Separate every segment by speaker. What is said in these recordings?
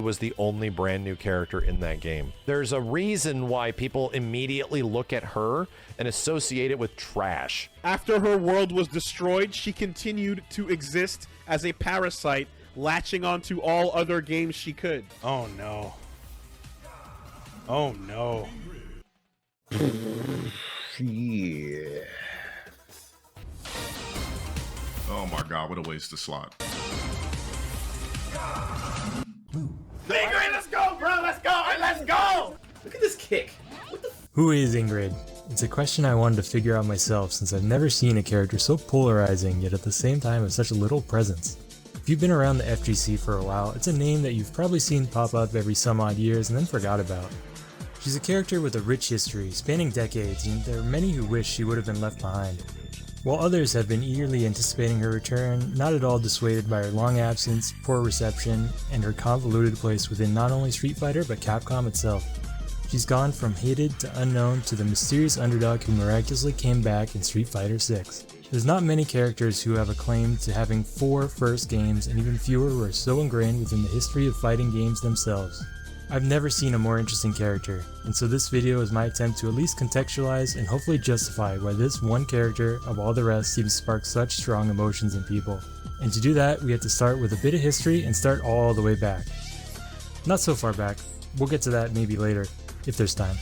Speaker 1: was the only brand new character in that game. There's a reason why people immediately look at her and associate it with trash.
Speaker 2: After her world was destroyed, she continued to exist as a parasite, latching onto all other games she could.
Speaker 3: Oh no. Oh no.
Speaker 4: Yeah.
Speaker 5: Oh my god, what a waste of slot.
Speaker 6: Ingrid, let's go, bro! Let's go! Let's go! Look at this kick. What the
Speaker 7: Who is Ingrid? It's a question I wanted to figure out myself since I've never seen a character so polarizing yet at the same time have such a little presence. If you've been around the FGC for a while, it's a name that you've probably seen pop up every some odd years and then forgot about. She's a character with a rich history, spanning decades, and there are many who wish she would have been left behind. While others have been eagerly anticipating her return, not at all dissuaded by her long absence, poor reception, and her convoluted place within not only Street Fighter but Capcom itself. She's gone from hated to unknown to the mysterious underdog who miraculously came back in Street Fighter 6. There's not many characters who have a claim to having 4 first games, and even fewer who are so ingrained within the history of fighting games themselves. I've never seen a more interesting character, and so this video is my attempt to at least contextualize and hopefully justify why this one character of all the rest seems to spark such strong emotions in people. And to do that, we have to start with a bit of history and start all the way back. Not so far back, we'll get to that maybe later, if there's time.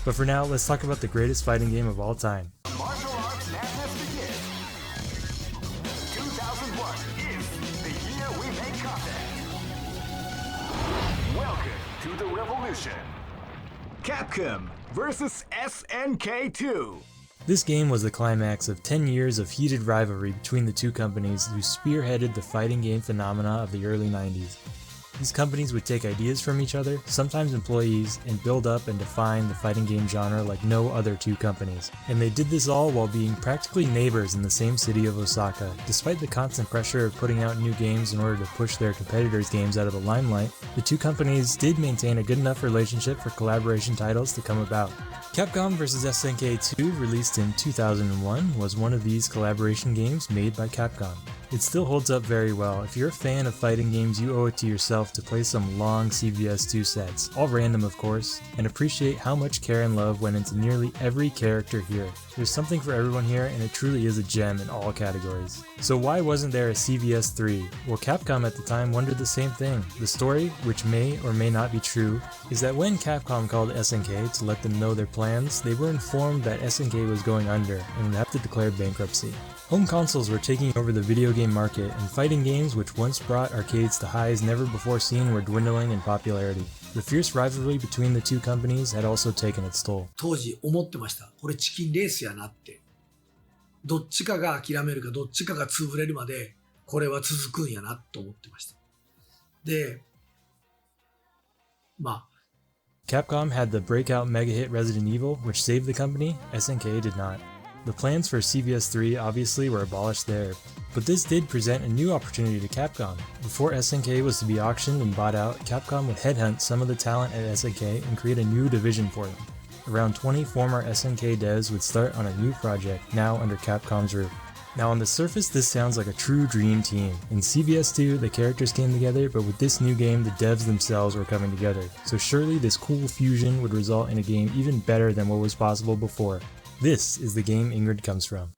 Speaker 7: But for now, let's talk about the greatest fighting game of all time.
Speaker 8: Martial arts madness begins. 2001 is the year we make contact. Welcome to the revolution. Capcom vs SNK 2.
Speaker 7: This game was the climax of 10 years of heated rivalry between the two companies who spearheaded the fighting game phenomena of the early 90s. These companies would take ideas from each other, sometimes employees, and build up and define the fighting game genre like no other two companies. And they did this all while being practically neighbors in the same city of Osaka. Despite the constant pressure of putting out new games in order to push their competitors' games out of the limelight, the two companies did maintain a good enough relationship for collaboration titles to come about. Capcom vs SNK 2, released in 2001, was one of these collaboration games made by Capcom. It still holds up very well. If you're a fan of fighting games, you owe it to yourself to play some long CVS2 sets, all random of course, and appreciate how much care and love went into nearly every character here. There's something for everyone here, and it truly is a gem in all categories. So why wasn't there a CVS3? Well, Capcom at the time wondered the same thing. The story, which may or may not be true, is that when Capcom called SNK to let them know their plans, they were informed that SNK was going under and would have to declare bankruptcy. Home consoles were taking over the video game market, and fighting games which once brought arcades to highs never before seen were dwindling in popularity. The fierce rivalry between the two companies had also taken its toll.
Speaker 9: 当時思ってました。これチキンレースやなって。どっちかが諦めるかどっちかが潰れるまでこれは続くんやなと思ってました。で、
Speaker 7: Capcom had the breakout mega hit Resident Evil, which saved the company. SNK did not. The plans for CVS3 obviously were abolished there, but this did present a new opportunity to Capcom. Before SNK was to be auctioned and bought out, Capcom would headhunt some of the talent at SNK and create a new division for them. Around 20 former SNK devs would start on a new project, now under Capcom's roof. Now on the surface this sounds like a true dream team. In CVS2 the characters came together, but with this new game the devs themselves were coming together. So surely this cool fusion would result in a game even better than what was possible before. This is the game Ingrid comes from.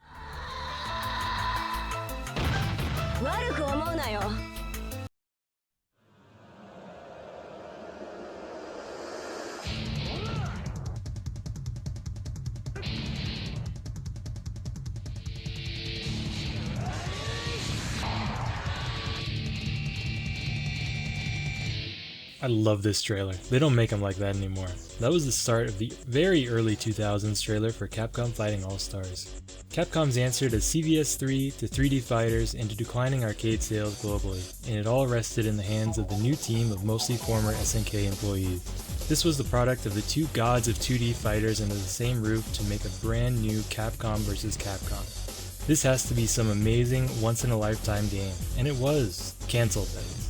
Speaker 7: I love this trailer. They don't make them like that anymore. That was the start of the very early 2000s trailer for Capcom Fighting All-Stars. Capcom's answer to CVS3, to 3D fighters, and to declining arcade sales globally, and it all rested in the hands of the new team of mostly former SNK employees. This was the product of the two gods of 2D fighters under the same roof to make a brand new Capcom vs Capcom. This has to be some amazing, once-in-a-lifetime game, and it was. Cancelled, that is.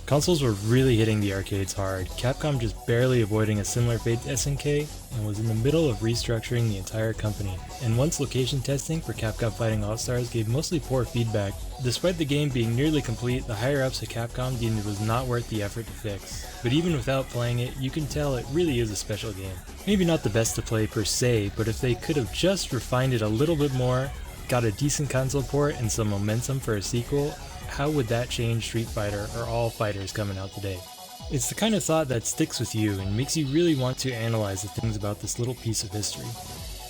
Speaker 7: Consoles were really hitting the arcades hard, Capcom just barely avoiding a similar fate to SNK, and was in the middle of restructuring the entire company. And once location testing for Capcom Fighting All-Stars gave mostly poor feedback, despite the game being nearly complete, the higher-ups at Capcom deemed it was not worth the effort to fix. But even without playing it, you can tell it really is a special game. Maybe not the best to play per se, but if they could have just refined it a little bit more, got a decent console port and some momentum for a sequel, how would that change Street Fighter or all fighters coming out today? It's the kind of thought that sticks with you and makes you really want to analyze the things about this little piece of history.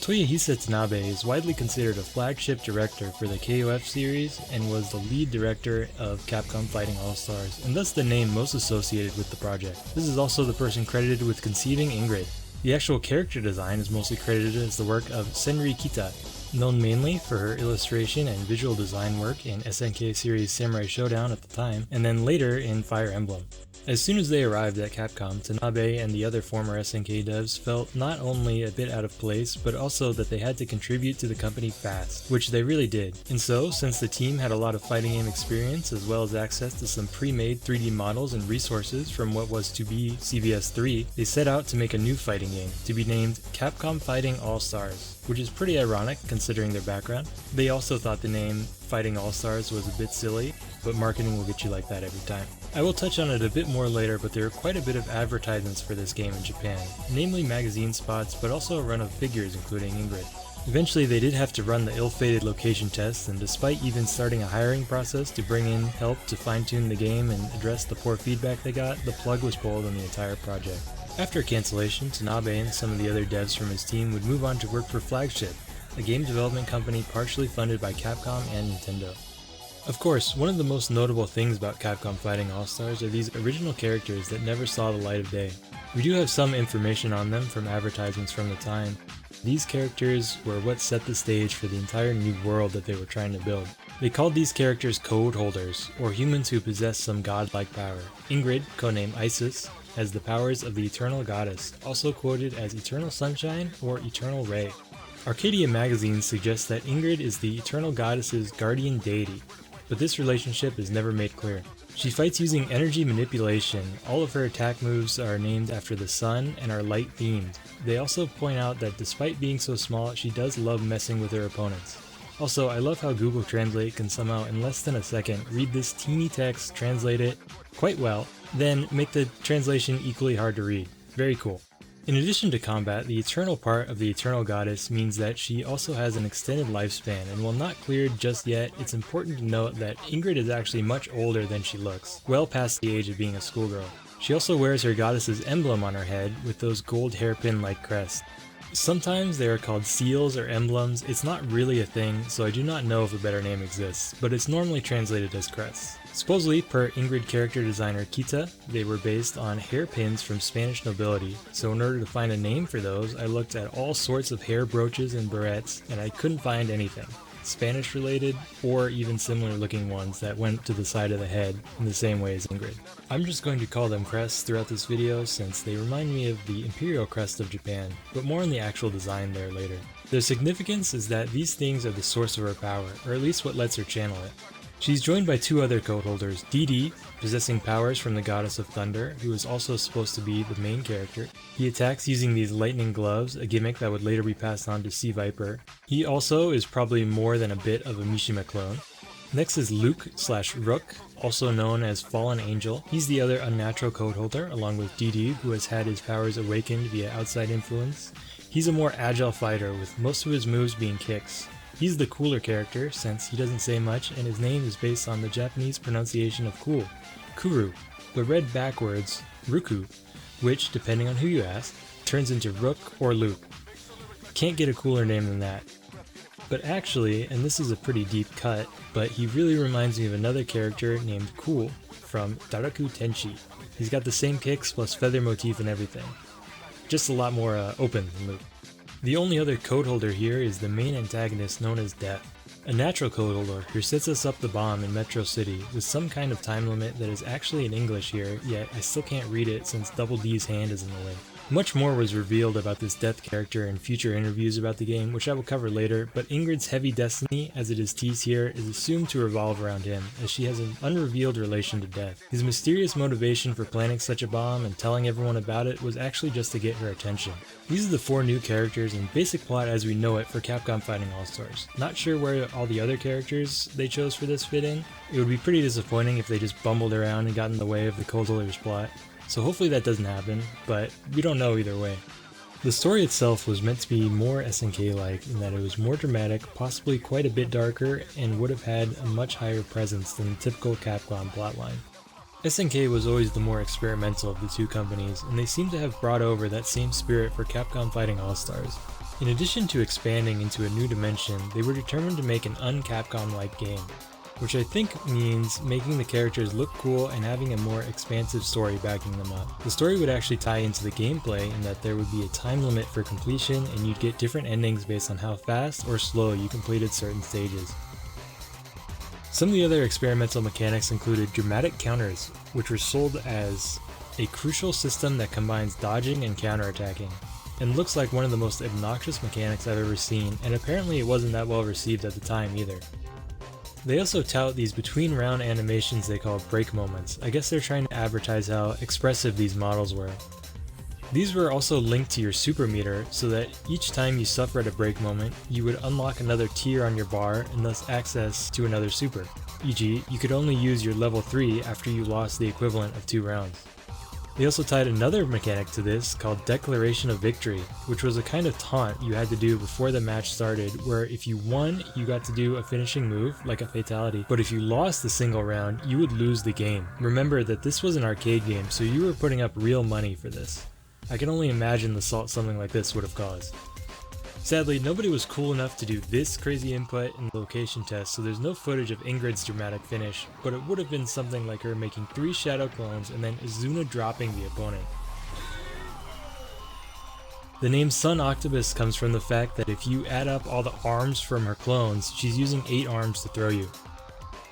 Speaker 7: Toyohisa Tanabe is widely considered a flagship director for the KOF series and was the lead director of Capcom Fighting All-Stars, and thus the name most associated with the project. This is also the person credited with conceiving Ingrid. The actual character design is mostly credited as the work of Senri Kita, known mainly for her illustration and visual design work in SNK series Samurai Showdown at the time, and then later in Fire Emblem. As soon as they arrived at Capcom, Tanabe and the other former SNK devs felt not only a bit out of place, but also that they had to contribute to the company fast, which they really did. And so, since the team had a lot of fighting game experience as well as access to some pre-made 3D models and resources from what was to be CVS 3, they set out to make a new fighting game, to be named Capcom Fighting All-Stars, which is pretty ironic considering their background. They also thought the name Fighting All-Stars was a bit silly, but marketing will get you like that every time. I will touch on it a bit more later, but there are quite a bit of advertisements for this game in Japan, namely magazine spots, but also a run of figures including Ingrid. Eventually they did have to run the ill-fated location tests, and despite even starting a hiring process to bring in help to fine-tune the game and address the poor feedback they got, the plug was pulled on the entire project. After cancellation, Tanabe and some of the other devs from his team would move on to work for Flagship, a game development company partially funded by Capcom and Nintendo. Of course, one of the most notable things about Capcom Fighting All-Stars are these original characters that never saw the light of day. We do have some information on them from advertisements from the time. These characters were what set the stage for the entire new world that they were trying to build. They called these characters code holders, or humans who possess some godlike power. Ingrid, codenamed Isis, has the powers of the Eternal Goddess, also quoted as Eternal Sunshine or Eternal Ray. Arcadia magazine suggests that Ingrid is the Eternal Goddess's guardian deity, but this relationship is never made clear. She fights using energy manipulation. All of her attack moves are named after the sun and are light themed. They also point out that despite being so small, she does love messing with her opponents. Also, I love how Google Translate can somehow in less than a second read this teeny text, translate it quite well, then make the translation equally hard to read. Very cool. In addition to combat, the eternal part of the Eternal Goddess means that she also has an extended lifespan, and while not cleared just yet, it's important to note that Ingrid is actually much older than she looks, well past the age of being a schoolgirl. She also wears her goddess's emblem on her head with those gold hairpin-like crests. Sometimes they are called seals or emblems. It's not really a thing, so I do not know if a better name exists, but it's normally translated as crests. Supposedly, per Ingrid character designer Kita, they were based on hairpins from Spanish nobility, so in order to find a name for those, I looked at all sorts of hair brooches and barrettes, and I couldn't find anything Spanish related, or even similar looking ones that went to the side of the head in the same way as Ingrid. I'm just going to call them crests throughout this video since they remind me of the imperial crest of Japan, but more on the actual design there later. Their significance is that these things are the source of her power, or at least what lets her channel it. She's joined by two other code holders, Didi, possessing powers from the Goddess of Thunder, who is also supposed to be the main character. He attacks using these lightning gloves, a gimmick that would later be passed on to Sea Viper. He also is probably more than a bit of a Mishima clone. Next is Luke/Rook, also known as Fallen Angel. He's the other unnatural code holder, along with Didi, who has had his powers awakened via outside influence. He's a more agile fighter, with most of his moves being kicks. He's the cooler character, since he doesn't say much and his name is based on the Japanese pronunciation of cool, Kuru, but read backwards, Ruku, which, depending on who you ask, turns into Rook or Luke. Can't get a cooler name than that. But actually, and this is a pretty deep cut, but he really reminds me of another character named Cool from Daraku Tenshi. He's got the same kicks plus feather motif and everything. Just a lot more open than Luke. The only other code holder here is the main antagonist known as Death, a natural code holder who sets us up the bomb in Metro City with some kind of time limit that is actually in English here, yet I still can't read it since Double D's hand is in the way. Much more was revealed about this death character in future interviews about the game, which I will cover later, but Ingrid's heavy destiny, as it is teased here, is assumed to revolve around him, as she has an unrevealed relation to death. His mysterious motivation for planning such a bomb and telling everyone about it was actually just to get her attention. These are the 4 new characters and basic plot as we know it for Capcom Fighting All-Stars. Not sure where all the other characters they chose for this fit in. It would be pretty disappointing if they just bumbled around and got in the way of the Kozoler's plot. So hopefully that doesn't happen, but we don't know either way. The story itself was meant to be more SNK-like in that it was more dramatic, possibly quite a bit darker, and would have had a much higher presence than the typical Capcom plotline. SNK was always the more experimental of the 2 companies, and they seem to have brought over that same spirit for Capcom Fighting All-Stars. In addition to expanding into a new dimension, they were determined to make an un-Capcom-like game, which I think means making the characters look cool and having a more expansive story backing them up. The story would actually tie into the gameplay in that there would be a time limit for completion and you'd get different endings based on how fast or slow you completed certain stages. Some of the other experimental mechanics included dramatic counters, which were sold as a crucial system that combines dodging and counterattacking, and looks like one of the most obnoxious mechanics I've ever seen, and apparently it wasn't that well received at the time either. They also tout these between-round animations they call break moments. I guess they're trying to advertise how expressive these models were. These were also linked to your super meter, so that each time you suffer at a break moment, you would unlock another tier on your bar and thus access to another super. E.g., you could only use your level 3 after you lost the equivalent of 2 rounds. They also tied another mechanic to this called Declaration of Victory, which was a kind of taunt you had to do before the match started, where if you won, you got to do a finishing move, like a fatality, but if you lost the single round, you would lose the game. Remember that this was an arcade game, so you were putting up real money for this. I can only imagine the salt something like this would have caused. Sadly, nobody was cool enough to do this crazy input in the location test, so there's no footage of Ingrid's dramatic finish, but it would have been something like her making 3 shadow clones and then Izuna dropping the opponent. The name Sun Octopus comes from the fact that if you add up all the arms from her clones, she's using 8 arms to throw you.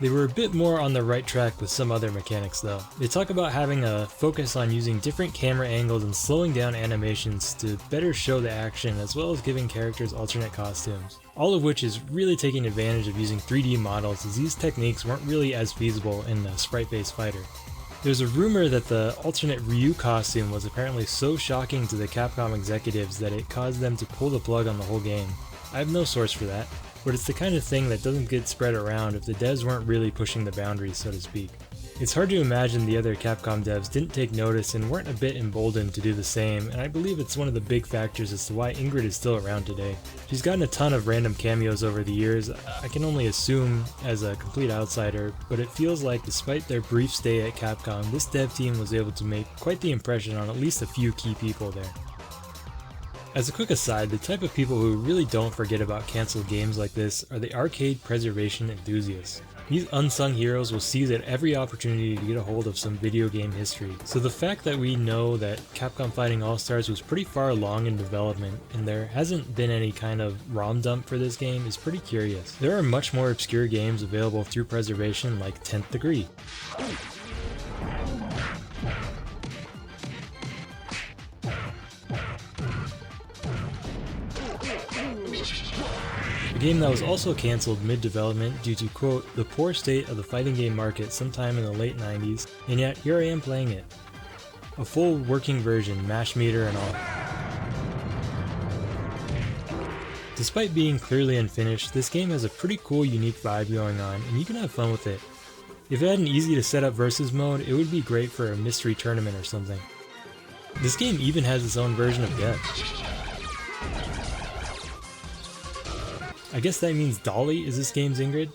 Speaker 7: They were a bit more on the right track with some other mechanics though. They talk about having a focus on using different camera angles and slowing down animations to better show the action, as well as giving characters alternate costumes. All of which is really taking advantage of using 3D models, as these techniques weren't really as feasible in a sprite-based fighter. There's a rumor that the alternate Ryu costume was apparently so shocking to the Capcom executives that it caused them to pull the plug on the whole game. I have no source for that, but it's the kind of thing that doesn't get spread around if the devs weren't really pushing the boundaries, so to speak. It's hard to imagine the other Capcom devs didn't take notice and weren't a bit emboldened to do the same, and I believe it's one of the big factors as to why Ingrid is still around today. She's gotten a ton of random cameos over the years, I can only assume as a complete outsider, but it feels like despite their brief stay at Capcom, this dev team was able to make quite the impression on at least a few key people there. As a quick aside, the type of people who really don't forget about cancelled games like this are the arcade preservation enthusiasts. These unsung heroes will seize at every opportunity to get a hold of some video game history. So the fact that we know that Capcom Fighting All-Stars was pretty far along in development and there hasn't been any kind of ROM dump for this game is pretty curious. There are much more obscure games available through preservation like 10th Degree. A game that was also cancelled mid-development due to, quote, the poor state of the fighting game market sometime in the late 90s, and yet here I am playing it. A full working version, mash meter and all. Despite being clearly unfinished, this game has a pretty cool unique vibe going on, and you can have fun with it. If it had an easy to set up versus mode, it would be great for a mystery tournament or something. This game even has its own version of death. I guess that means Dolly is this game's Ingrid?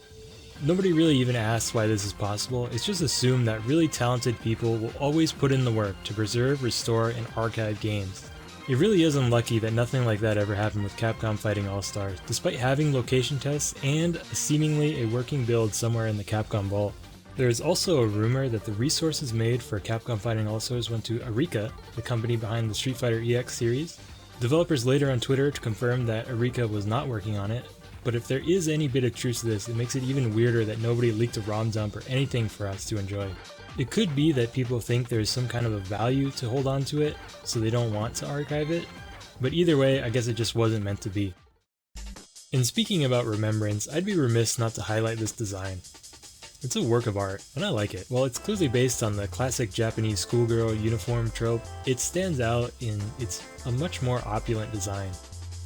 Speaker 7: Nobody really even asks why this is possible, it's just assumed that really talented people will always put in the work to preserve, restore, and archive games. It really is unlucky that nothing like that ever happened with Capcom Fighting All-Stars, despite having location tests and seemingly a working build somewhere in the Capcom vault. There is also a rumor that the resources made for Capcom Fighting All-Stars went to Arika, the company behind the Street Fighter EX series. Developers later on Twitter confirmed that Arika was not working on it, But if there is any bit of truth to this, it makes it even weirder that nobody leaked a ROM dump or anything for us to enjoy. It could be that people think there's some kind of a value to hold on to it, so they don't want to archive it, but either way, I guess it just wasn't meant to be. And speaking about remembrance, I'd be remiss not to highlight this design. It's a work of art, and I like it. While it's clearly based on the classic Japanese schoolgirl uniform trope, it stands out in it's a much more opulent design.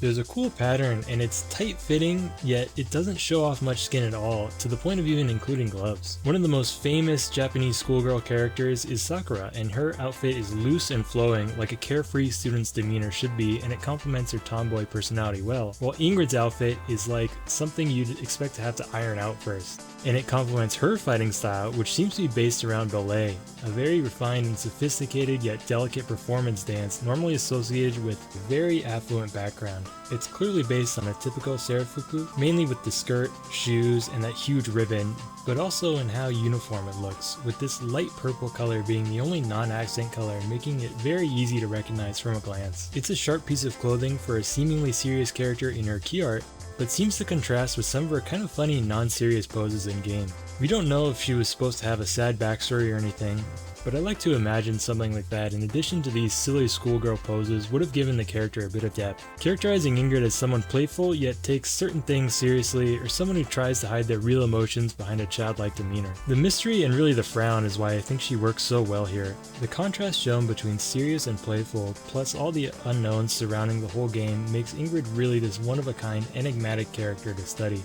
Speaker 7: There's a cool pattern, and it's tight-fitting, yet it doesn't show off much skin at all, to the point of even including gloves. One of the most famous Japanese schoolgirl characters is Sakura, and her outfit is loose and flowing like a carefree student's demeanor should be, and it complements her tomboy personality well, while Ingrid's outfit is like something you'd expect to have to iron out first. And it complements her fighting style, which seems to be based around ballet, a very refined and sophisticated yet delicate performance dance normally associated with a very affluent background. It's clearly based on a typical sarafuku, mainly with the skirt, shoes, and that huge ribbon, but also in how uniform it looks, with this light purple color being the only non-accent color, making it very easy to recognize from a glance. It's a sharp piece of clothing for a seemingly serious character in her key art, but seems to contrast with some of her kind of funny non-serious poses in game. We don't know if she was supposed to have a sad backstory or anything, but I like to imagine something like that in addition to these silly schoolgirl poses would have given the character a bit of depth. Characterizing Ingrid as someone playful yet takes certain things seriously, or someone who tries to hide their real emotions behind a childlike demeanor. The mystery and really the frown is why I think she works so well here. The contrast shown between serious and playful, plus all the unknowns surrounding the whole game, makes Ingrid really this one-of-a-kind enigmatic character to study.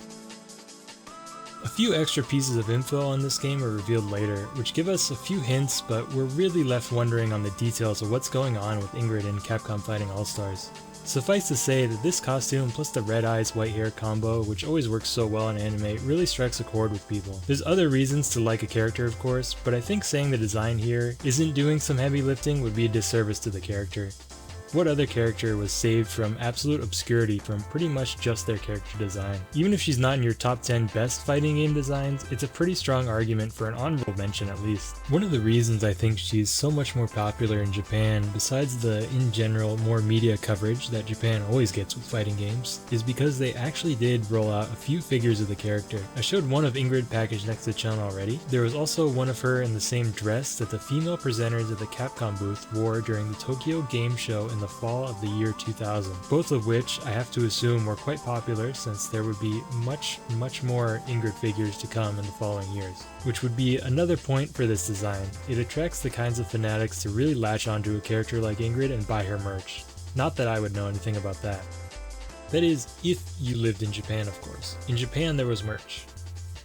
Speaker 7: A few extra pieces of info on this game are revealed later, which give us a few hints, but we're really left wondering on the details of what's going on with Ingrid in Capcom Fighting All-Stars. Suffice to say that this costume plus the red eyes white hair combo, which always works so well in anime, really strikes a chord with people. There's other reasons to like a character of course, but I think saying the design here isn't doing some heavy lifting would be a disservice to the character. What other character was saved from absolute obscurity from pretty much just their character design? Even if she's not in your top 10 best fighting game designs, it's a pretty strong argument for an honorable mention at least. One of the reasons I think she's so much more popular in Japan, besides the in general more media coverage that Japan always gets with fighting games, is because they actually did roll out a few figures of the character. I showed one of Ingrid packaged next to Chun already. There was also one of her in the same dress that the female presenters at the Capcom booth wore during the Tokyo Game Show in the fall of the year 2000, both of which I have to assume were quite popular since there would be much more Ingrid figures to come in the following years. Which would be another point for this design. It attracts the kinds of fanatics to really latch onto a character like Ingrid and buy her merch. Not that I would know anything about that. That is, if you lived in Japan of course. In Japan there was merch.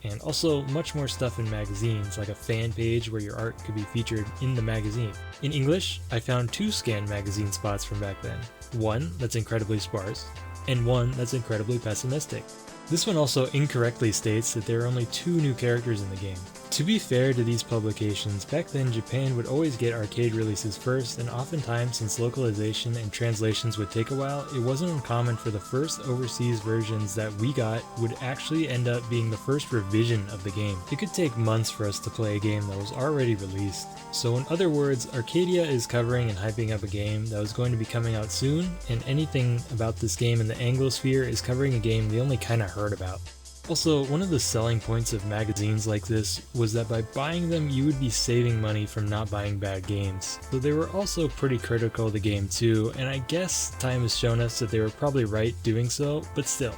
Speaker 7: And also much more stuff in magazines, like a fan page where your art could be featured in the magazine. In English, I found 2 scanned magazine spots from back then. One that's incredibly sparse, and one that's incredibly pessimistic. This one also incorrectly states that there are only 2 new characters in the game. To be fair to these publications, back then Japan would always get arcade releases first, and oftentimes since localization and translations would take a while, it wasn't uncommon for the first overseas versions that we got would actually end up being the first revision of the game. It could take months for us to play a game that was already released. So in other words, Arcadia is covering and hyping up a game that was going to be coming out soon, and anything about this game in the Anglosphere is covering a game they only kinda heard about. Also, one of the selling points of magazines like this was that by buying them you would be saving money from not buying bad games. So they were also pretty critical of the game too, and I guess time has shown us that they were probably right doing so, but still,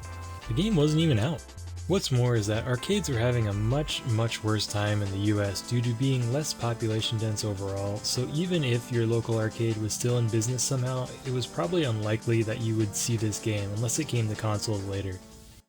Speaker 7: the game wasn't even out. What's more is that arcades were having a much worse time in the US due to being less population dense overall, so even if your local arcade was still in business somehow, it was probably unlikely that you would see this game unless it came to consoles later.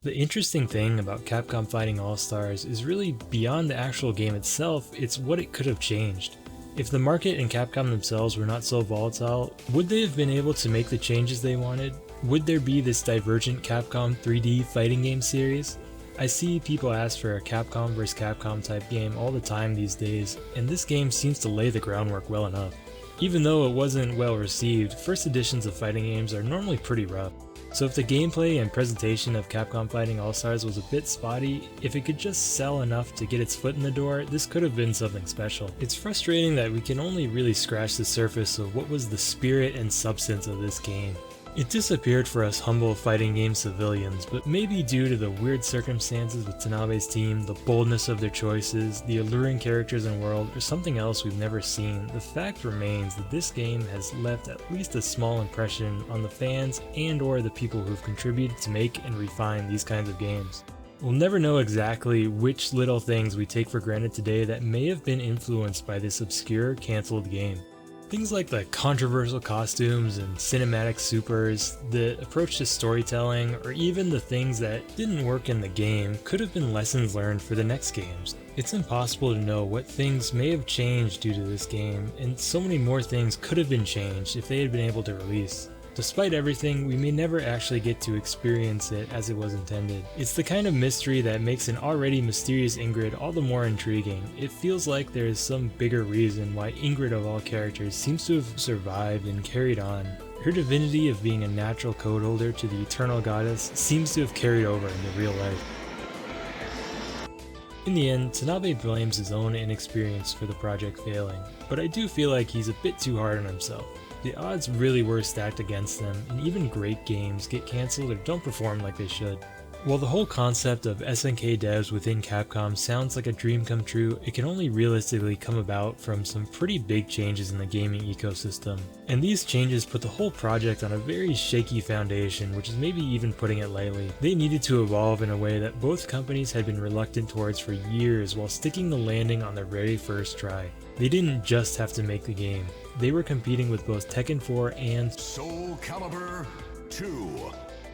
Speaker 7: The interesting thing about Capcom Fighting All-Stars is really beyond the actual game itself, it's what it could have changed. If the market and Capcom themselves were not so volatile, would they have been able to make the changes they wanted? Would there be this divergent Capcom 3D fighting game series? I see people ask for a Capcom vs Capcom type game all the time these days, and this game seems to lay the groundwork well enough. Even though it wasn't well received, first editions of fighting games are normally pretty rough. So if the gameplay and presentation of Capcom Fighting All-Stars was a bit spotty, if it could just sell enough to get its foot in the door, this could have been something special. It's frustrating that we can only really scratch the surface of what was the spirit and substance of this game. It disappeared for us humble fighting game civilians, but maybe due to the weird circumstances with Tanabe's team, the boldness of their choices, the alluring characters and world, or something else we've never seen, the fact remains that this game has left at least a small impression on the fans and or the people who've contributed to make and refine these kinds of games. We'll never know exactly which little things we take for granted today that may have been influenced by this obscure, cancelled game. Things like the controversial costumes and cinematic supers, the approach to storytelling, or even the things that didn't work in the game could have been lessons learned for the next games. It's impossible to know what things may have changed due to this game, and so many more things could have been changed if they had been able to release. Despite everything, we may never actually get to experience it as it was intended. It's the kind of mystery that makes an already mysterious Ingrid all the more intriguing. It feels like there is some bigger reason why Ingrid of all characters seems to have survived and carried on. Her divinity of being a natural code holder to the eternal goddess seems to have carried over into real life. In the end, Tanabe blames his own inexperience for the project failing, but I do feel like he's a bit too hard on himself. The odds really were stacked against them, and even great games get cancelled or don't perform like they should. While the whole concept of SNK devs within Capcom sounds like a dream come true, it can only realistically come about from some pretty big changes in the gaming ecosystem. And these changes put the whole project on a very shaky foundation, which is maybe even putting it lightly. They needed to evolve in a way that both companies had been reluctant towards for years while sticking the landing on their very first try. They didn't just have to make the game. They were competing with both Tekken 4 and
Speaker 8: Soul Calibur 2,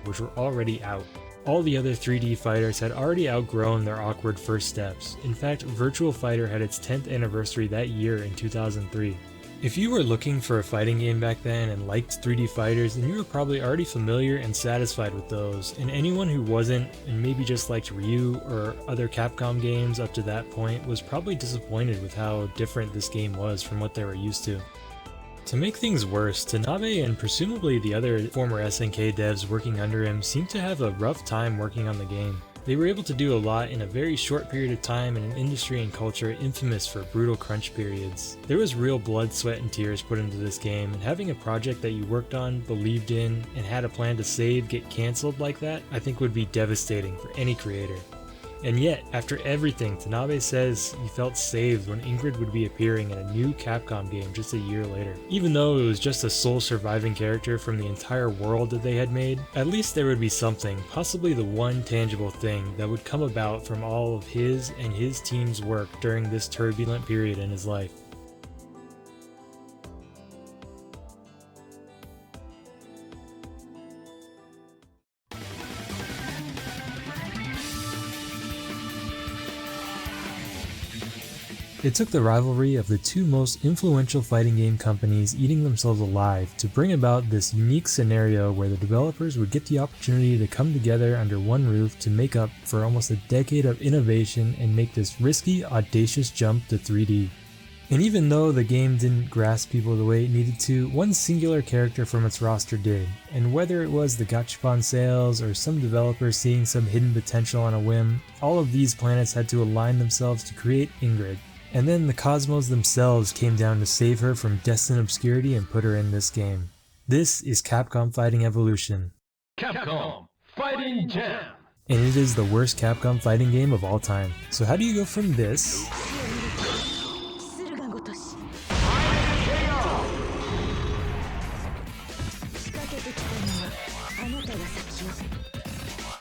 Speaker 7: which were already out. All the other 3D fighters had already outgrown their awkward first steps. In fact, Virtual Fighter had its 10th anniversary that year in 2003. If you were looking for a fighting game back then and liked 3D fighters, then you were probably already familiar and satisfied with those, and anyone who wasn't and maybe just liked Ryu or other Capcom games up to that point was probably disappointed with how different this game was from what they were used to. To make things worse, Tanabe and presumably the other former SNK devs working under him seemed to have a rough time working on the game. They were able to do a lot in a very short period of time in an industry and culture infamous for brutal crunch periods. There was real blood, sweat, and tears put into this game, and having a project that you worked on, believed in, and had a plan to save get cancelled like that, I think would be devastating for any creator. And yet, after everything, Tanabe says he felt saved when Ingrid would be appearing in a new Capcom game just a year later. Even though it was just a sole surviving character from the entire world that they had made, at least there would be something, possibly the one tangible thing, that would come about from all of his and his team's work during this turbulent period in his life. It took the rivalry of the two most influential fighting game companies eating themselves alive to bring about this unique scenario where the developers would get the opportunity to come together under one roof to make up for almost a decade of innovation and make this risky, audacious jump to 3D. And even though the game didn't grasp people the way it needed to, one singular character from its roster did, and whether it was the gachapon sales or some developer seeing some hidden potential on a whim, all of these planets had to align themselves to create Ingrid. And then the Cosmos themselves came down to save her from destined obscurity and put her in this game. This is Capcom Fighting Evolution.
Speaker 8: Capcom Fighting Jam.
Speaker 7: And it is the worst Capcom fighting game of all time. So how do you go from this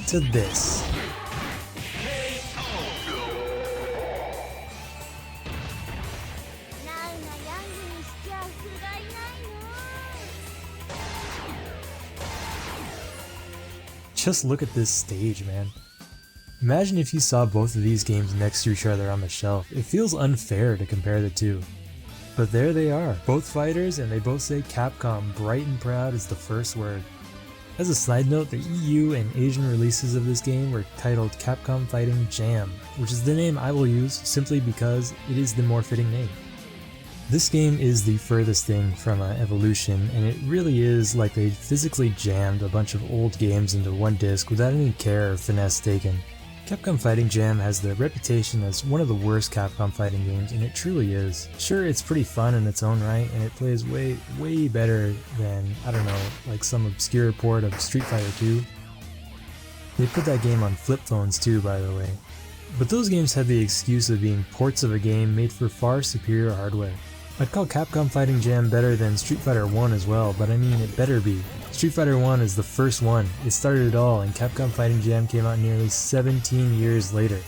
Speaker 7: to this? Just look at this stage, man. Imagine if you saw both of these games next to each other on the shelf. It feels unfair to compare the two. But there they are, both fighters, and they both say Capcom bright and proud is the first word. As a side note, the EU and Asian releases of this game were titled Capcom Fighting Jam, which is the name I will use simply because it is the more fitting name. This game is the furthest thing from an evolution, and it really is like they physically jammed a bunch of old games into one disc without any care or finesse taken. Capcom Fighting Jam has the reputation as one of the worst Capcom fighting games, and it truly is. Sure, it's pretty fun in its own right, and it plays way better than, I don't know, like some obscure port of Street Fighter 2. They put that game on flip phones too, by the way. But those games had the excuse of being ports of a game made for far superior hardware. I'd call Capcom Fighting Jam better than Street Fighter 1 as well, but I mean it better be. Street Fighter 1 is the first one, it started it all, and Capcom Fighting Jam came out nearly 17 years later.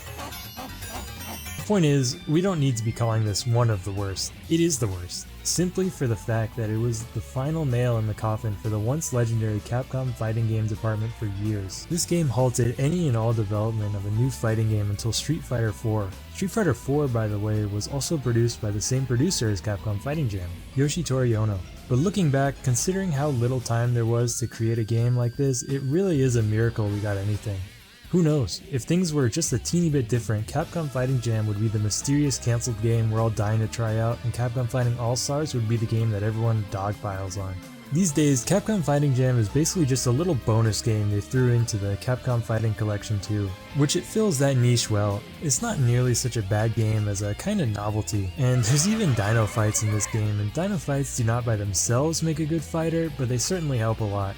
Speaker 7: The point is, we don't need to be calling this one of the worst. It is the worst, simply for the fact that it was the final nail in the coffin for the once legendary Capcom fighting game department for years. This game halted any and all development of a new fighting game until Street Fighter 4. Street Fighter 4, by the way, was also produced by the same producer as Capcom Fighting Jam, Yoshitori Ono. But looking back, considering how little time there was to create a game like this, it really is a miracle we got anything. Who knows, if things were just a teeny bit different, Capcom Fighting Jam would be the mysterious cancelled game we're all dying to try out, and Capcom Fighting All-Stars would be the game that everyone dogpiles on. These days, Capcom Fighting Jam is basically just a little bonus game they threw into the Capcom Fighting Collection 2, which it fills that niche well. It's not nearly such a bad game as a kind of novelty, and there's even dino fights in this game, and dino fights do not by themselves make a good fighter, but they certainly help a lot.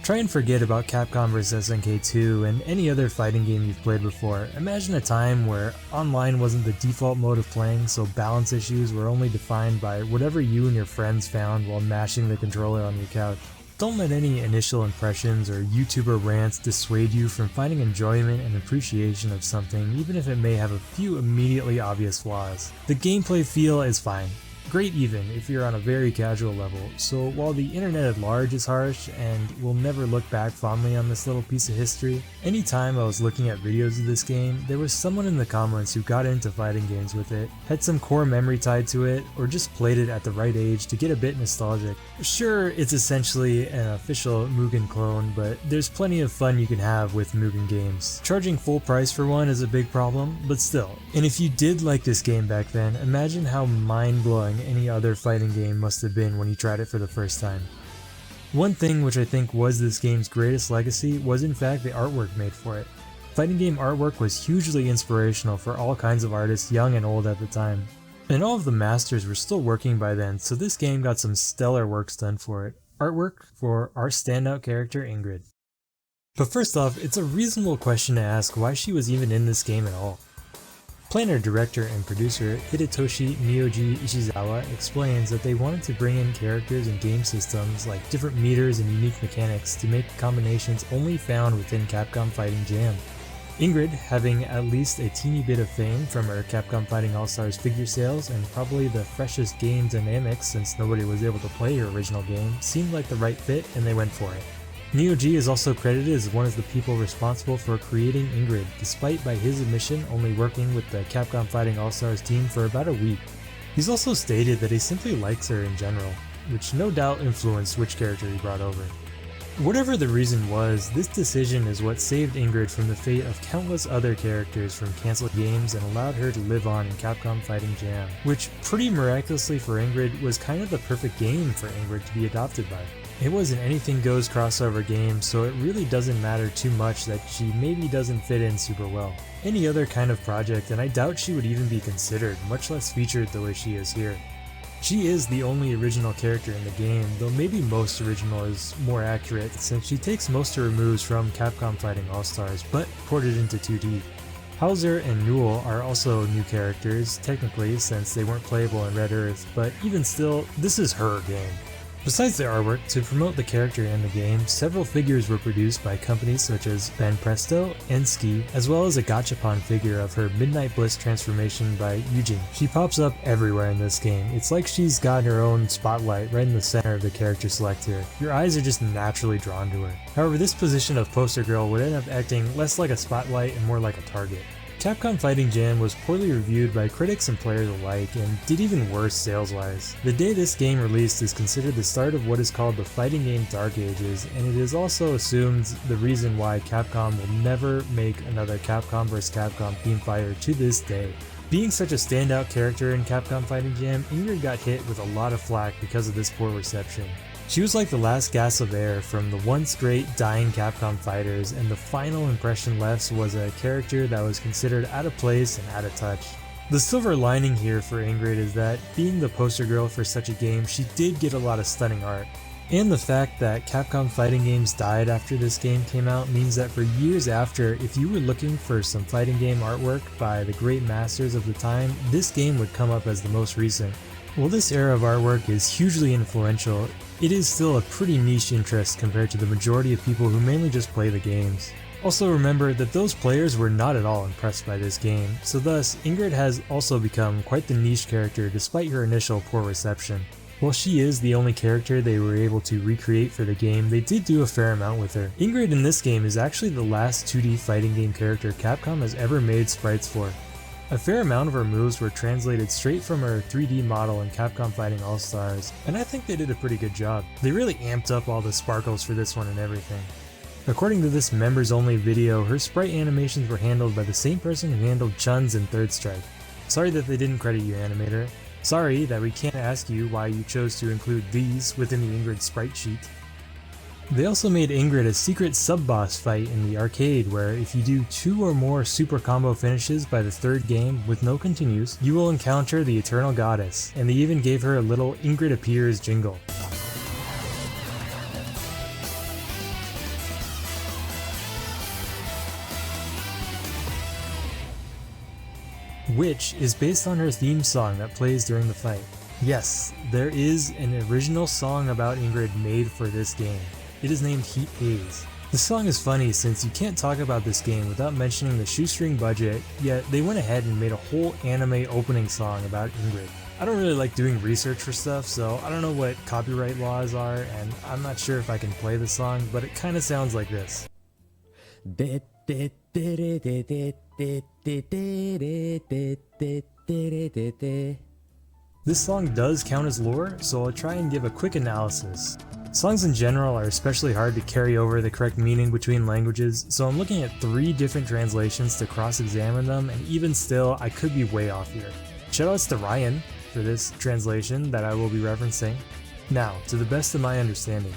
Speaker 7: Try and forget about Capcom vs SNK 2 and any other fighting game you've played before. Imagine a time where online wasn't the default mode of playing, so balance issues were only defined by whatever you and your friends found while mashing the controller on your couch. Don't let any initial impressions or YouTuber rants dissuade you from finding enjoyment and appreciation of something, even if it may have a few immediately obvious flaws. The gameplay feel is fine. Great even if you're on a very casual level, so while the internet at large is harsh and will never look back fondly on this little piece of history, anytime I was looking at videos of this game, there was someone in the comments who got into fighting games with it, had some core memory tied to it, or just played it at the right age to get a bit nostalgic. Sure, it's essentially an official Mugen clone, but there's plenty of fun you can have with Mugen games. Charging full price for one is a big problem, but still. And if you did like this game back then, imagine how mind-blowing any other fighting game must have been when you tried it for the first time. One thing which I think was this game's greatest legacy was in fact the artwork made for it. Fighting game artwork was hugely inspirational for all kinds of artists, young and old at the time. And all of the masters were still working by then, so this game got some stellar works done for it. Artwork for our standout character Ingrid. But first off, it's a reasonable question to ask why she was even in this game at all. Planner, director, and producer Hidetoshi Miyoji Ishizawa explains that they wanted to bring in characters and game systems like different meters and unique mechanics to make combinations only found within Capcom Fighting Jam. Ingrid, having at least a teeny bit of fame from her Capcom Fighting All-Stars figure sales and probably the freshest game dynamics since nobody was able to play her original game, seemed like the right fit and they went for it. Miyoji is also credited as one of the people responsible for creating Ingrid, despite by his admission only working with the Capcom Fighting All-Stars team for about a week. He's also stated that he simply likes her in general, which no doubt influenced which character he brought over. Whatever the reason was, this decision is what saved Ingrid from the fate of countless other characters from cancelled games and allowed her to live on in Capcom Fighting Jam, which pretty miraculously for Ingrid was kind of the perfect game for Ingrid to be adopted by. It was an anything goes crossover game, so it really doesn't matter too much that she maybe doesn't fit in super well. Any other kind of project, and I doubt she would even be considered, much less featured the way she is here. She is the only original character in the game, though maybe most original is more accurate since she takes most of her moves from Capcom Fighting All-Stars, but ported into 2D. Hauser and Newell are also new characters, technically since they weren't playable in Red Earth, but even still, this is her game. Besides the artwork, to promote the character and the game, several figures were produced by companies such as Banpresto and Ski, as well as a gachapon figure of her Midnight Bliss transformation by Yujin. She pops up everywhere in this game. It's like she's got her own spotlight right in the center of the character select here. Your eyes are just naturally drawn to her. However, this position of poster girl would end up acting less like a spotlight and more like a target. Capcom Fighting Jam was poorly reviewed by critics and players alike, and did even worse sales-wise. The day this game released is considered the start of what is called the fighting game Dark Ages, and it is also assumed the reason why Capcom will never make another Capcom vs. Capcom theme fighter to this day. Being such a standout character in Capcom Fighting Jam, Ingrid got hit with a lot of flack because of this poor reception. She was like the last gasp of air from the once great dying Capcom fighters, and the final impression left was a character that was considered out of place and out of touch. The silver lining here for Ingrid is that, being the poster girl for such a game, she did get a lot of stunning art. And the fact that Capcom fighting games died after this game came out means that for years after, if you were looking for some fighting game artwork by the great masters of the time, this game would come up as the most recent. While this era of artwork is hugely influential, it is still a pretty niche interest compared to the majority of people who mainly just play the games. Also remember that those players were not at all impressed by this game, so thus Ingrid has also become quite the niche character despite her initial poor reception. While she is the only character they were able to recreate for the game, they did do a fair amount with her. Ingrid in this game is actually the last 2D fighting game character Capcom has ever made sprites for. A fair amount of her moves were translated straight from her 3D model in Capcom Fighting All-Stars, and I think they did a pretty good job. They really amped up all the sparkles for this one and everything. According to this members-only video, her sprite animations were handled by the same person who handled Chun's in Third Strike. Sorry that they didn't credit you, animator. Sorry that we can't ask you why you chose to include these within the Ingrid sprite sheet. They also made Ingrid a secret sub-boss fight in the arcade where if you do 2 or more super combo finishes by the 3rd game with no continues, you will encounter the Eternal Goddess, and they even gave her a little Ingrid Appears jingle. Which is based on her theme song that plays during the fight. Yes, there is an original song about Ingrid made for this game. It is named Haze. The song is funny since you can't talk about this game without mentioning the shoestring budget, yet they went ahead and made a whole anime opening song about Ingrid. I don't really like doing research for stuff, so I don't know what copyright laws are, and I'm not sure if I can play the song, but it kinda sounds like this. This song does count as lore, so I'll try and give a quick analysis. Songs in general are especially hard to carry over the correct meaning between languages, so I'm looking at 3 different translations to cross-examine them, and even still, I could be way off here. Shoutouts to Ryan for this translation that I will be referencing. Now, to the best of my understanding.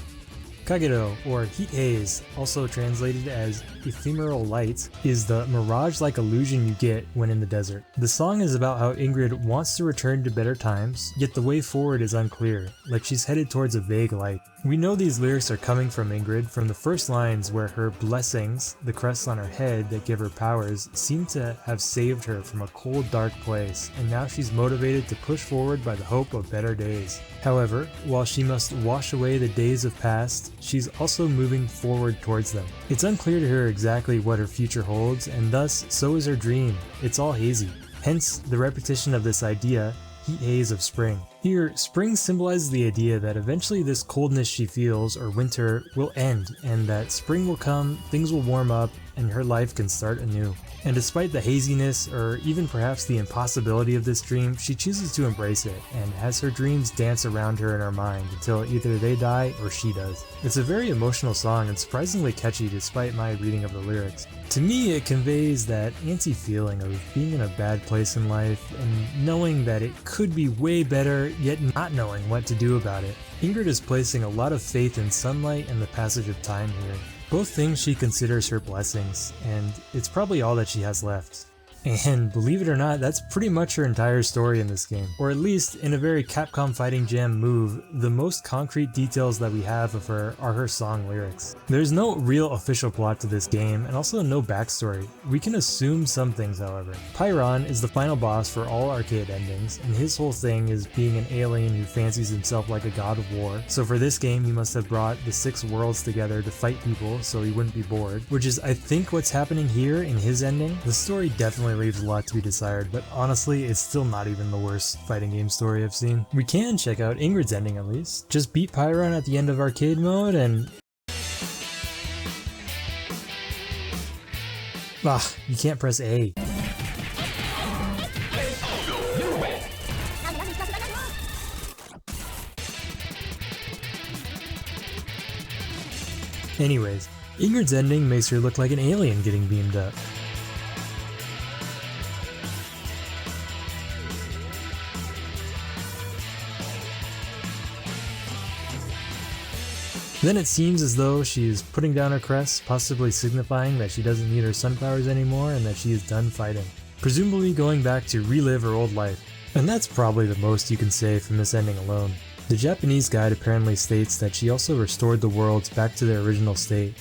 Speaker 7: Kagero, or heat haze, also translated as ephemeral light, is the mirage-like illusion you get when in the desert. The song is about how Ingrid wants to return to better times, yet the way forward is unclear, like she's headed towards a vague light. We know these lyrics are coming from Ingrid from the first lines where her blessings, the crests on her head that give her powers, seem to have saved her from a cold, dark place, and now she's motivated to push forward by the hope of better days. However, while she must wash away the days of past, she's also moving forward towards them. It's unclear to her exactly what her future holds, and thus, so is her dream. It's all hazy. Hence, the repetition of this idea, heat haze of spring. Here, spring symbolizes the idea that eventually this coldness she feels, or winter, will end, and that spring will come, things will warm up, and her life can start anew. And despite the haziness, or even perhaps the impossibility of this dream, she chooses to embrace it, and has her dreams dance around her in her mind until either they die or she does. It's a very emotional song and surprisingly catchy despite my reading of the lyrics. To me, it conveys that antsy feeling of being in a bad place in life, and knowing that it could be way better, yet not knowing what to do about it. Ingrid is placing a lot of faith in sunlight and the passage of time here. Both things she considers her blessings, and it's probably all that she has left. And believe it or not, that's pretty much her entire story in this game. Or at least, in a very Capcom Fighting Jam move, the most concrete details that we have of her are her song lyrics. There's no real official plot to this game, and also no backstory. We can assume some things, however. Pyron is the final boss for all arcade endings, and his whole thing is being an alien who fancies himself like a god of war. So for this game, he must have brought the 6 worlds together to fight people so he wouldn't be bored, which is I think what's happening here in his ending. The story definitely leaves a lot to be desired, but honestly, it's still not even the worst fighting game story I've seen. We can check out Ingrid's ending at least. Just beat Pyron at the end of arcade mode and... you can't press A. Anyways, Ingrid's ending makes her look like an alien getting beamed up. Then it seems as though she is putting down her crest, possibly signifying that she doesn't need her sun powers anymore and that she is done fighting. Presumably going back to relive her old life. And that's probably the most you can say from this ending alone. The Japanese guide apparently states that she also restored the worlds back to their original state.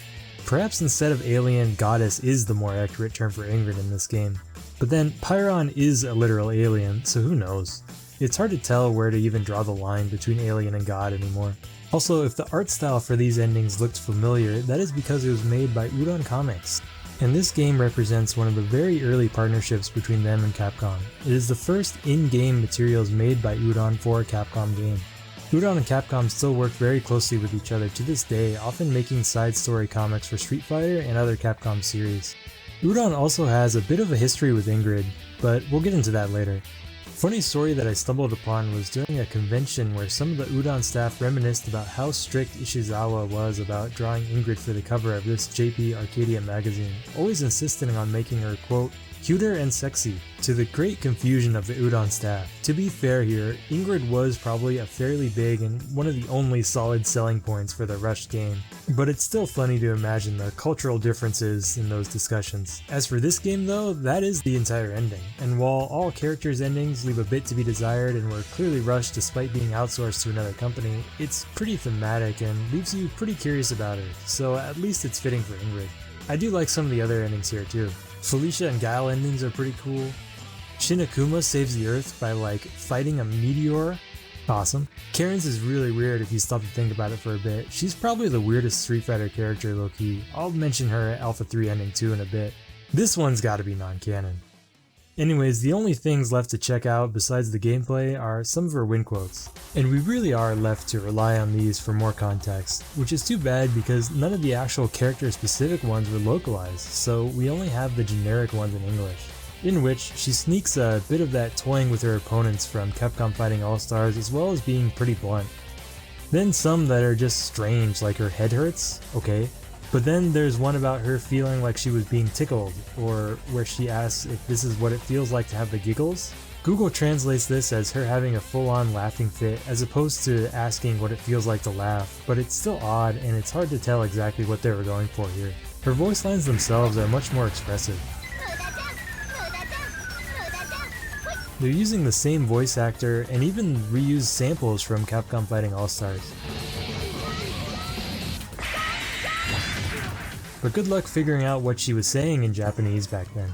Speaker 7: Perhaps instead of alien, goddess is the more accurate term for Ingrid in this game. But then, Pyron is a literal alien, so who knows? It's hard to tell where to even draw the line between alien and god anymore. Also, if the art style for these endings looked familiar, that is because it was made by Udon Comics. And this game represents one of the very early partnerships between them and Capcom. It is the first in-game materials made by Udon for a Capcom game. Udon and Capcom still work very closely with each other to this day, often making side story comics for Street Fighter and other Capcom series. Udon also has a bit of a history with Ingrid, but we'll get into that later. Funny story that I stumbled upon was during a convention where some of the Udon staff reminisced about how strict Ishizawa was about drawing Ingrid for the cover of this JP Arcadia magazine, always insisting on making her, quote, cuter and sexy, to the great confusion of the Udon staff. To be fair here, Ingrid was probably a fairly big and one of the only solid selling points for the rushed game, but it's still funny to imagine the cultural differences in those discussions. As for this game though, that is the entire ending, and while all characters' endings leave a bit to be desired and were clearly rushed despite being outsourced to another company, it's pretty thematic and leaves you pretty curious about her, so at least it's fitting for Ingrid. I do like some of the other endings here too. Felicia and Guile endings are pretty cool. Shinakuma saves the Earth by fighting a meteor. Awesome. Karin's is really weird if you stop to think about it for a bit. She's probably the weirdest Street Fighter character low-key. I'll mention her Alpha 3 ending too in a bit. This one's gotta be non-canon. Anyways, the only things left to check out besides the gameplay are some of her win quotes. And we really are left to rely on these for more context, which is too bad because none of the actual character specific ones were localized, so we only have the generic ones in English. In which she sneaks a bit of that toying with her opponents from Capcom Fighting All-Stars as well as being pretty blunt. Then some that are just strange, like her head hurts, okay. But then there's one about her feeling like she was being tickled, or where she asks if this is what it feels like to have the giggles. Google translates this as her having a full-on laughing fit as opposed to asking what it feels like to laugh, but it's still odd and it's hard to tell exactly what they were going for here. Her voice lines themselves are much more expressive. They're using the same voice actor and even reused samples from Capcom Fighting All-Stars. But good luck figuring out what she was saying in Japanese back then.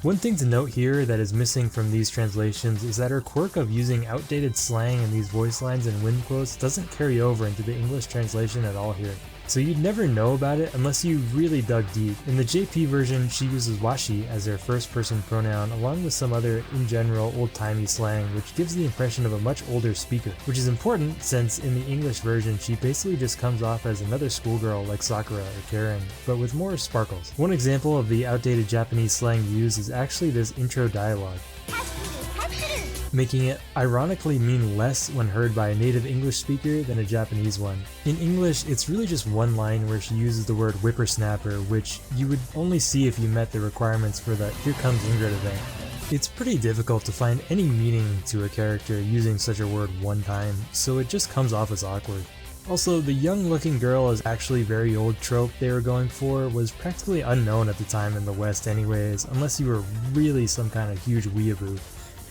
Speaker 7: One thing to note here that is missing from these translations is that her quirk of using outdated slang in these voice lines and win quotes doesn't carry over into the English translation at all here. So you'd never know about it unless you really dug deep. In the JP version, she uses washi as her first person pronoun along with some other, in general, old-timey slang, which gives the impression of a much older speaker, which is important since in the English version she basically just comes off as another schoolgirl like Sakura or Karin, but with more sparkles. One example of the outdated Japanese slang used is actually this intro dialogue, making it ironically mean less when heard by a native English speaker than a Japanese one. In English, it's really just one line where she uses the word whippersnapper, which you would only see if you met the requirements for the Here Comes Ingrid event. It's pretty difficult to find any meaning to a character using such a word one time, so it just comes off as awkward. Also, the young-looking girl is actually very old trope they were going for was practically unknown at the time in the West anyways, unless you were really some kind of huge weeaboo.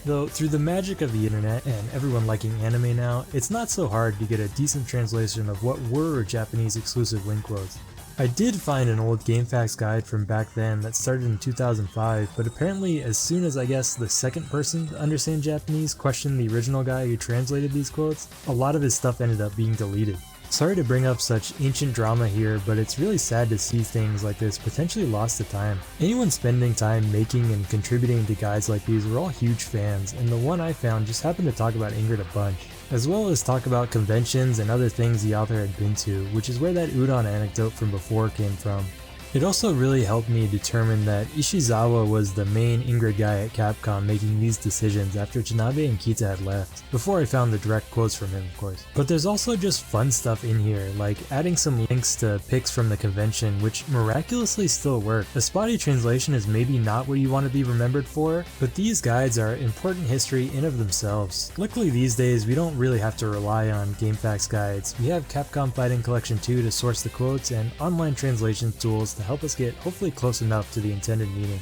Speaker 7: Though, through the magic of the internet and everyone liking anime now, it's not so hard to get a decent translation of what were Japanese exclusive win quotes. I did find an old GameFAQs guide from back then that started in 2005, but apparently as soon as I guess the second person to understand Japanese questioned the original guy who translated these quotes, a lot of his stuff ended up being deleted. Sorry to bring up such ancient drama here, but it's really sad to see things like this potentially lost to time. Anyone spending time making and contributing to guides like these were all huge fans, and the one I found just happened to talk about Ingrid a bunch, as well as talk about conventions and other things the author had been to, which is where that Udon anecdote from before came from. It also really helped me determine that Ishizawa was the main Ingrid guy at Capcom making these decisions after Tanabe and Kita had left, before I found the direct quotes from him, of course. But there's also just fun stuff in here, like adding some links to pics from the convention, which miraculously still work. A spotty translation is maybe not what you want to be remembered for, but these guides are important history in of themselves. Luckily these days we don't really have to rely on GameFAQs guides. We have Capcom Fighting Collection 2 to source the quotes and online translation tools to help us get hopefully close enough to the intended meaning.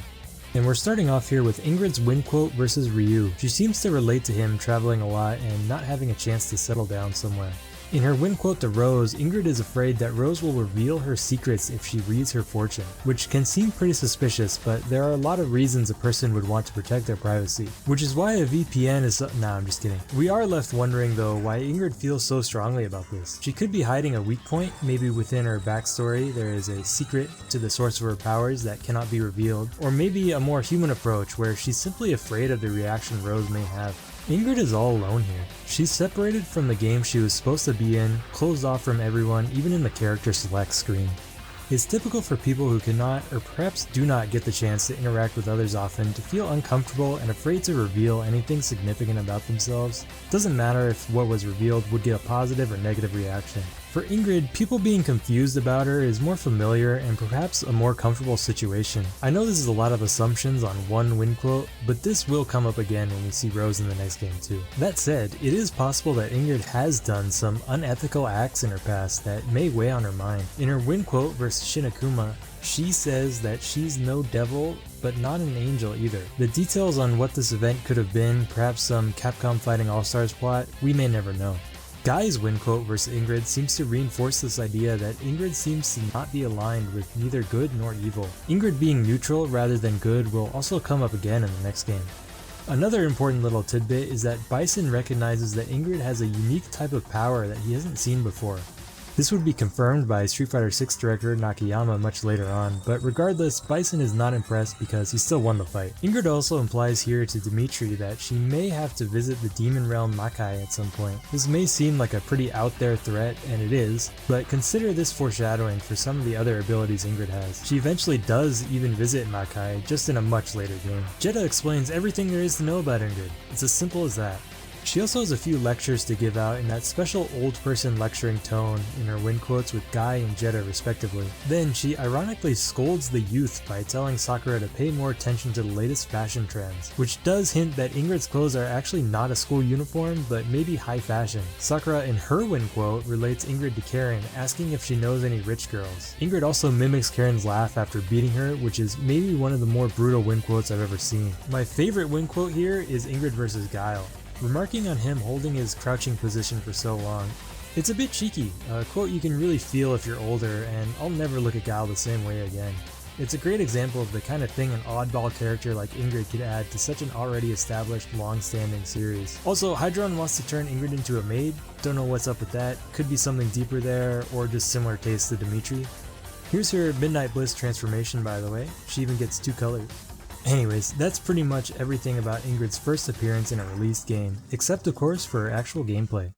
Speaker 7: And we're starting off here with Ingrid's win quote versus Ryu. She seems to relate to him traveling a lot and not having a chance to settle down somewhere. In her win quote to Rose, Ingrid is afraid that Rose will reveal her secrets if she reads her fortune, which can seem pretty suspicious, but there are a lot of reasons a person would want to protect their privacy, which is why a VPN is nah, I'm just kidding. We are left wondering though why Ingrid feels so strongly about this. She could be hiding a weak point, maybe within her backstory there is a secret to the source of her powers that cannot be revealed, or maybe a more human approach where she's simply afraid of the reaction Rose may have. Ingrid is all alone here. She's separated from the game she was supposed to be in, closed off from everyone, even in the character select screen. It's typical for people who cannot, or perhaps do not get the chance to interact with others often to feel uncomfortable and afraid to reveal anything significant about themselves. It doesn't matter if what was revealed would get a positive or negative reaction. For Ingrid, people being confused about her is more familiar and perhaps a more comfortable situation. I know this is a lot of assumptions on one win quote, but this will come up again when we see Rose in the next game too. That said, it is possible that Ingrid has done some unethical acts in her past that may weigh on her mind. In her win quote versus Shinakuma, she says that she's no devil, but not an angel either. The details on what this event could have been, perhaps some Capcom Fighting All-Stars plot, we may never know. Guy's win quote versus Ingrid seems to reinforce this idea that Ingrid seems to not be aligned with neither good nor evil. Ingrid being neutral rather than good will also come up again in the next game. Another important little tidbit is that Bison recognizes that Ingrid has a unique type of power that he hasn't seen before. This would be confirmed by Street Fighter 6 director Nakayama much later on, but regardless, Bison is not impressed because he still won the fight. Ingrid also implies here to Dimitri that she may have to visit the Demon Realm Makai at some point. This may seem like a pretty out there threat, and it is, but consider this foreshadowing for some of the other abilities Ingrid has. She eventually does even visit Makai, just in a much later game. Jeddah explains everything there is to know about Ingrid. It's as simple as that. She also has a few lectures to give out in that special old person lecturing tone in her win quotes with Guy and Jeddah respectively. Then she ironically scolds the youth by telling Sakura to pay more attention to the latest fashion trends, which does hint that Ingrid's clothes are actually not a school uniform, but maybe high fashion. Sakura in her win quote relates Ingrid to Karin, asking if she knows any rich girls. Ingrid also mimics Karin's laugh after beating her, which is maybe one of the more brutal win quotes I've ever seen. My favorite win quote here is Ingrid versus Guile. Remarking on him holding his crouching position for so long, it's a bit cheeky, a quote you can really feel if you're older, and I'll never look at Guile the same way again. It's a great example of the kind of thing an oddball character like Ingrid could add to such an already established, long-standing series. Also, Hydron wants to turn Ingrid into a maid. Don't know what's up with that. Could be something deeper there, or just similar taste to Dimitri. Here's her Midnight Bliss transformation, by the way. She even gets 2 colors. Anyways, that's pretty much everything about Ingrid's first appearance in a released game, except of course for her actual gameplay.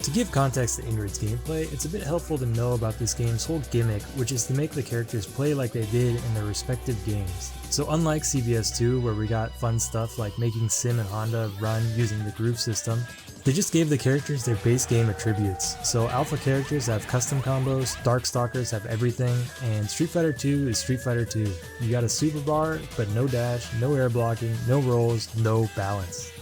Speaker 7: To give context to Ingrid's gameplay, it's a bit helpful to know about this game's whole gimmick, which is to make the characters play like they did in their respective games. So unlike CVS 2, where we got fun stuff like making Sim and Honda run using the groove system, they just gave the characters their base game attributes. So Alpha characters have custom combos, Darkstalkers have everything, and Street Fighter 2 is Street Fighter 2. You got a super bar, but no dash, no air blocking, no rolls, no balance.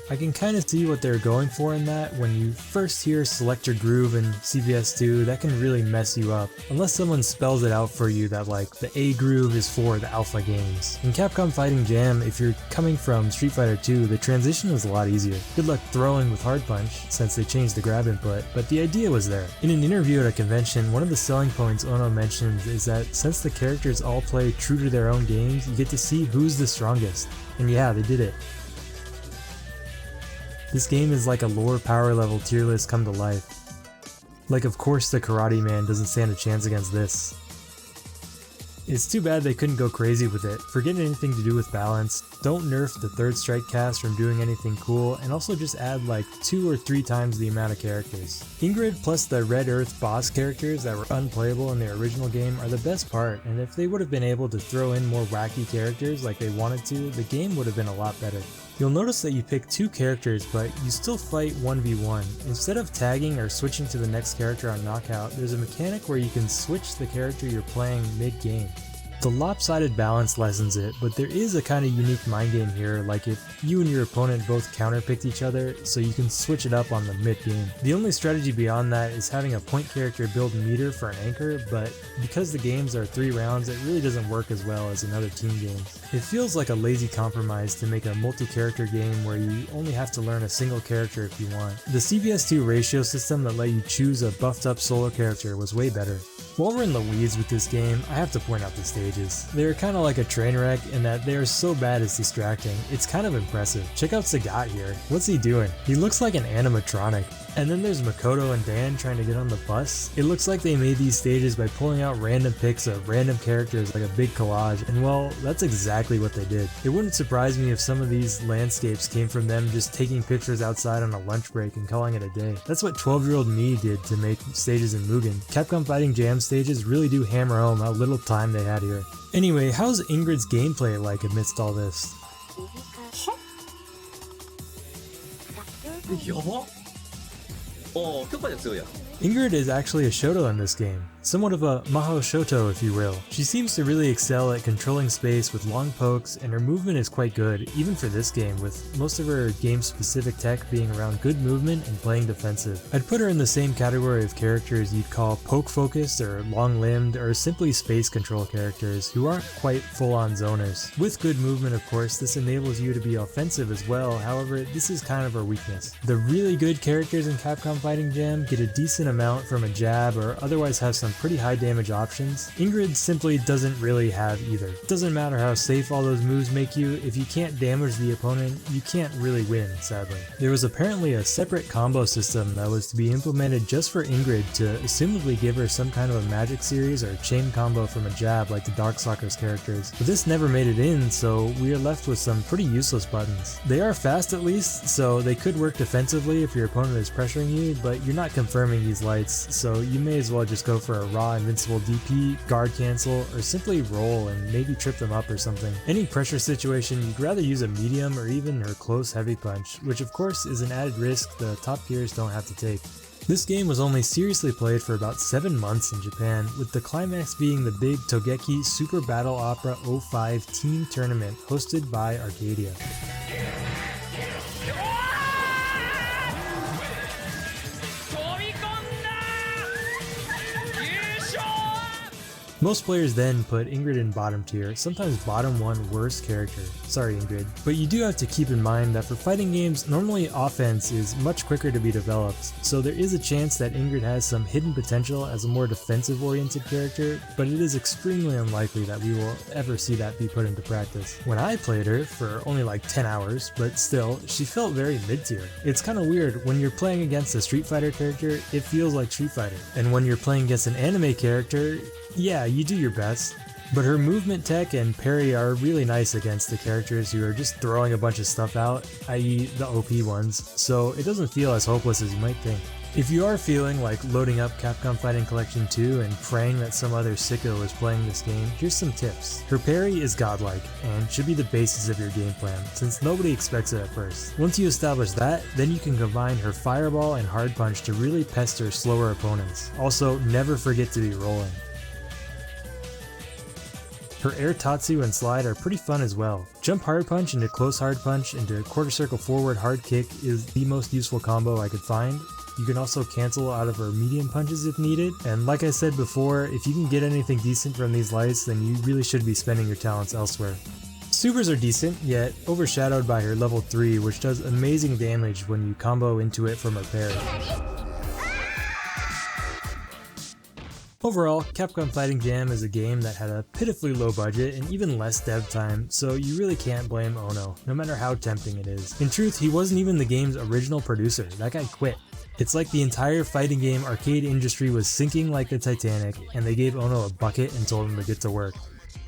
Speaker 7: I can kind of see what they're going for in that. When you first hear select your groove in CVS 2, that can really mess you up, unless someone spells it out for you that like the A groove is for the alpha games. In Capcom Fighting Jam, if you're coming from Street Fighter 2, the transition was a lot easier. Good luck throwing with hard punch, since they changed the grab input, but the idea was there. In an interview at a convention, one of the selling points Ono mentions is that since the characters all play true to their own games, you get to see who's the strongest. And yeah, they did it. This game is like a lore power level tier list come to life. Like, of course the Karate Man doesn't stand a chance against this. It's too bad they couldn't go crazy with it. Forget anything to do with balance, don't nerf the third strike cast from doing anything cool, and also just add like 2 or 3 times the amount of characters. Ingrid plus the Red Earth boss characters that were unplayable in the original game are the best part, and if they would have been able to throw in more wacky characters like they wanted to, the game would have been a lot better. You'll notice that you pick 2 characters, but you still fight 1v1. Instead of tagging or switching to the next character on knockout, there's a mechanic where you can switch the character you're playing mid-game. The lopsided balance lessens it, but there is a kind of unique mind game here, like if you and your opponent both counterpicked each other, so you can switch it up on the mid-game. The only strategy beyond that is having a point character build meter for an anchor, but because the games are 3 rounds, it really doesn't work as well as in other team games. It feels like a lazy compromise to make a multi-character game where you only have to learn a single character if you want. The CVS2 ratio system that let you choose a buffed up solo character was way better. While we're in the weeds with this game, I have to point out the stages. They're kind of like a train wreck in that they are so bad it's distracting. It's kind of impressive. Check out Sagat here. What's he doing? He looks like an animatronic. And then there's Makoto and Dan trying to get on the bus. It looks like they made these stages by pulling out random pics of random characters like a big collage, and well, that's exactly what they did. It wouldn't surprise me if some of these landscapes came from them just taking pictures outside on a lunch break and calling it a day. That's what 12-year-old me did to make stages in Mugen. Capcom Fighting Jam stages really do hammer home how little time they had here. Anyway, how's Ingrid's gameplay like amidst all this?
Speaker 6: おお、許可で強いやん。
Speaker 7: Ingrid is actually a Shoutout in this game, somewhat of a Mahō Shōto if you will. She seems to really excel at controlling space with long pokes, and her movement is quite good, even for this game, with most of her game-specific tech being around good movement and playing defensive. I'd put her in the same category of characters you'd call poke-focused or long-limbed or simply space control characters who aren't quite full-on zoners. With good movement, of course, this enables you to be offensive as well, however, this is kind of her weakness. The really good characters in Capcom Fighting Jam get a decent amount from a jab or otherwise have some pretty high damage options. Ingrid simply doesn't really have either. It doesn't matter how safe all those moves make you, if you can't damage the opponent, you can't really win, sadly. There was apparently a separate combo system that was to be implemented just for Ingrid to assumably give her some kind of a magic series or chain combo from a jab like the Darkstalkers characters, but this never made it in, so we are left with some pretty useless buttons. They are fast at least, so they could work defensively if your opponent is pressuring you, but you're not confirming these lights, so you may as well just go for a raw invincible DP, guard cancel, or simply roll and maybe trip them up or something. Any pressure situation, you'd rather use a medium or even her close heavy punch, which of course is an added risk the top tiers don't have to take. This game was only seriously played for about 7 months in Japan, with the climax being the big Togeki Super Battle Opera 05 team tournament hosted by Arcadia. Most players then put Ingrid in bottom tier, sometimes bottom 1 worst character. Sorry Ingrid. But you do have to keep in mind that for fighting games, normally offense is much quicker to be developed, so there is a chance that Ingrid has some hidden potential as a more defensive oriented character, but it is extremely unlikely that we will ever see that be put into practice. When I played her, for only like 10 hours, but still, she felt very mid tier. It's kinda weird, when you're playing against a Street Fighter character, it feels like Street Fighter, and when you're playing against an anime character, yeah, you do your best, but her movement tech and parry are really nice against the characters who are just throwing a bunch of stuff out, i.e. the OP ones, so it doesn't feel as hopeless as you might think. If you are feeling like loading up Capcom Fighting Collection 2 and praying that some other sicko is playing this game, here's some tips. Her parry is godlike, and should be the basis of your game plan, since nobody expects it at first. Once you establish that, then you can combine her fireball and hard punch to really pester slower opponents. Also, never forget to be rolling. Her air tatsu and slide are pretty fun as well. Jump hard punch into close hard punch into quarter circle forward hard kick is the most useful combo I could find. You can also cancel out of her medium punches if needed, and like I said before, if you can get anything decent from these lights, then you really should be spending your talents elsewhere. Supers are decent, yet overshadowed by her level 3, which does amazing damage when you combo into it from her parry. Overall, Capcom Fighting Jam is a game that had a pitifully low budget and even less dev time, so you really can't blame Ono, no matter how tempting it is. In truth, he wasn't even the game's original producer, that guy quit. It's like the entire fighting game arcade industry was sinking like the Titanic, and they gave Ono a bucket and told him to get to work.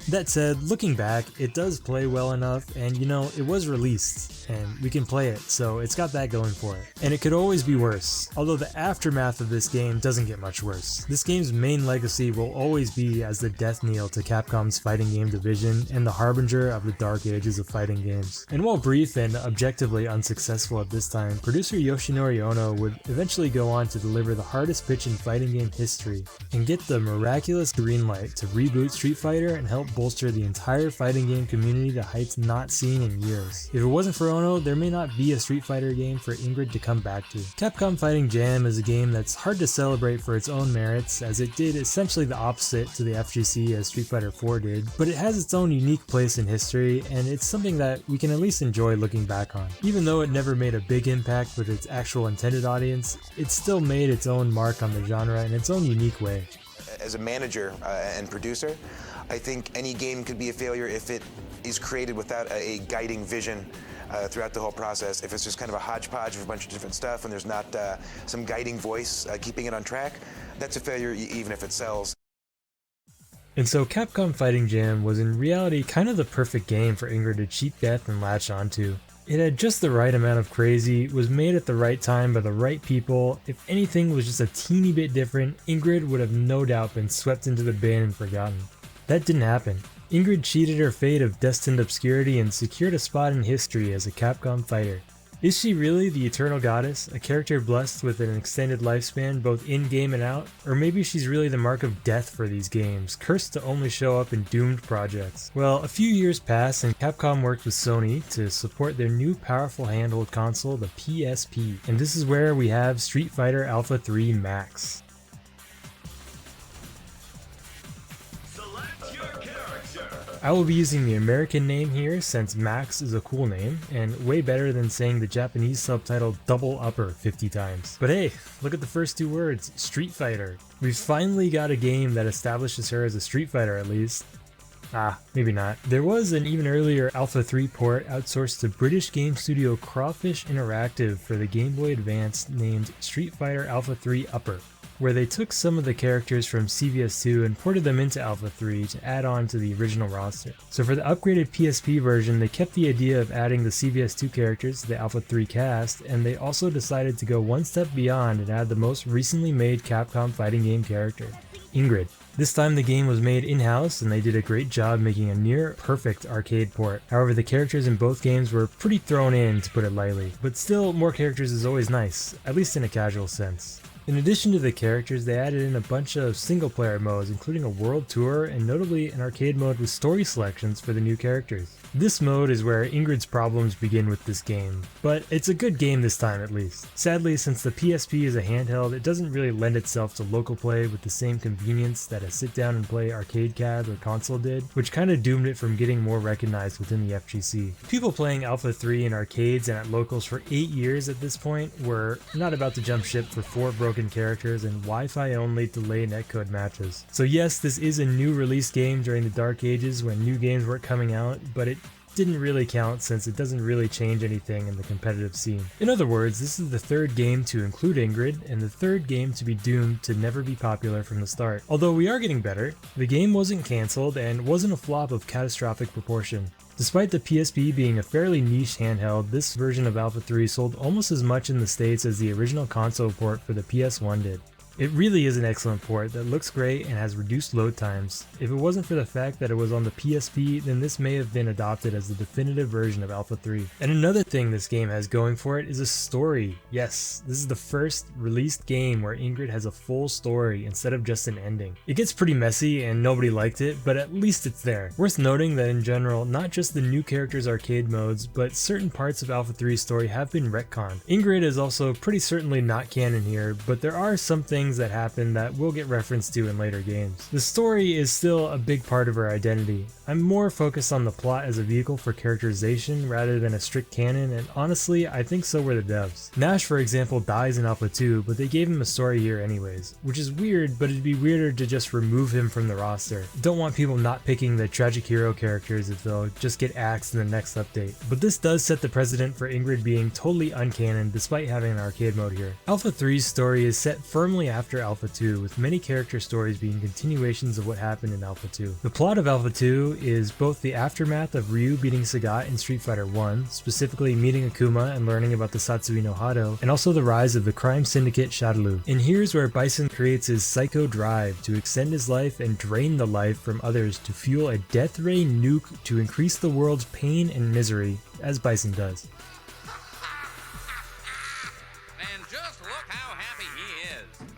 Speaker 7: That said, looking back, it does play well enough, and you know, it was released, and we can play it, so it's got that going for it. And it could always be worse, although the aftermath of this game doesn't get much worse. This game's main legacy will always be as the death knell to Capcom's fighting game division and the harbinger of the dark ages of fighting games. And while brief and objectively unsuccessful at this time, producer Yoshinori Ono would eventually go on to deliver the hardest pitch in fighting game history, and get the miraculous green light to reboot Street Fighter and help bolster the entire fighting game community to heights not seen in years. If it wasn't for Ono, there may not be a Street Fighter game for Ingrid to come back to. Capcom Fighting Jam is a game that's hard to celebrate for its own merits, as it did essentially the opposite to the FGC as Street Fighter 4 did, but it has its own unique place in history, and it's something that we can at least enjoy looking back on. Even though it never made a big impact with its actual intended audience, it still made its own mark on the genre in its own unique way.
Speaker 10: As a manager and producer, I think any game could be a failure if it is created without a guiding vision throughout the whole process. If it's just kind of a hodgepodge of a bunch of different stuff and there's not some guiding voice keeping it on track, that's a failure even if it sells.
Speaker 7: And so Capcom Fighting Jam was in reality kind of the perfect game for Ingrid to cheat death and latch onto. It had just the right amount of crazy, was made at the right time by the right people. If anything was just a teeny bit different, Ingrid would have no doubt been swept into the bin and forgotten. That didn't happen. Ingrid cheated her fate of destined obscurity and secured a spot in history as a Capcom fighter. Is she really the Eternal Goddess, a character blessed with an extended lifespan both in-game and out? Or maybe she's really the mark of death for these games, cursed to only show up in doomed projects? Well, a few years passed and Capcom worked with Sony to support their new powerful handheld console, the PSP. And this is where we have Street Fighter Alpha 3 Max. I will be using the American name here since Max is a cool name, and way better than saying the Japanese subtitle double upper 50 times. But hey, look at the first two words, Street Fighter. We've finally got a game that establishes her as a Street Fighter at least. Maybe not. There was an even earlier Alpha 3 port outsourced to British game studio Crawfish Interactive for the Game Boy Advance named Street Fighter Alpha 3 Upper, where they took some of the characters from CVS2 and ported them into Alpha 3 to add on to the original roster. So for the upgraded PSP version, they kept the idea of adding the CVS2 characters to the Alpha 3 cast, and they also decided to go one step beyond and add the most recently made Capcom fighting game character, Ingrid. This time the game was made in-house and they did a great job making a near perfect arcade port. However, the characters in both games were pretty thrown in, to put it lightly. But still, more characters is always nice, at least in a casual sense. In addition to the characters, they added in a bunch of single-player modes, including a world tour and notably an arcade mode with story selections for the new characters. This mode is where Ingrid's problems begin with this game, but it's a good game this time at least. Sadly, since the PSP is a handheld, it doesn't really lend itself to local play with the same convenience that a sit-down and play arcade cad or console did, which kinda doomed it from getting more recognized within the FGC. People playing Alpha 3 in arcades and at locals for 8 years at this point were not about to jump ship for 4 broken characters and Wi-Fi only delay netcode matches. So yes, this is a new release game during the dark ages when new games weren't coming out, but it didn't really count since it doesn't really change anything in the competitive scene. In other words, this is the third game to include Ingrid and the third game to be doomed to never be popular from the start. Although we are getting better, the game wasn't cancelled and wasn't a flop of catastrophic proportion. Despite the PSP being a fairly niche handheld, this version of Alpha 3 sold almost as much in the States as the original console port for the PS1 did. It really is an excellent port that looks great and has reduced load times. If it wasn't for the fact that it was on the PSP, then this may have been adopted as the definitive version of Alpha 3. And another thing this game has going for it is a story. Yes, this is the first released game where Ingrid has a full story instead of just an ending. It gets pretty messy and nobody liked it, but at least it's there. Worth noting that in general, not just the new characters' arcade modes, but certain parts of Alpha 3's story have been retconned. Ingrid is also pretty certainly not canon here, but there are some things that happen that we'll get referenced to in later games. The story is still a big part of her identity. I'm more focused on the plot as a vehicle for characterization rather than a strict canon, and honestly, I think so were the devs. Nash, for example, dies in Alpha 2, but they gave him a story here anyways, which is weird, but it'd be weirder to just remove him from the roster. Don't want people not picking the tragic hero characters if they'll just get axed in the next update. But this does set the precedent for Ingrid being totally uncanon despite having an arcade mode here. Alpha 3's story is set firmly after Alpha 2, with many character stories being continuations of what happened in Alpha 2. The plot of Alpha 2 Ryu is both the aftermath of Ryu beating Sagat in Street Fighter 1, specifically meeting Akuma and learning about the Satsui no Hado, and also the rise of the crime syndicate Shadaloo. And here's where Bison creates his Psycho Drive to extend his life and drain the life from others to fuel a death ray nuke to increase the world's pain and misery, as Bison does.
Speaker 11: And just look how happy he is.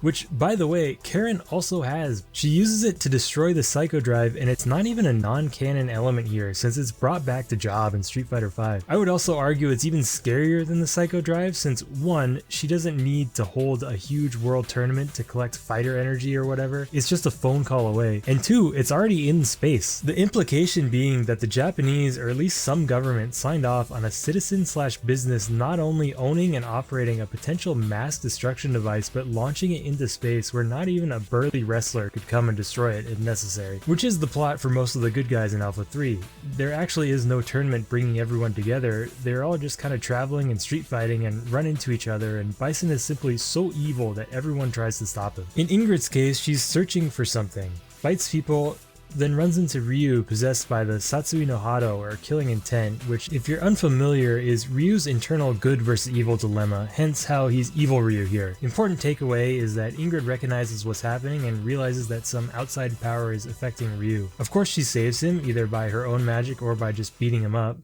Speaker 7: Which, by the way, Karin also has. She uses it to destroy the Psycho Drive, and it's not even a non-canon element here, since it's brought back to job in Street Fighter V. I would also argue it's even scarier than the Psycho Drive, since 1, she doesn't need to hold a huge world tournament to collect fighter energy or whatever, it's just a phone call away, and 2, it's already in space. The implication being that the Japanese, or at least some government, signed off on a citizen/business not only owning and operating a potential mass destruction device, but launching it into space where not even a burly wrestler could come and destroy it if necessary, which is the plot for most of the good guys in Alpha 3. There actually is no tournament bringing everyone together, they're all just kind of traveling and street fighting and run into each other, and Bison is simply so evil that everyone tries to stop him. In Ingrid's case, she's searching for something, fights people, then runs into Ryu possessed by the Satsui no Hado, or killing intent, which, if you're unfamiliar, is Ryu's internal good versus evil dilemma, hence how he's evil Ryu here. Important takeaway is that Ingrid recognizes what's happening and realizes that some outside power is affecting Ryu. Of course she saves him, either by her own magic or by just beating him up,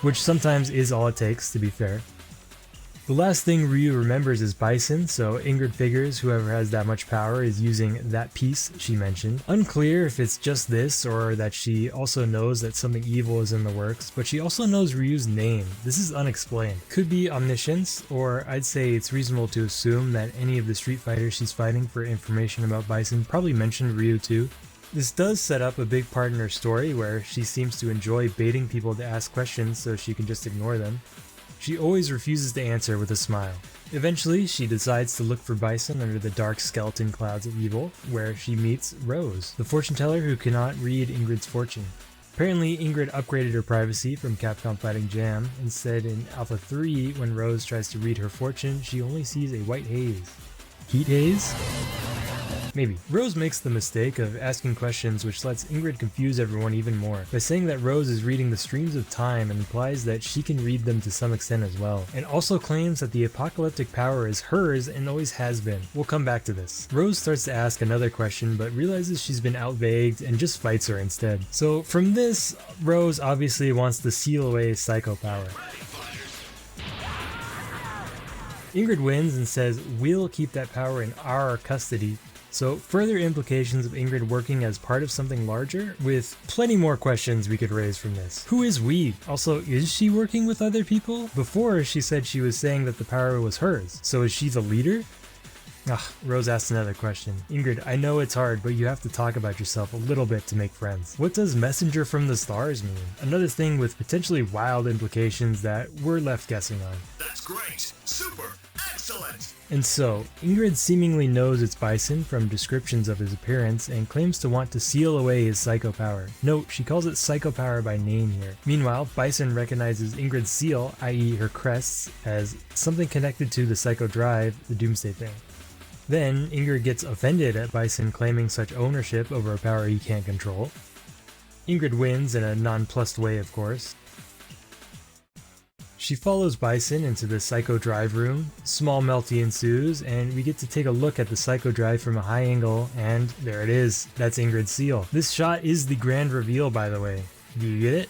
Speaker 7: which sometimes is all it takes, to be fair. The last thing Ryu remembers is Bison, so Ingrid figures whoever has that much power is using that piece she mentioned. Unclear if it's just this or that she also knows that something evil is in the works, but she also knows Ryu's name. This is unexplained. Could be omniscience, or I'd say it's reasonable to assume that any of the Street Fighters she's fighting for information about Bison probably mentioned Ryu too. This does set up a big part in her story where she seems to enjoy baiting people to ask questions so she can just ignore them. She always refuses to answer with a smile. Eventually, she decides to look for Bison under the dark skeleton clouds of evil, where she meets Rose, the fortune teller who cannot read Ingrid's fortune. Apparently, Ingrid upgraded her privacy from Capcom Fighting Jam. Instead, in Alpha 3, when Rose tries to read her fortune, she only sees a white haze. Heat haze? Maybe. Rose makes the mistake of asking questions which lets Ingrid confuse everyone even more, by saying that Rose is reading the streams of time and implies that she can read them to some extent as well, and also claims that the apocalyptic power is hers and always has been. We'll come back to this. Rose starts to ask another question but realizes she's been outvagued and just fights her instead. So from this, Rose obviously wants to seal away Psycho power. Ingrid wins and says, "We'll keep that power in our custody." So further implications of Ingrid working as part of something larger, with plenty more questions we could raise from this. Who is we? Also, is she working with other people? Before, she said she was saying that the power was hers, so is she the leader? Rose asked another question. Ingrid, I know it's hard, but you have to talk about yourself a little bit to make friends. What does messenger from the stars mean? Another thing with potentially wild implications that we're left guessing on.
Speaker 8: That's great. Super. Excellent.
Speaker 7: And so, Ingrid seemingly knows it's Bison from descriptions of his appearance and claims to want to seal away his psycho power. Note, she calls it psycho power by name here. Meanwhile, Bison recognizes Ingrid's seal, i.e. her crests, as something connected to the psycho drive, the Doomsday thing. Then, Ingrid gets offended at Bison claiming such ownership over a power he can't control. Ingrid wins in a nonplussed way, of course. She follows Bison into the Psycho Drive room, small melty ensues, and we get to take a look at the Psycho Drive from a high angle, and there it is, that's Ingrid's seal. This shot is the grand reveal, by the way. Do you get it?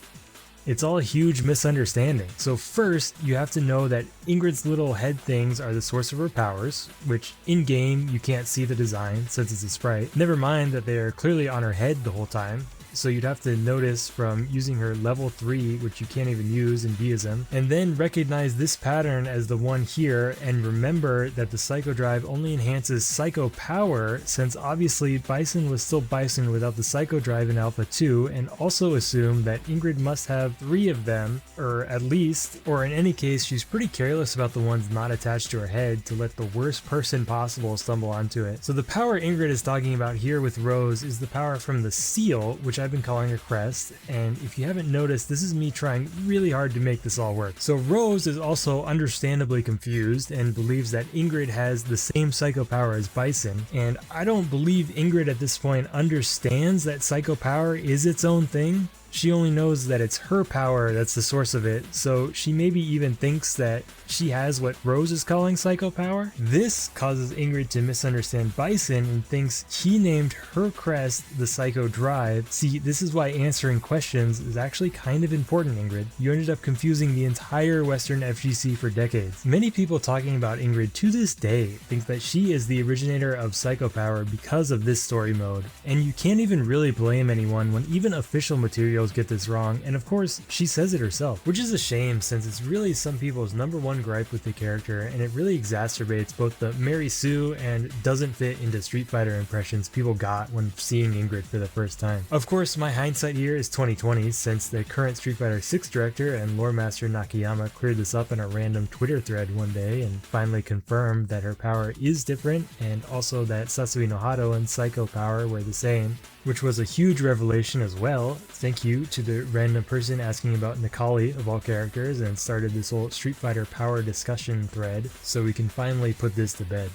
Speaker 7: It's all a huge misunderstanding. So first, you have to know that Ingrid's little head things are the source of her powers, which in-game you can't see the design since it's a sprite. Never mind that they are clearly on her head the whole time. So you'd have to notice from using her level 3, which you can't even use in Deism, and then recognize this pattern as the one here, and remember that the Psycho Drive only enhances Psycho power, since obviously Bison was still Bison without the Psycho Drive in Alpha 2, and also assume that Ingrid must have 3 of them, or at least, or in any case she's pretty careless about the ones not attached to her head to let the worst person possible stumble onto it. So the power Ingrid is talking about here with Rose is the power from the seal, which I've been calling her crest, and if you haven't noticed, this is me trying really hard to make this all work. So Rose is also understandably confused and believes that Ingrid has the same psycho power as Bison, and I don't believe Ingrid at this point understands that psycho power is its own thing. She only knows that it's her power that's the source of it, so she maybe even thinks that she has what Rose is calling psycho power. This causes Ingrid to misunderstand Bison and thinks he named her crest the Psycho Drive. See, this is why answering questions is actually kind of important, Ingrid. You ended up confusing the entire Western FGC for decades. Many people talking about Ingrid to this day think that she is the originator of psycho power because of this story mode, and you can't even really blame anyone when even official material get this wrong, and of course she says it herself, which is a shame since it's really some people's #1 gripe with the character, and it really exacerbates both the Mary Sue and doesn't fit into Street Fighter impressions people got when seeing Ingrid for the first time. Of course, my hindsight here is 2020 since the current Street Fighter 6 director and lore master Nakayama cleared this up in a random Twitter thread one day and finally confirmed that her power is different, and also that Sasui no Hado and Psycho power were the same, which was a huge revelation as well. Thank you to the random person asking about Nikali of all characters and started this whole Street Fighter power discussion thread, so we can finally put this to bed.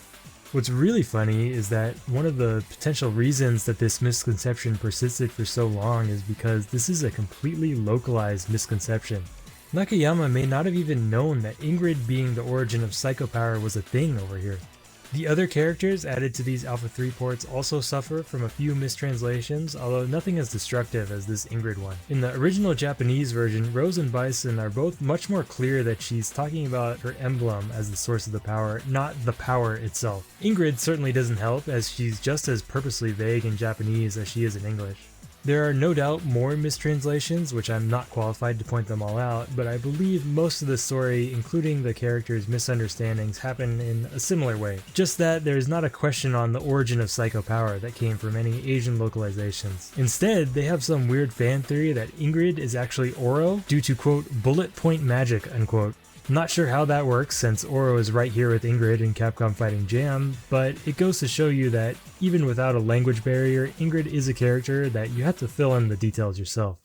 Speaker 7: What's really funny is that one of the potential reasons that this misconception persisted for so long is because this is a completely localized misconception. Nakayama may not have even known that Ingrid being the origin of Psycho Power was a thing over here. The other characters added to these Alpha 3 ports also suffer from a few mistranslations, although nothing as destructive as this Ingrid one. In the original Japanese version, Rose and Bison are both much more clear that she's talking about her emblem as the source of the power, not the power itself. Ingrid certainly doesn't help, as she's just as purposely vague in Japanese as she is in English. There are no doubt more mistranslations, which I'm not qualified to point them all out, but I believe most of the story, including the characters' misunderstandings, happen in a similar way. Just that there's not a question on the origin of Psycho Power that came from any Asian localizations. Instead, they have some weird fan theory that Ingrid is actually Oro due to, quote, bullet point magic, unquote. Not sure how that works since Oro is right here with Ingrid in Capcom Fighting Jam, but it goes to show you that even without a language barrier, Ingrid is a character that you have to fill in the details yourself.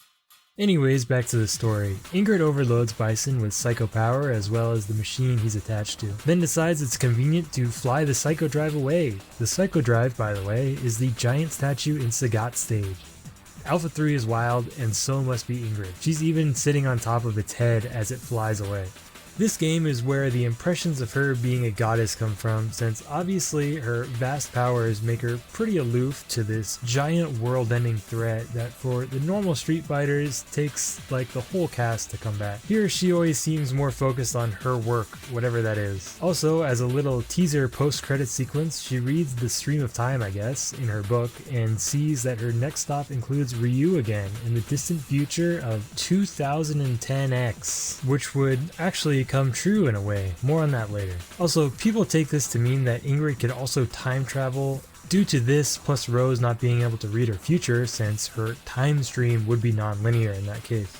Speaker 7: Anyways, back to the story. Ingrid overloads Bison with Psycho Power as well as the machine he's attached to, then decides it's convenient to fly the Psycho Drive away. The Psycho Drive, by the way, is the giant statue in Sagat stage. Alpha 3 is wild, and so must be Ingrid. She's even sitting on top of its head as it flies away. This game is where the impressions of her being a goddess come from, since obviously her vast powers make her pretty aloof to this giant world-ending threat that for the normal Street Fighters takes like the whole cast to combat. Here she always seems more focused on her work, whatever that is. Also, as a little teaser post-credit sequence, she reads the stream of time, I guess, in her book, and sees that her next stop includes Ryu again in the distant future of 2010X, which would actually come true in a way. More on that later. Also, people take this to mean that Ingrid could also time travel due to this, plus Rose not being able to read her future since her time stream would be non-linear in that case.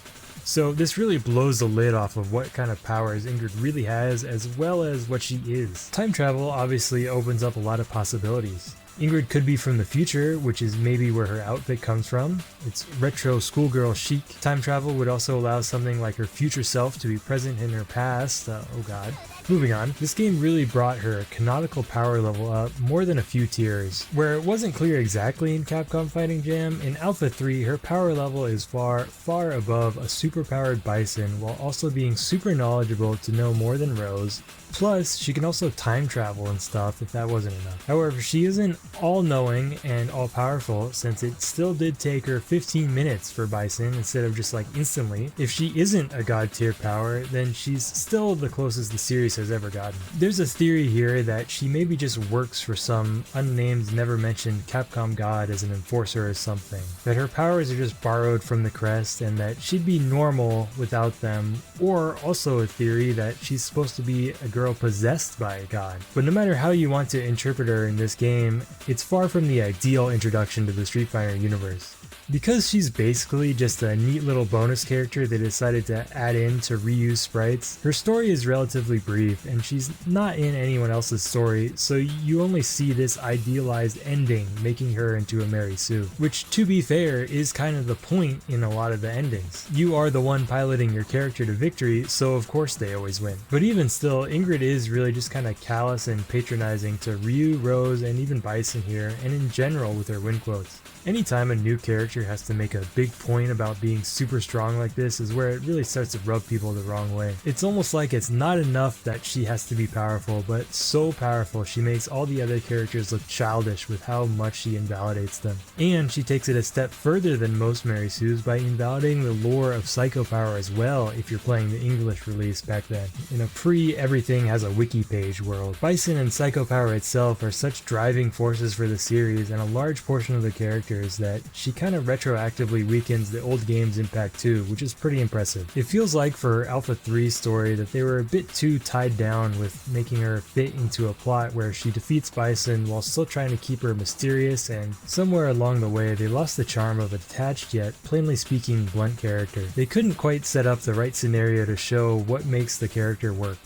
Speaker 7: So this really blows the lid off of what kind of powers Ingrid really has as well as what she is. Time travel obviously opens up a lot of possibilities. Ingrid could be from the future, which is maybe where her outfit comes from. It's retro schoolgirl chic. Time travel would also allow something like her future self to be present in her past. Oh god. Moving on, this game really brought her canonical power level up more than a few tiers. Where it wasn't clear exactly in Capcom Fighting Jam, in Alpha 3 her power level is far above a superpowered Bison while also being super knowledgeable to know more than Rose. Plus, she can also time travel and stuff if that wasn't enough. However, she isn't all-knowing and all-powerful since it still did take her 15 minutes for Bison instead of just like instantly. If she isn't a god tier power, then she's still the closest the series has ever gotten. There's a theory here that she maybe just works for some unnamed, never mentioned Capcom god as an enforcer or something. That her powers are just borrowed from the crest and that she'd be normal without them, or also a theory that she's supposed to be a girl possessed by a god. But no matter how you want to interpret her in this game, it's far from the ideal introduction to the Street Fighter universe. Because she's basically just a neat little bonus character they decided to add in to reuse sprites, her story is relatively brief brief, and she's not in anyone else's story, so you only see this idealized ending making her into a Mary Sue, which, to be fair, is kind of the point in a lot of the endings. You are the one piloting your character to victory, so of course they always win. But even still, Ingrid is really just kind of callous and patronizing to Ryu, Rose, and even Bison here, and in general with her winquotes. Anytime a new character has to make a big point about being super strong like this is where it really starts to rub people the wrong way. It's almost like it's not enough that she has to be powerful, but so powerful she makes all the other characters look childish with how much she invalidates them. And she takes it a step further than most Mary Sues by invalidating the lore of Psycho Power as well if you're playing the English release back then, in a pre-everything has a wiki page world. Bison and Psycho Power itself are such driving forces for the series and a large portion of the characters that she kind of retroactively weakens the old game's impact too, which is pretty impressive. It feels like for Alpha 3's story that they were a bit too tied down with making her fit into a plot where she defeats Bison while still trying to keep her mysterious, and somewhere along the way they lost the charm of a detached yet plainly speaking blunt character. They couldn't quite set up the right scenario to show what makes the character work.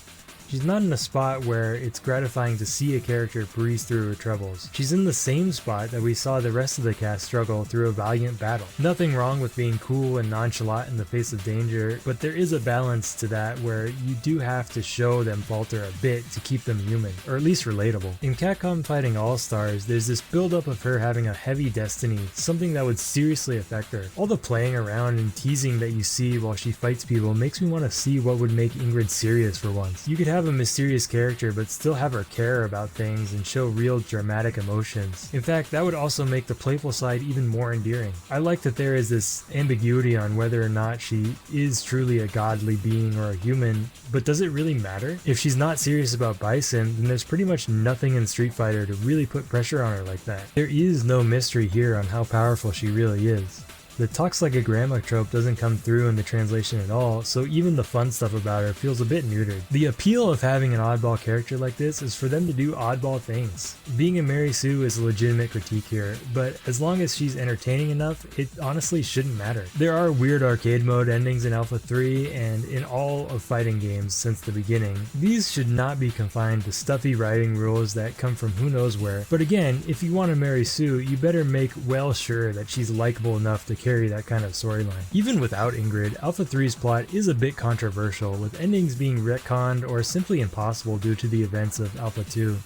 Speaker 7: She's not in a spot where it's gratifying to see a character breeze through her troubles. She's in the same spot that we saw the rest of the cast struggle through a valiant battle. Nothing wrong with being cool and nonchalant in the face of danger, but there is a balance to that where you do have to show them falter a bit to keep them human, or at least relatable. In Capcom Fighting All-Stars, there's this buildup of her having a heavy destiny, something that would seriously affect her. All the playing around and teasing that you see while she fights people makes me want to see what would make Ingrid serious for once. You could have a mysterious character but still have her care about things and show real dramatic emotions. In fact, that would also make the playful side even more endearing. I like that there is this ambiguity on whether or not she is truly a godly being or a human, but does it really matter? If she's not serious about Bison, then there's pretty much nothing in Street Fighter to really put pressure on her like that. There is no mystery here on how powerful she really is. The talks like a grandma trope doesn't come through in the translation at all, so even the fun stuff about her feels a bit neutered. The appeal of having an oddball character like this is for them to do oddball things. Being a Mary Sue is a legitimate critique here, but as long as she's entertaining enough, it honestly shouldn't matter. There are weird arcade mode endings in Alpha 3 and in all of fighting games since the beginning. These should not be confined to stuffy writing rules that come from who knows where, but again, if you want to Mary Sue, you better make well sure that she's likable enough to carry that kind of storyline. Even without Ingrid, Alpha 3's plot is a bit controversial, with endings being retconned or simply impossible due to the events of Alpha 2.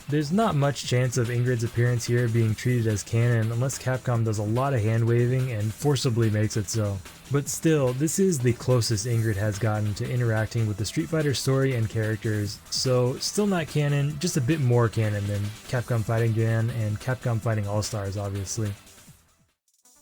Speaker 7: There's not much chance of Ingrid's appearance here being treated as canon unless Capcom does a lot of hand-waving and forcibly makes it so. But still, this is the closest Ingrid has gotten to interacting with the Street Fighter story and characters, so still not canon, just a bit more canon than Capcom Fighting Jam and Capcom Fighting All-Stars, obviously.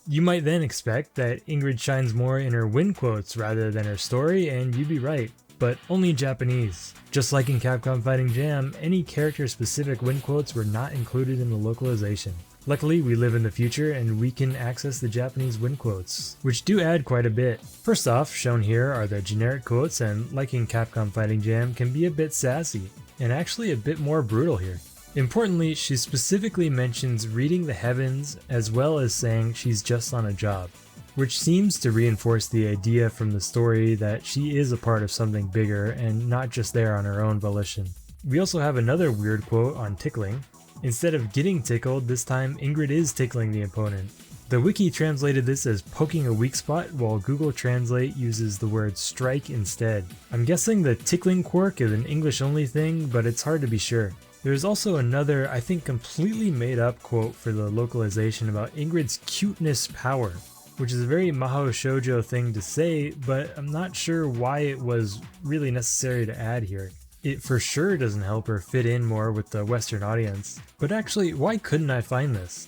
Speaker 7: You might then expect that Ingrid shines more in her winquotes rather than her story, and you'd be right, but only in Japanese. Just like in Capcom Fighting Jam, any character-specific winquotes were not included in the localization. Luckily, we live in the future and we can access the Japanese winquotes, which do add quite a bit. First off, shown here are the generic quotes, and like in Capcom Fighting Jam, can be a bit sassy, and actually a bit more brutal here. Importantly, she specifically mentions reading the heavens as well as saying she's just on a job, which seems to reinforce the idea from the story that she is a part of something bigger and not just there on her own volition. We also have another weird quote on tickling. Instead of getting tickled, this time Ingrid is tickling the opponent. The wiki translated this as poking a weak spot, while Google Translate uses the word strike instead. I'm guessing the tickling quirk is an English-only thing, but it's hard to be sure. There's also another, I think completely made up quote for the localization about Ingrid's cuteness power, which is a very Mahō Shōjo thing to say, but I'm not sure why it was really necessary to add here. It for sure doesn't help her fit in more with the Western audience. But actually, why couldn't I find this?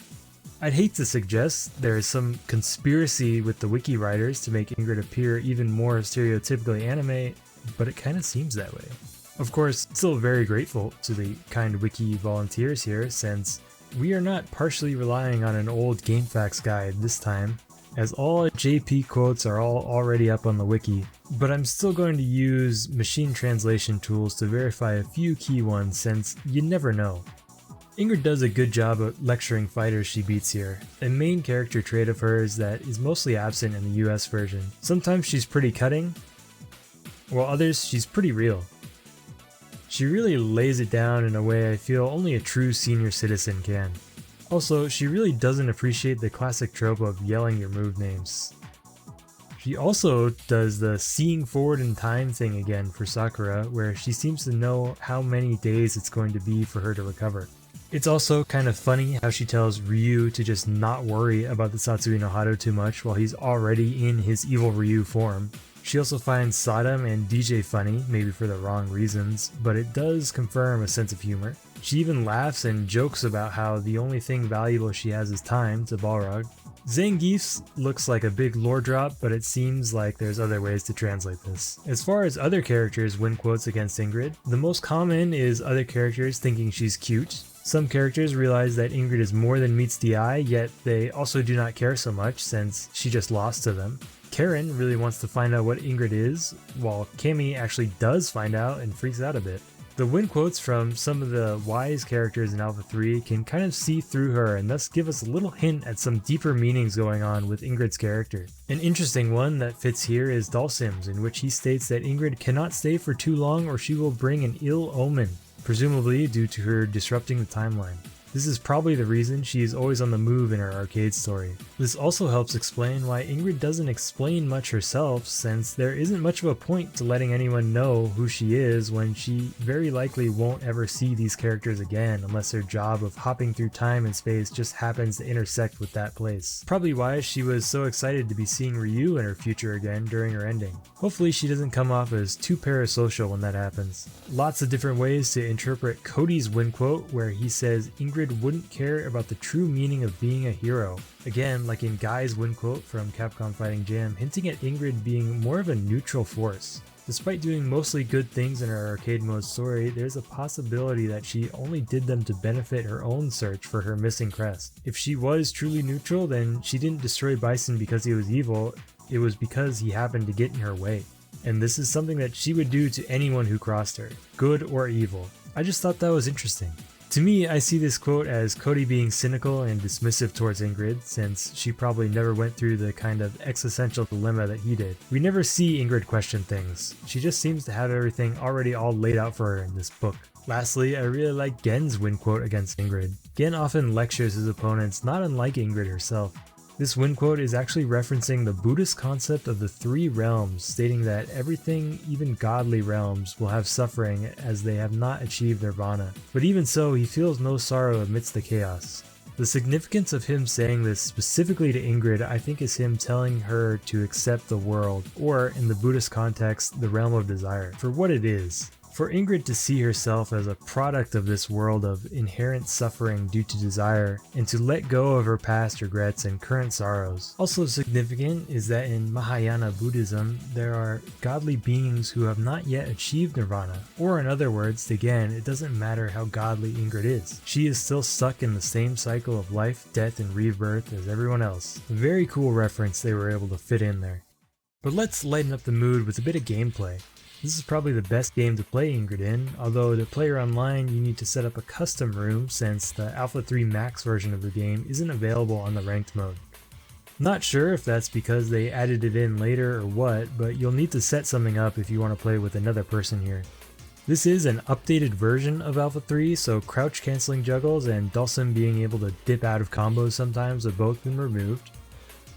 Speaker 7: I'd hate to suggest there is some conspiracy with the wiki writers to make Ingrid appear even more stereotypically anime, but it kind of seems that way. Of course, still very grateful to the kind wiki volunteers here, since we are not partially relying on an old GameFAQs guide this time, as all JP quotes are all already up on the wiki, but I'm still going to use machine translation tools to verify a few key ones, since you never know. Ingrid does a good job at lecturing fighters she beats here, a main character trait of hers that is mostly absent in the US version. Sometimes she's pretty cutting, while others she's pretty real. She really lays it down in a way I feel only a true senior citizen can. Also, she really doesn't appreciate the classic trope of yelling your move names. She also does the seeing forward in time thing again for Sakura, where she seems to know how many days it's going to be for her to recover. It's also kind of funny how she tells Ryu to just not worry about the Satsui no Hado too much while he's already in his evil Ryu form. She also finds Sodom and DJ funny, maybe for the wrong reasons, but it does confirm a sense of humor. She even laughs and jokes about how the only thing valuable she has is time to Balrog. Zangief's looks like a big lore drop, but it seems like there's other ways to translate this. As far as other characters win quotes against Ingrid, the most common is other characters thinking she's cute. Some characters realize that Ingrid is more than meets the eye, yet they also do not care so much since she just lost to them. Karin really wants to find out what Ingrid is, while Cammy actually does find out and freaks out a bit. The win quotes from some of the wise characters in Alpha 3 can kind of see through her and thus give us a little hint at some deeper meanings going on with Ingrid's character. An interesting one that fits here is Dhalsim's, in which he states that Ingrid cannot stay for too long or she will bring an ill omen, presumably due to her disrupting the timeline. This is probably the reason she is always on the move in her arcade story. This also helps explain why Ingrid doesn't explain much herself, since there isn't much of a point to letting anyone know who she is when she very likely won't ever see these characters again unless her job of hopping through time and space just happens to intersect with that place. Probably why she was so excited to be seeing Ryu in her future again during her ending. Hopefully she doesn't come off as too parasocial when that happens. Lots of different ways to interpret Cody's win quote, where he says Ingrid wouldn't care about the true meaning of being a hero. Again, like in Guy's win quote from Capcom Fighting Jam, hinting at Ingrid being more of a neutral force. Despite doing mostly good things in her arcade mode story, there's a possibility that she only did them to benefit her own search for her missing crest. If she was truly neutral, then she didn't destroy Bison because he was evil, it was because he happened to get in her way. And this is something that she would do to anyone who crossed her, good or evil. I just thought that was interesting. To me, I see this quote as Cody being cynical and dismissive towards Ingrid, since she probably never went through the kind of existential dilemma that he did. We never see Ingrid question things. She just seems to have everything already all laid out for her in this book. Lastly, I really like Gen's win quote against Ingrid. Gen often lectures his opponents, not unlike Ingrid herself. This win quote is actually referencing the Buddhist concept of the three realms, stating that everything, even godly realms, will have suffering as they have not achieved nirvana. But even so, he feels no sorrow amidst the chaos. The significance of him saying this specifically to Ingrid, I think, is him telling her to accept the world, or in the Buddhist context, the realm of desire, for what it is. For Ingrid to see herself as a product of this world of inherent suffering due to desire, and to let go of her past regrets and current sorrows. Also significant is that in Mahayana Buddhism, there are godly beings who have not yet achieved nirvana. Or in other words, again, it doesn't matter how godly Ingrid is. She is still stuck in the same cycle of life, death, and rebirth as everyone else. A very cool reference they were able to fit in there. But let's lighten up the mood with a bit of gameplay. This is probably the best game to play Ingrid in, although to play her online you need to set up a custom room since the Alpha 3 Max version of the game isn't available on the ranked mode. Not sure if that's because they added it in later or what, but you'll need to set something up if you want to play with another person here. This is an updated version of Alpha 3, so crouch canceling juggles and Dhalsim being able to dip out of combos sometimes have both been removed.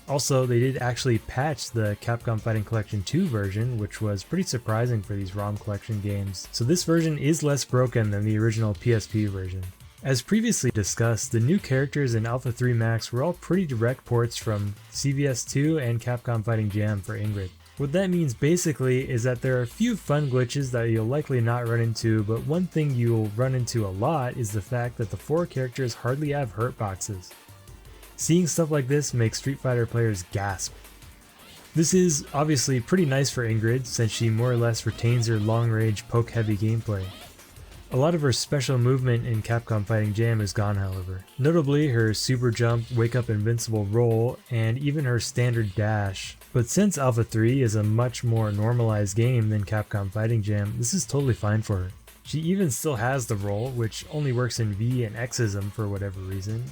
Speaker 7: Also, they did actually patch the Capcom Fighting Collection 2 version, which was pretty surprising for these ROM collection games, so this version is less broken than the original PSP version. As previously discussed, the new characters in Alpha 3 Max were all pretty direct ports from CVS 2 and Capcom Fighting Jam for Ingrid. What that means basically is that there are a few fun glitches that you'll likely not run into, but one thing you'll run into a lot is the fact that the 4 characters hardly have hurt boxes. Seeing stuff like this makes Street Fighter players gasp. This is obviously pretty nice for Ingrid, since she more or less retains her long-range poke-heavy gameplay. A lot of her special movement in Capcom Fighting Jam is gone, however. Notably her super jump, wake up invincible roll, and even her standard dash. But since Alpha 3 is a much more normalized game than Capcom Fighting Jam, this is totally fine for her. She even still has the roll, which only works in V and Xism for whatever reason,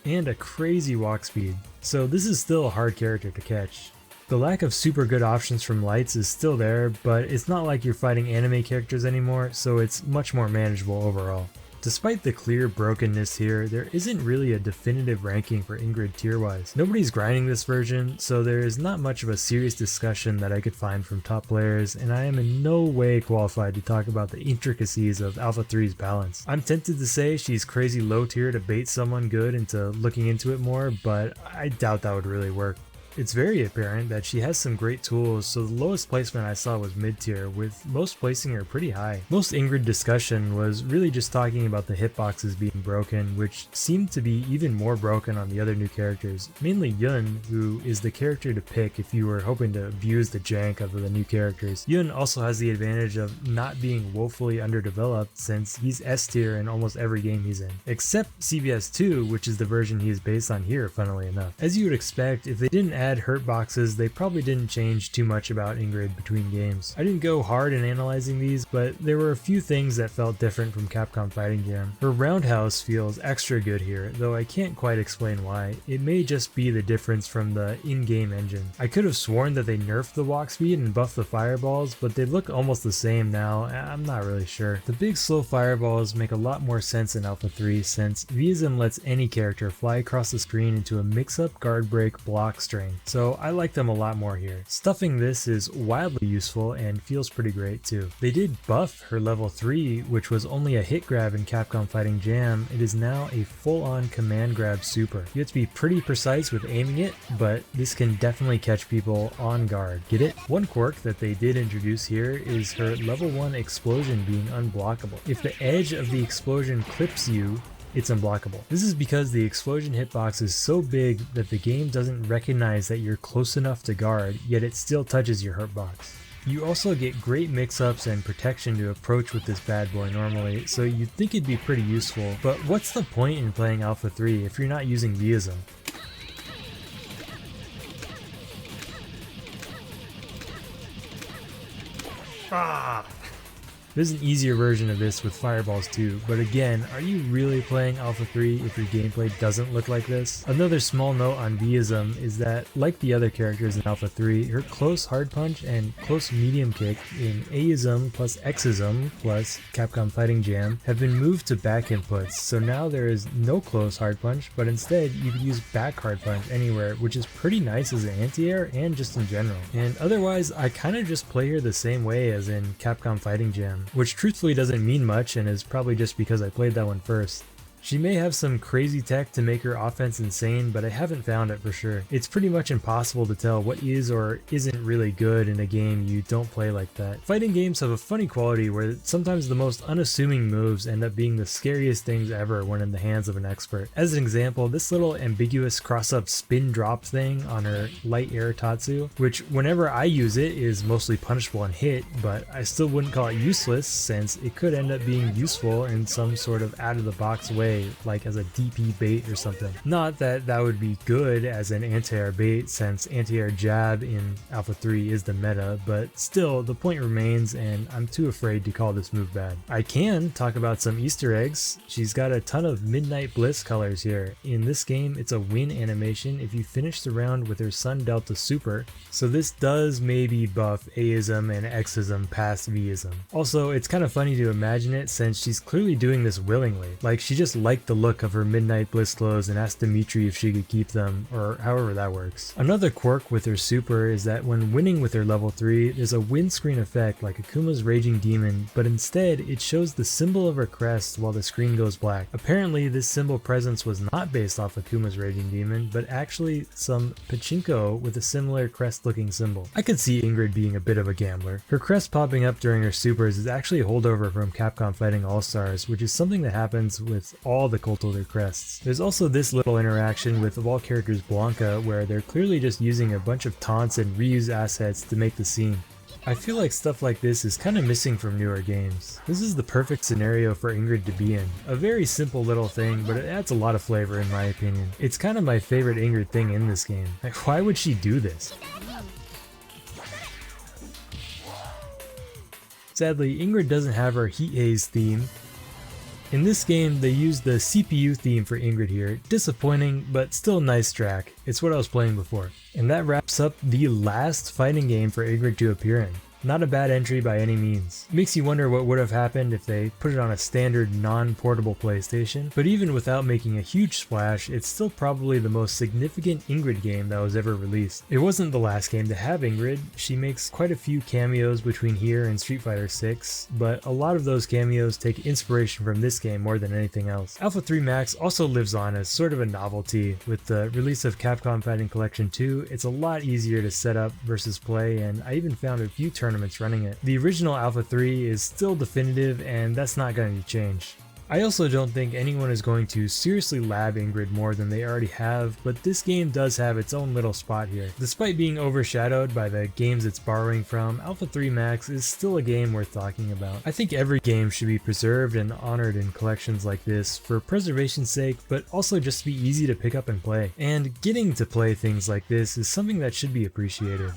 Speaker 7: and a crazy walk speed, so this is still a hard character to catch. The lack of super good options from lights is still there, but it's not like you're fighting anime characters anymore, so it's much more manageable overall. Despite the clear brokenness here, there isn't really a definitive ranking for Ingrid tier-wise. Nobody's grinding this version, so there is not much of a serious discussion that I could find from top players, and I am in no way qualified to talk about the intricacies of Alpha 3's balance. I'm tempted to say she's crazy low tier to bait someone good into looking into it more, but I doubt that would really work. It's very apparent that she has some great tools, so the lowest placement I saw was mid-tier, with most placing her pretty high. Most Ingrid discussion was really just talking about the hitboxes being broken, which seemed to be even more broken on the other new characters, mainly Yun, who is the character to pick if you were hoping to abuse the jank of the new characters. Yun also has the advantage of not being woefully underdeveloped since he's S tier in almost every game he's in, except CVS 2, which is the version he is based on here, funnily enough. As you would expect, if they didn't add hurt boxes, they probably didn't change too much about Ingrid between games. I didn't go hard in analyzing these, but there were a few things that felt different from Capcom Fighting Jam. Her roundhouse feels extra good here, though I can't quite explain why. It may just be the difference from the in-game engine. I could have sworn that they nerfed the walk speed and buffed the fireballs, but they look almost the same now. I'm not really sure. The big slow fireballs make a lot more sense in Alpha 3 since Vism lets any character fly across the screen into a mix-up guard break block string, so I like them a lot more here. Stuffing this is wildly useful and feels pretty great too. They did buff her level 3, which was only a hit grab in Capcom Fighting Jam. It is now a full-on command grab super. You have to be pretty precise with aiming it, but this can definitely catch people on guard. Get it? One quirk that they did introduce here is her level 1 explosion being unblockable. If the edge of the explosion clips you, it's unblockable. This is because the explosion hitbox is so big that the game doesn't recognize that you're close enough to guard, yet it still touches your hurtbox. You also get great mix-ups and protection to approach with this bad boy normally, so you'd think it'd be pretty useful, but what's the point in playing Alpha 3 if you're not using Vism? There's an easier version of this with fireballs too, but again, are you really playing Alpha 3 if your gameplay doesn't look like this? Another small note on Vism is that, like the other characters in Alpha 3, her close hard punch and close medium kick in Aism plus Xism plus Capcom Fighting Jam have been moved to back inputs, so now there is no close hard punch, but instead you could use back hard punch anywhere, which is pretty nice as an anti-air and just in general. And otherwise, I kinda just play her the same way as in Capcom Fighting Jam, which truthfully doesn't mean much and is probably just because I played that one first. She may have some crazy tech to make her offense insane, but I haven't found it for sure. It's pretty much impossible to tell what is or isn't really good in a game you don't play like that. Fighting games have a funny quality where sometimes the most unassuming moves end up being the scariest things ever when in the hands of an expert. As an example, this little ambiguous cross-up spin drop thing on her light air Tatsu, which whenever I use it is mostly punishable and hit, but I still wouldn't call it useless since it could end up being useful in some sort of out-of-the-box way, like as a DP bait or something. Not that that would be good as an anti-air bait since anti-air jab in Alpha 3 is the meta, but still the point remains and I'm too afraid to call this move bad. I can talk about some Easter eggs. She's got a ton of Midnight Bliss colors here. In this game it's a win animation if you finish the round with her Sun Delta Super, so this does maybe buff Aism and Xism past Vism. Also, it's kind of funny to imagine it since she's clearly doing this willingly, like she just liked the look of her Midnight Bliss clothes and asked Dimitri if she could keep them, or however that works. Another quirk with her super is that when winning with her level 3, there's a windscreen effect like Akuma's Raging Demon, but instead it shows the symbol of her crest while the screen goes black. Apparently this symbol presence was not based off Akuma's Raging Demon, but actually some pachinko with a similar crest looking symbol. I could see Ingrid being a bit of a gambler. Her crest popping up during her supers is actually a holdover from Capcom Fighting All-Stars, which is something that happens with all the cult holder crests. There's also this little interaction with of all characters Blanca where they're clearly just using a bunch of taunts and reuse assets to make the scene. I feel like stuff like this is kind of missing from newer games. This is the perfect scenario for Ingrid to be in. A very simple little thing, but it adds a lot of flavor in my opinion. It's kind of my favorite Ingrid thing in this game. Like, why would she do this? Sadly, Ingrid doesn't have her Heat Haze theme, In this game, they used the CPU theme for Ingrid here. Disappointing, but still a nice track. It's what I was playing before. And that wraps up the last fighting game for Ingrid to appear in. Not a bad entry by any means. Makes you wonder what would have happened if they put it on a standard non-portable PlayStation, but even without making a huge splash, it's still probably the most significant Ingrid game that was ever released. It wasn't the last game to have Ingrid. She makes quite a few cameos between here and Street Fighter 6, but a lot of those cameos take inspiration from this game more than anything else. Alpha 3 Max also lives on as sort of a novelty. With the release of Capcom Fighting Collection 2, it's a lot easier to set up versus play, and I even found a few tournaments running it. The original Alpha 3 is still definitive, and that's not going to change. I also don't think anyone is going to seriously lab Ingrid more than they already have, but this game does have its own little spot here. Despite being overshadowed by the games it's borrowing from, Alpha 3 Max is still a game worth talking about. I think every game should be preserved and honored in collections like this for preservation's sake, but also just to be easy to pick up and play. And getting to play things like this is something that should be appreciated.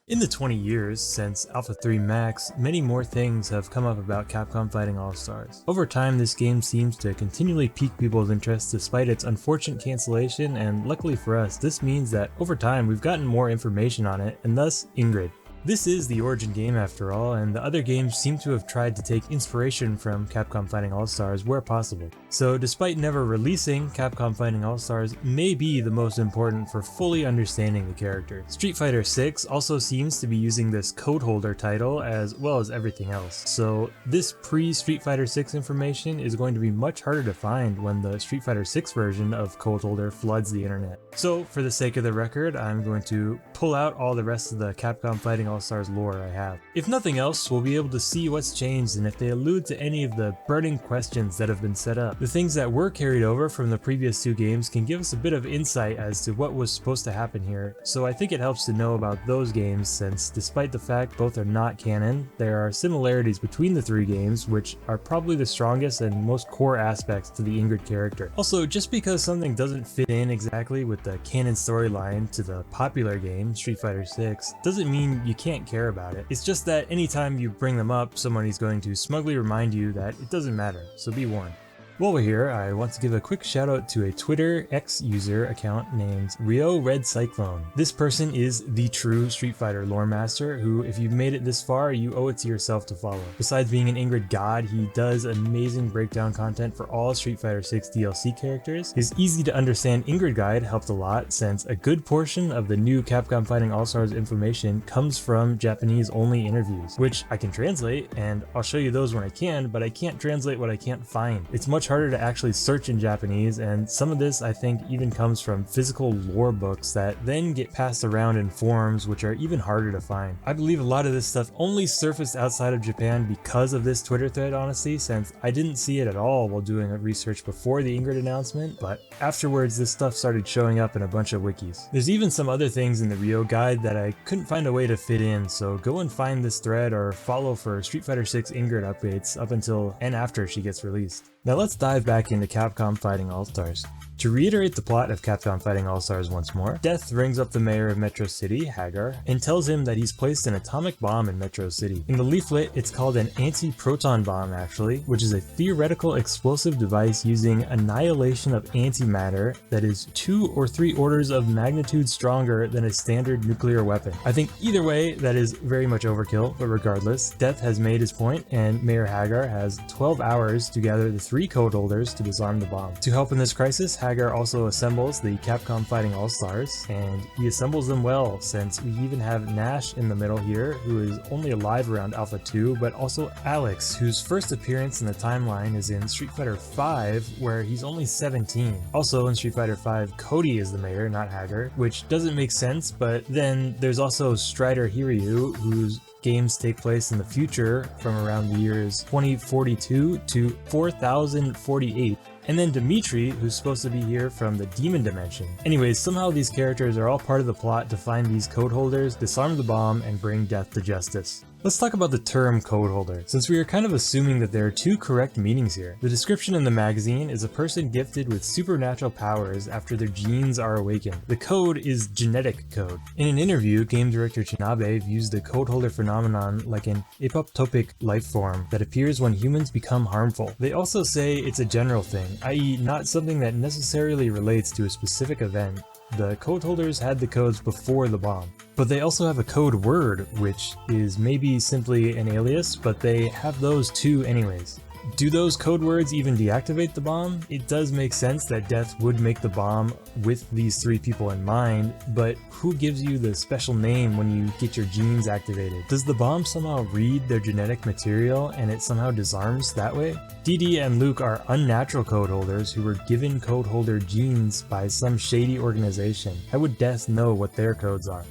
Speaker 7: In the 20 years since Alpha 3 Max, many more things have come up about Capcom Fighting All-Stars. Over time, this game seems to continually pique people's interest despite its unfortunate cancellation, and luckily for us, this means that over time we've gotten more information on it, and thus Ingrid. This is the origin game after all, and the other games seem to have tried to take inspiration from Capcom Fighting All-Stars where possible. So despite never releasing, Capcom Fighting All-Stars may be the most important for fully understanding the character. Street Fighter 6 also seems to be using this code holder title as well as everything else, so this pre-Street Fighter 6 information is going to be much harder to find when the Street Fighter 6 version of code holder floods the internet. So for the sake of the record, I'm going to pull out all the rest of the Capcom Fighting All-Stars lore I have. If nothing else, we'll be able to see what's changed and if they allude to any of the burning questions that have been set up. The things that were carried over from the previous two games can give us a bit of insight as to what was supposed to happen here, so I think it helps to know about those games since despite the fact both are not canon, there are similarities between the three games which are probably the strongest and most core aspects to the Ingrid character. Also, just because something doesn't fit in exactly with the canon storyline to the popular game, Street Fighter 6, doesn't mean you can't care about it. It's just that anytime you bring them up, somebody's going to smugly remind you that it doesn't matter, so be warned. While we're here, I want to give a quick shout out to a Twitter X user account named Ryo Redcyclone. This person is the true Street Fighter lore master who, if you've made it this far, you owe it to yourself to follow. Besides being an Ingrid god, he does amazing breakdown content for all Street Fighter 6 DLC characters. His easy to understand Ingrid guide helped a lot since a good portion of the new Capcom Fighting All-Stars information comes from Japanese only interviews, which I can translate, and I'll show you those when I can, but I can't translate what I can't find. It's much harder to actually search in Japanese, and some of this I think even comes from physical lore books that then get passed around in forums which are even harder to find. I believe a lot of this stuff only surfaced outside of Japan because of this Twitter thread, honestly, since I didn't see it at all while doing research before the Ingrid announcement, but afterwards this stuff started showing up in a bunch of wikis. There's even some other things in the Ryo guide that I couldn't find a way to fit in, so go and find this thread or follow for Street Fighter 6 Ingrid updates up until and after she gets released. Now let's dive back into Capcom Fighting All-Stars. To reiterate the plot of Capcom Fighting All-Stars once more, Death rings up the mayor of Metro City, Hagar, and tells him that he's placed an atomic bomb in Metro City. In the leaflet, it's called an anti-proton bomb actually, which is a theoretical explosive device using annihilation of antimatter that is 2 or 3 orders of magnitude stronger than a standard nuclear weapon. I think either way, that is very much overkill, but regardless, Death has made his point, and Mayor Hagar has 12 hours to gather the 3 code holders to disarm the bomb. To help in this crisis, Hagar also assembles the Capcom Fighting All-Stars, and he assembles them well since we even have Nash in the middle here, who is only alive around Alpha 2, but also Alex, whose first appearance in the timeline is in Street Fighter 5, where he's only 17. Also in Street Fighter 5, Cody is the mayor, not Hagar, which doesn't make sense, but then there's also Strider Hiryu, whose games take place in the future from around the years 2042 to 4048. And then Dimitri, who's supposed to be here from the Demon Dimension. Anyways, somehow these characters are all part of the plot to find these code holders, disarm the bomb, and bring Death to justice. Let's talk about the term code holder, since we are kind of assuming that there are two correct meanings here. The description in the magazine is a person gifted with supernatural powers after their genes are awakened. The code is genetic code. In an interview, game director Tanabe views the code holder phenomenon like an apoptotic life form that appears when humans become harmful. They also say it's a general thing, i.e. not something that necessarily relates to a specific event. The code holders had the codes before the bomb. But they also have a code word, which is maybe simply an alias, but they have those too anyways. Do those code words even deactivate the bomb? It does make sense that Death would make the bomb with these three people in mind, but who gives you the special name when you get your genes activated? Does the bomb somehow read their genetic material and it somehow disarms that way? DD and Luke are unnatural code holders who were given code holder genes by some shady organization. How would Death know what their codes are?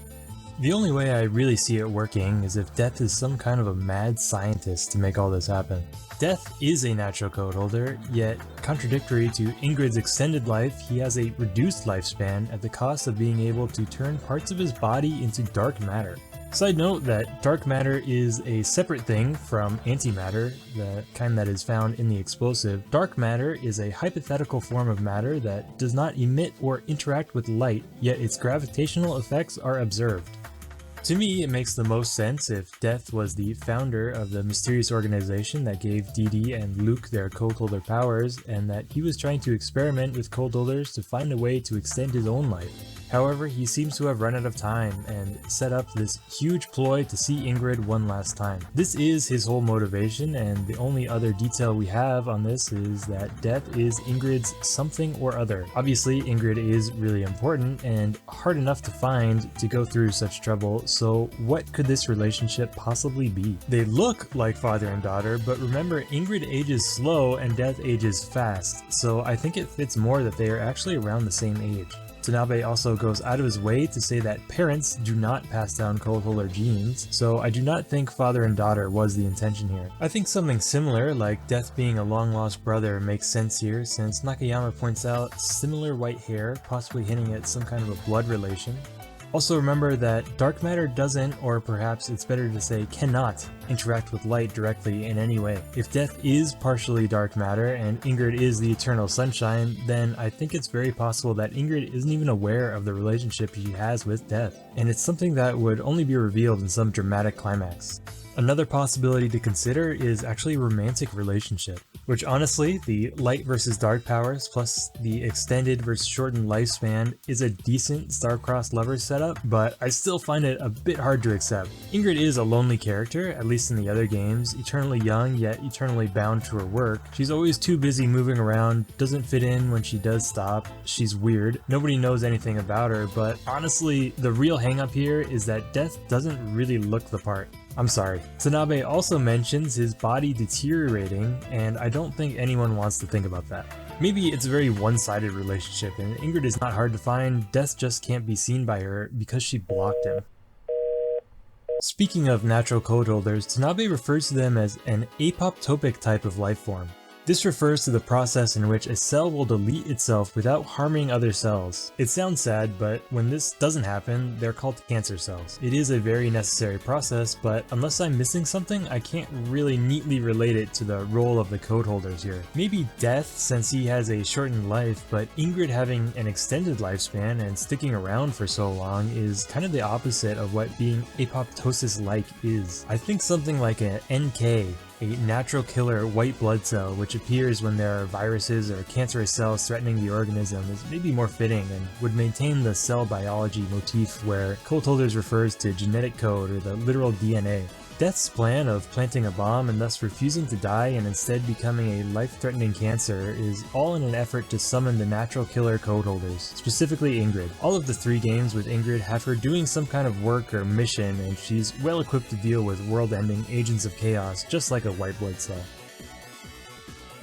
Speaker 7: The only way I really see it working is if Death is some kind of a mad scientist to make all this happen. Death is a natural code holder, yet contradictory to Ingrid's extended life, he has a reduced lifespan at the cost of being able to turn parts of his body into dark matter. Side note that dark matter is a separate thing from antimatter, the kind that is found in the explosive. Dark matter is a hypothetical form of matter that does not emit or interact with light, yet its gravitational effects are observed. To me, it makes the most sense if Death was the founder of the mysterious organization that gave DD and Luke their code holder powers, and that he was trying to experiment with code holders to find a way to extend his own life. However, he seems to have run out of time and set up this huge ploy to see Ingrid one last time. This is his whole motivation, and the only other detail we have on this is that Death is Ingrid's something or other. Obviously, Ingrid is really important and hard enough to find to go through such trouble, so what could this relationship possibly be? They look like father and daughter, but remember, Ingrid ages slow and Death ages fast, so I think it fits more that they are actually around the same age. Tanabe also goes out of his way to say that parents do not pass down code holder genes, so I do not think father and daughter was the intention here. I think something similar, like Death being a long-lost brother, makes sense here, since Nakayama points out similar white hair, possibly hinting at some kind of a blood relation. Also remember that dark matter doesn't, or perhaps it's better to say cannot, interact with light directly in any way. If Death is partially dark matter and Ingrid is the eternal sunshine, then I think it's very possible that Ingrid isn't even aware of the relationship she has with Death, and it's something that would only be revealed in some dramatic climax. Another possibility to consider is actually a romantic relationship, which honestly, the light versus dark powers plus the extended versus shortened lifespan is a decent star-crossed lovers setup, but I still find it a bit hard to accept. Ingrid is a lonely character, at least in the other games, eternally young yet eternally bound to her work. She's always too busy moving around, doesn't fit in when she does stop, she's weird, nobody knows anything about her, but honestly, the real hang-up here is that Death doesn't really look the part. I'm sorry. Tanabe also mentions his body deteriorating, and I don't think anyone wants to think about that. Maybe it's a very one-sided relationship, and Ingrid is not hard to find, Death just can't be seen by her because she blocked him. Speaking of natural code holders, Tanabe refers to them as an apoptotic type of life form. This refers to the process in which a cell will delete itself without harming other cells. It sounds sad, but when this doesn't happen, they're called cancer cells. It is a very necessary process, but unless I'm missing something, I can't really neatly relate it to the role of the code holders here. Maybe Death, since he has a shortened life, but Ingrid having an extended lifespan and sticking around for so long is kind of the opposite of what being apoptosis-like is. I think something like an NK, a natural killer white blood cell which appears when there are viruses or cancerous cells threatening the organism, is maybe more fitting and would maintain the cell biology motif where code holders refers to genetic code or the literal DNA. Death's plan of planting a bomb and thus refusing to die and instead becoming a life-threatening cancer is all in an effort to summon the natural killer code holders, specifically Ingrid. All of the 3 games with Ingrid have her doing some kind of work or mission, and she's well equipped to deal with world-ending agents of chaos just like a white blood cell.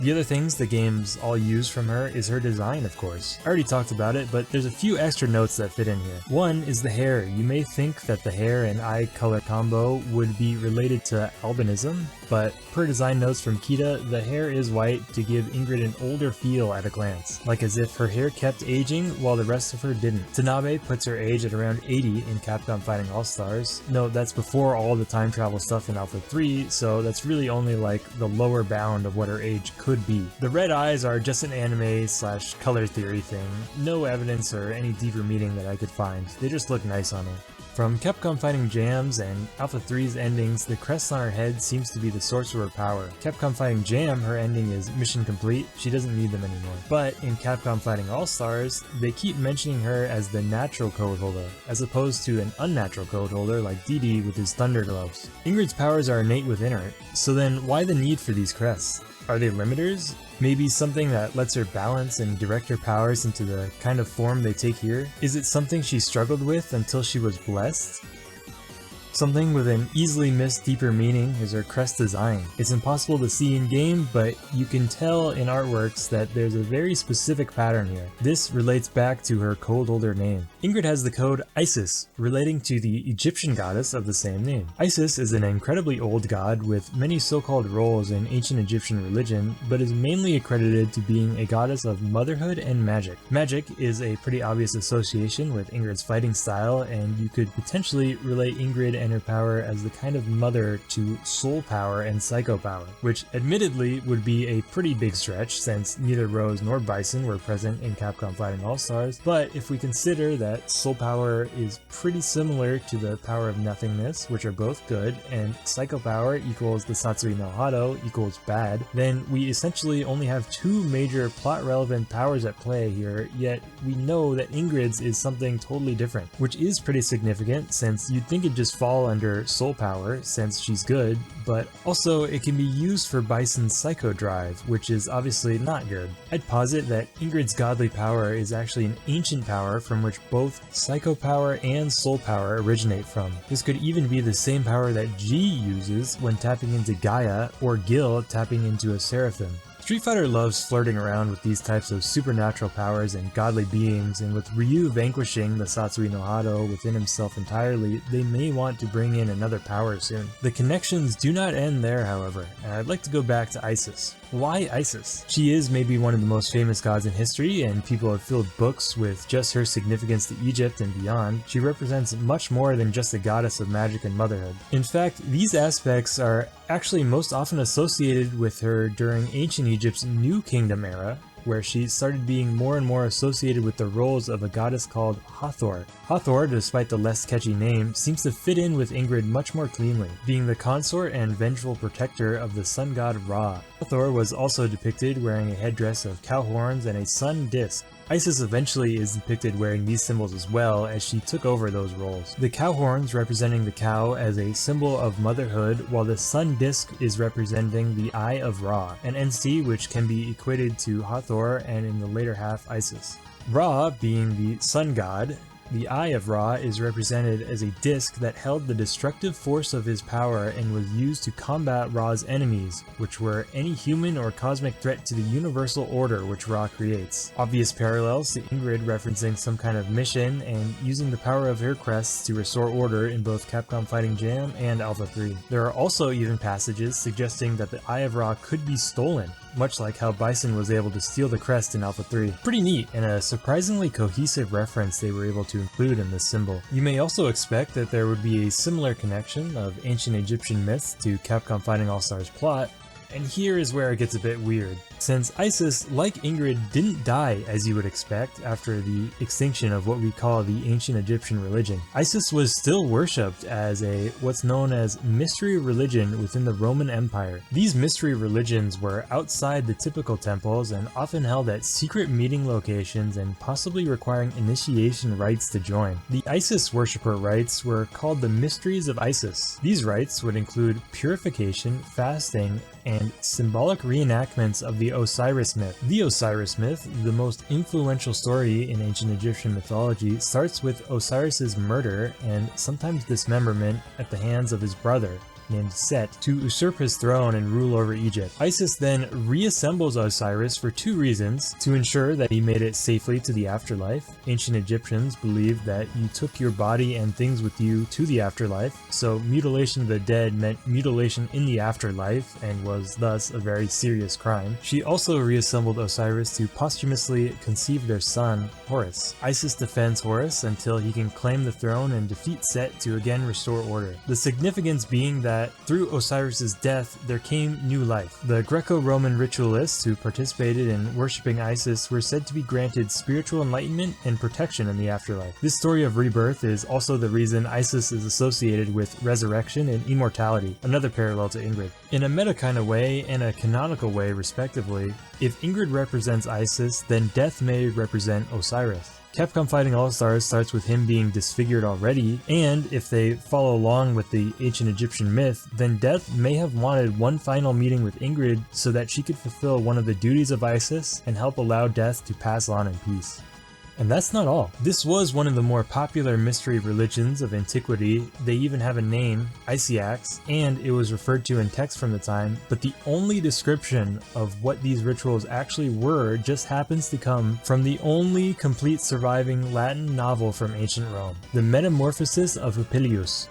Speaker 7: The other things the games all use from her is her design, of course. I already talked about it, but there's a few extra notes that fit in here. One is the hair. You may think that the hair and eye color combo would be related to albinism, but per design notes from Kita, the hair is white to give Ingrid an older feel at a glance, like as if her hair kept aging while the rest of her didn't. Tanabe puts her age at around 80 in Capcom Fighting All-Stars. Note that's before all the time travel stuff in Alpha 3, so that's really only like the lower bound of what her age could be. The red eyes are just an anime/color theory thing. No evidence or any deeper meaning that I could find. They just look nice on her. From Capcom Fighting Jam's and Alpha 3's endings, the crest on her head seems to be the source of her power. Capcom Fighting Jam, her ending is mission complete, she doesn't need them anymore. But in Capcom Fighting All-Stars, they keep mentioning her as the natural code holder, as opposed to an unnatural code holder like DD with his thunder gloves. Ingrid's powers are innate within her, so then why the need for these crests? Are they limiters? Maybe something that lets her balance and direct her powers into the kind of form they take here? Is it something she struggled with until she was blessed? Something with an easily missed deeper meaning is her crest design. It's impossible to see in-game, but you can tell in artworks that there's a very specific pattern here. This relates back to her code holder name. Ingrid has the code Isis, relating to the Egyptian goddess of the same name. Isis is an incredibly old god with many so-called roles in ancient Egyptian religion, but is mainly accredited to being a goddess of motherhood and magic. Magic is a pretty obvious association with Ingrid's fighting style, and you could potentially relate Ingrid and her power as the kind of mother to soul power and psycho power, which admittedly would be a pretty big stretch since neither Rose nor Bison were present in Capcom Fighting All-Stars, but if we consider that soul power is pretty similar to the power of nothingness, which are both good, and psycho power equals the Satsui no Hado equals bad, then we essentially only have two major plot-relevant powers at play here, yet we know that Ingrid's is something totally different, which is pretty significant since you'd think it'd just fall under soul power since she's good, but also it can be used for Bison's psycho drive, which is obviously not good. I'd posit that Ingrid's godly power is actually an ancient power from which both psycho power and soul power originate from. This could even be the same power that G uses when tapping into Gaia, or Gil tapping into a Seraphim. Street Fighter loves flirting around with these types of supernatural powers and godly beings, and with Ryu vanquishing the Satsui no Hado within himself entirely, they may want to bring in another power soon. The connections do not end there, however, and I'd like to go back to Isis. Why Isis? She is maybe one of the most famous gods in history, and people have filled books with just her significance to Egypt and beyond. She represents much more than just a goddess of magic and motherhood. In fact, these aspects are actually most often associated with her during ancient Egypt's New Kingdom era, where she started being more and more associated with the roles of a goddess called Hathor. Hathor, despite the less catchy name, seems to fit in with Ingrid much more cleanly, being the consort and vengeful protector of the sun god Ra. Hathor was also depicted wearing a headdress of cow horns and a sun disk. Isis eventually is depicted wearing these symbols as well, as she took over those roles. The cow horns representing the cow as a symbol of motherhood, while the sun disk is representing the Eye of Ra, an entity which can be equated to Hathor and in the later half Isis. Ra being the sun god, the Eye of Ra is represented as a disc that held the destructive force of his power and was used to combat Ra's enemies, which were any human or cosmic threat to the universal order which Ra creates. Obvious parallels to Ingrid referencing some kind of mission and using the power of her crests to restore order in both Capcom Fighting Jam and Alpha 3. There are also even passages suggesting that the Eye of Ra could be stolen, much like how Bison was able to steal the crest in Alpha 3. Pretty neat, and a surprisingly cohesive reference they were able to include in this symbol. You may also expect that there would be a similar connection of ancient Egyptian myths to Capcom Fighting All-Stars plot, and here is where it gets a bit weird. Since Isis, like Ingrid, didn't die as you would expect after the extinction of what we call the ancient Egyptian religion, Isis was still worshipped as a what's known as mystery religion within the Roman Empire. These mystery religions were outside the typical temples and often held at secret meeting locations and possibly requiring initiation rites to join. The Isis worshipper rites were called the Mysteries of Isis. These rites would include purification, fasting, and symbolic reenactments of the Osiris myth. The Osiris myth, the most influential story in ancient Egyptian mythology, starts with Osiris's murder and sometimes dismemberment at the hands of his brother. named Set to usurp his throne and rule over Egypt. Isis then reassembles Osiris for two reasons: to ensure that he made it safely to the afterlife. Ancient Egyptians believed that you took your body and things with you to the afterlife, so mutilation of the dead meant mutilation in the afterlife and was thus a very serious crime. She also reassembled Osiris to posthumously conceive their son, Horus. Isis defends Horus until he can claim the throne and defeat Set to again restore order. The significance being that through Osiris's death, there came new life. The Greco-Roman ritualists who participated in worshipping Isis were said to be granted spiritual enlightenment and protection in the afterlife. This story of rebirth is also the reason Isis is associated with resurrection and immortality, another parallel to Ingrid. In a meta kind of way and a canonical way respectively, if Ingrid represents Isis, then death may represent Osiris. Capcom Fighting All-Stars starts with him being disfigured already, and if they follow along with the ancient Egyptian myth, then Death may have wanted one final meeting with Ingrid so that she could fulfill one of the duties of Isis and help allow Death to pass on in peace. And that's not all. This was one of the more popular mystery religions of antiquity. They even have a name, Isiacs, and it was referred to in text from the time, but the only description of what these rituals actually were just happens to come from the only complete surviving Latin novel from ancient Rome, The Metamorphosis of Appius,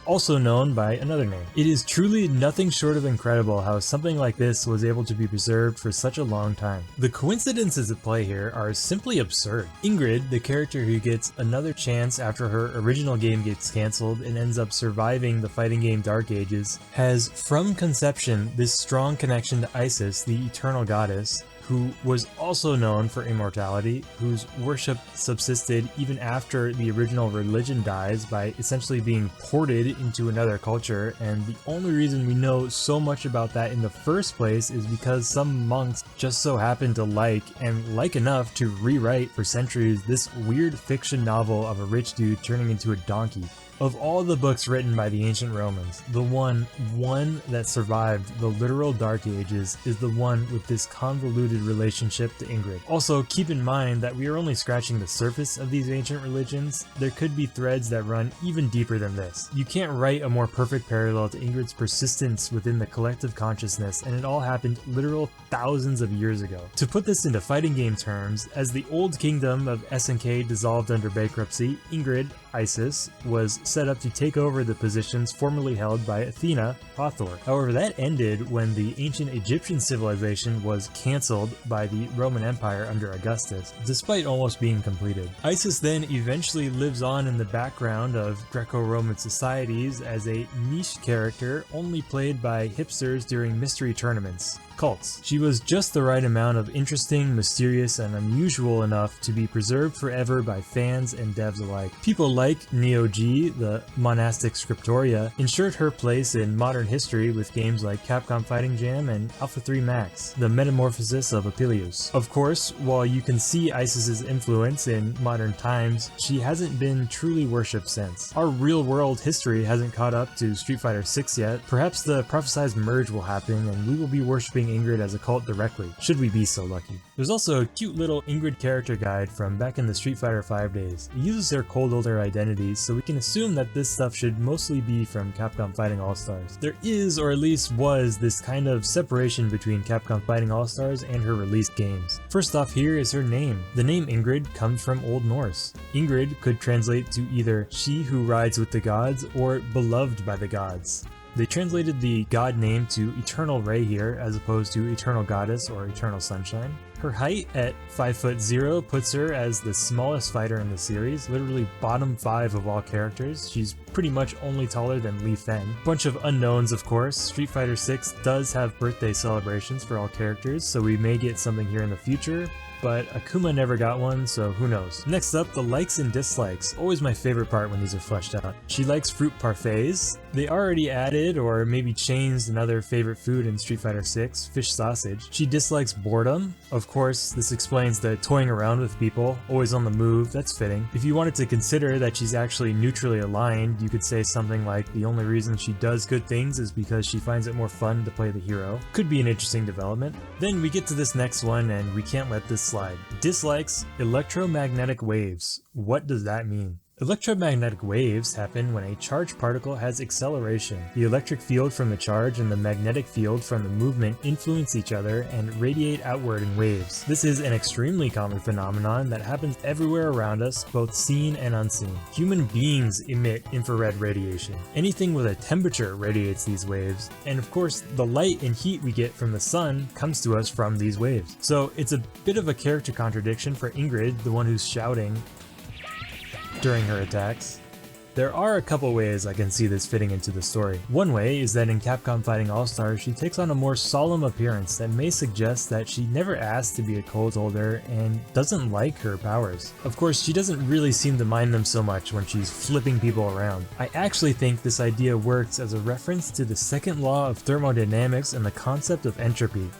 Speaker 7: also known by another name. It is truly nothing short of incredible how something like this was able to be preserved for such a long time. The coincidences at play here are simply absurd. Ingrid, the character who gets another chance after her original game gets cancelled and ends up surviving the fighting game Dark Ages, has from conception this strong connection to Isis, the eternal goddess, who was also known for immortality, whose worship subsisted even after the original religion dies by essentially being ported into another culture, and the only reason we know so much about that in the first place is because some monks just so happened to like enough to rewrite for centuries this weird fiction novel of a rich dude turning into a donkey. Of all the books written by the ancient Romans, the one that survived the literal Dark Ages is the one with this convoluted relationship to Ingrid. Also, keep in mind that we are only scratching the surface of these ancient religions. There could be threads that run even deeper than this. You can't write a more perfect parallel to Ingrid's persistence within the collective consciousness, and it all happened literal thousands of years ago. To put this into fighting game terms, as the old kingdom of SNK dissolved under bankruptcy, Ingrid, Isis, was set up to take over the positions formerly held by Athena, Hathor. However, that ended when the ancient Egyptian civilization was cancelled by the Roman Empire under Augustus, despite almost being completed. Isis then eventually lives on in the background of Greco-Roman societies as a niche character only played by hipsters during mystery tournaments, cults. She was just the right amount of interesting, mysterious, and unusual enough to be preserved forever by fans and devs alike. People like Neo G, the monastic scriptoria, ensured her place in modern history with games like Capcom Fighting Jam and Alpha 3 Max, The Metamorphosis of Appius. Of course, while you can see Isis's influence in modern times, she hasn't been truly worshipped since. Our real-world history hasn't caught up to Street Fighter 6 yet. Perhaps the prophesized merge will happen and we will be worshipping Ingrid as a cult directly, should we be so lucky. There's also a cute little Ingrid character guide from back in the Street Fighter 5 days. It uses their cold older identities, so we can assume that this stuff should mostly be from Capcom Fighting All-Stars. There is, or at least was, this kind of separation between Capcom Fighting All-Stars and her released games. First off here is her name. The name Ingrid comes from Old Norse. Ingrid could translate to either she who rides with the gods or beloved by the gods. They translated the god name to Eternal Ray here, as opposed to Eternal Goddess or Eternal Sunshine. Her height at 5'0" puts her as the smallest fighter in the series, literally bottom 5 of all characters. She's pretty much only taller than Li Fen. Bunch of unknowns, of course. Street Fighter 6 does have birthday celebrations for all characters, so we may get something here in the future, but Akuma never got one, so who knows. Next up, the likes and dislikes. Always my favorite part when these are fleshed out. She likes fruit parfaits. They already added or maybe changed another favorite food in Street Fighter 6, fish sausage. She dislikes boredom. Of course, this explains the toying around with people, always on the move, that's fitting. If you wanted to consider that she's actually neutrally aligned, you could say something like the only reason she does good things is because she finds it more fun to play the hero. Could be an interesting development. Then we get to this next one and we can't let this slide. Dislikes electromagnetic waves. What does that mean? Electromagnetic waves happen when a charged particle has acceleration. The electric field from the charge and the magnetic field from the movement influence each other and radiate outward in waves. This is an extremely common phenomenon that happens everywhere around us, both seen and unseen. Human beings emit infrared radiation. Anything with a temperature radiates these waves, and of course the light and heat we get from the sun comes to us from these waves. So it's a bit of a character contradiction for Ingrid, the one who's shouting during her attacks. There are a couple ways I can see this fitting into the story. One way is that in Capcom Fighting All-Stars, she takes on a more solemn appearance that may suggest that she never asked to be a code holder and doesn't like her powers. Of course, she doesn't really seem to mind them so much when she's flipping people around. I actually think this idea works as a reference to the second law of thermodynamics and the concept of entropy.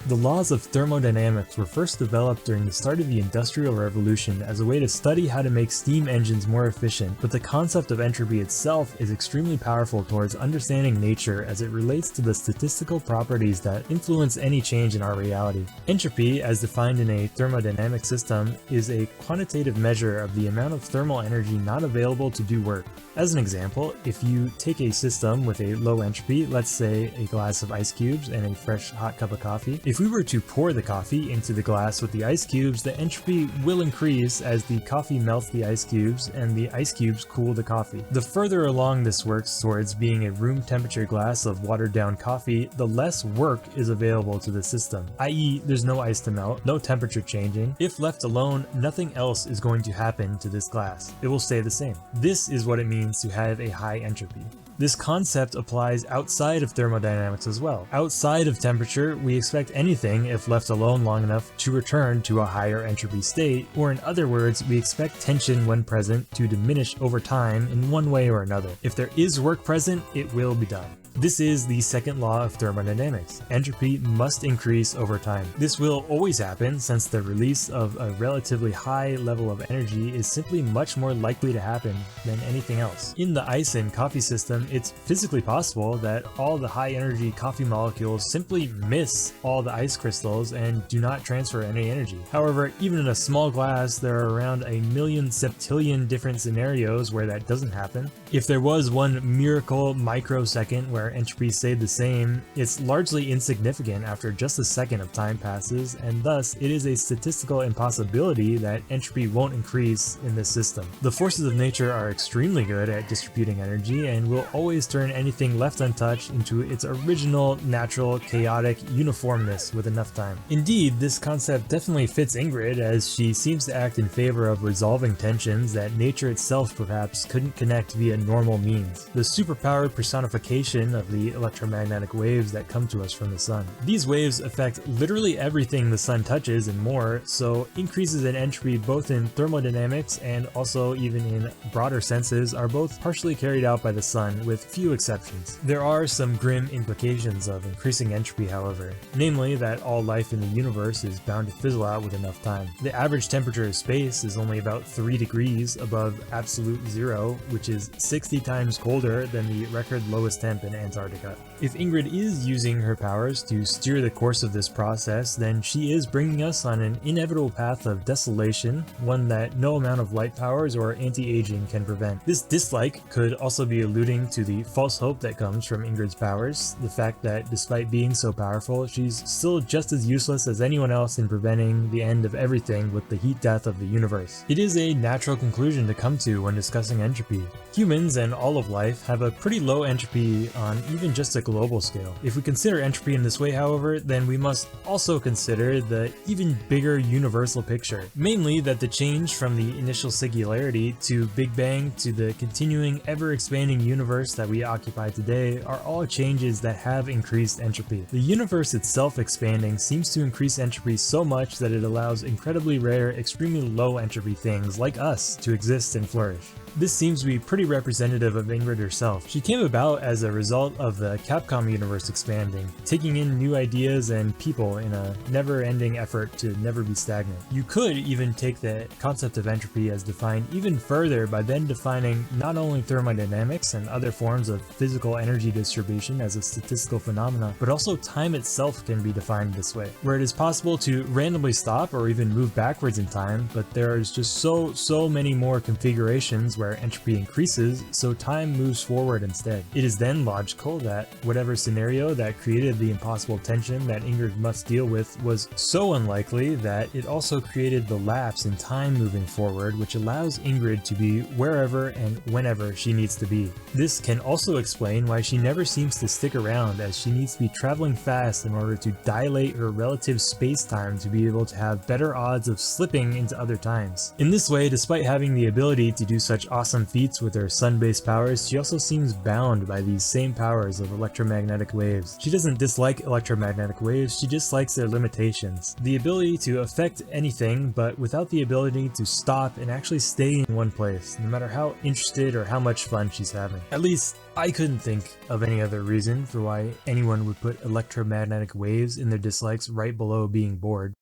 Speaker 7: The laws of thermodynamics were first developed during the start of the Industrial Revolution as a way to study how to make steam engines more efficient, but the concept of entropy itself is extremely powerful towards understanding nature as it relates to the statistical properties that influence any change in our reality. Entropy, as defined in a thermodynamic system, is a quantitative measure of the amount of thermal energy not available to do work. As an example, if you take a system with a low entropy, let's say a glass of ice cubes and a fresh hot cup of coffee, if we were to pour the coffee into the glass with the ice cubes, the entropy will increase as the coffee melts the ice cubes and the ice cubes cool the coffee. The further along this works towards being a room temperature glass of watered down coffee, the less work is available to the system, i.e. there's no ice to melt, no temperature changing. If left alone, nothing else is going to happen to this glass. It will stay the same. This is what it means to have a high entropy. This concept applies outside of thermodynamics as well. Outside of temperature, we expect anything, if left alone long enough, to return to a higher entropy state, or in other words, we expect tension when present to diminish over time in one way or another. If there is work present, it will be done. This is the second law of thermodynamics. Entropy must increase over time. This will always happen since the release of a relatively high level of energy is simply much more likely to happen than anything else. In the ice and coffee system, it's physically possible that all the high energy coffee molecules simply miss all the ice crystals and do not transfer any energy. However, even in a small glass, there are around a million septillion different scenarios where that doesn't happen. If there was one miracle microsecond where entropy stayed the same, it's largely insignificant after just a second of time passes, and thus it is a statistical impossibility that entropy won't increase in this system. The forces of nature are extremely good at distributing energy and will always turn anything left untouched into its original, natural, chaotic uniformness with enough time. Indeed, this concept definitely fits Ingrid, as she seems to act in favor of resolving tensions that nature itself perhaps couldn't connect via normal means. The superpowered personification of the electromagnetic waves that come to us from the sun. These waves affect literally everything the sun touches and more, so increases in entropy both in thermodynamics and also even in broader senses are both partially carried out by the sun, with few exceptions. There are some grim implications of increasing entropy, however, namely that all life in the universe is bound to fizzle out with enough time. The average temperature of space is only about 3 degrees above absolute zero, which is 60 times colder than the record lowest temp in Antarctica. If Ingrid is using her powers to steer the course of this process, then she is bringing us on an inevitable path of desolation, one that no amount of light powers or anti-aging can prevent. This dislike could also be alluding to the false hope that comes from Ingrid's powers, the fact that despite being so powerful, she's still just as useless as anyone else in preventing the end of everything with the heat death of the universe. It is a natural conclusion to come to when discussing entropy. Humans and all of life have a pretty low entropy on even just a global scale. If we consider entropy in this way, however, then we must also consider the even bigger universal picture, mainly that the change from the initial singularity to Big Bang to the continuing ever-expanding universe that we occupy today are all changes that have increased entropy. The universe itself expanding seems to increase entropy so much that it allows incredibly rare, extremely low entropy things like us to exist and flourish. This seems to be pretty representative of Ingrid herself. She came about as a result of the Capcom universe expanding, taking in new ideas and people in a never-ending effort to never be stagnant. You could even take the concept of entropy as defined even further by then defining not only thermodynamics and other forms of physical energy distribution as a statistical phenomena, but also time itself can be defined this way, where it is possible to randomly stop or even move backwards in time, but there is just so many more configurations where entropy increases, so time moves forward instead. It is then logical that whatever scenario that created the impossible tension that Ingrid must deal with was so unlikely that it also created the lapse in time moving forward, which allows Ingrid to be wherever and whenever she needs to be. This can also explain why she never seems to stick around, as she needs to be traveling fast in order to dilate her relative space-time to be able to have better odds of slipping into other times. In this way, despite having the ability to do such awesome feats with her sun-based powers, she also seems bound by these same powers of electromagnetic waves. She doesn't dislike electromagnetic waves, she just likes their limitations. The ability to affect anything, but without the ability to stop and actually stay in one place, no matter how interested or how much fun she's having. At least, I couldn't think of any other reason for why anyone would put electromagnetic waves in their dislikes right below being bored.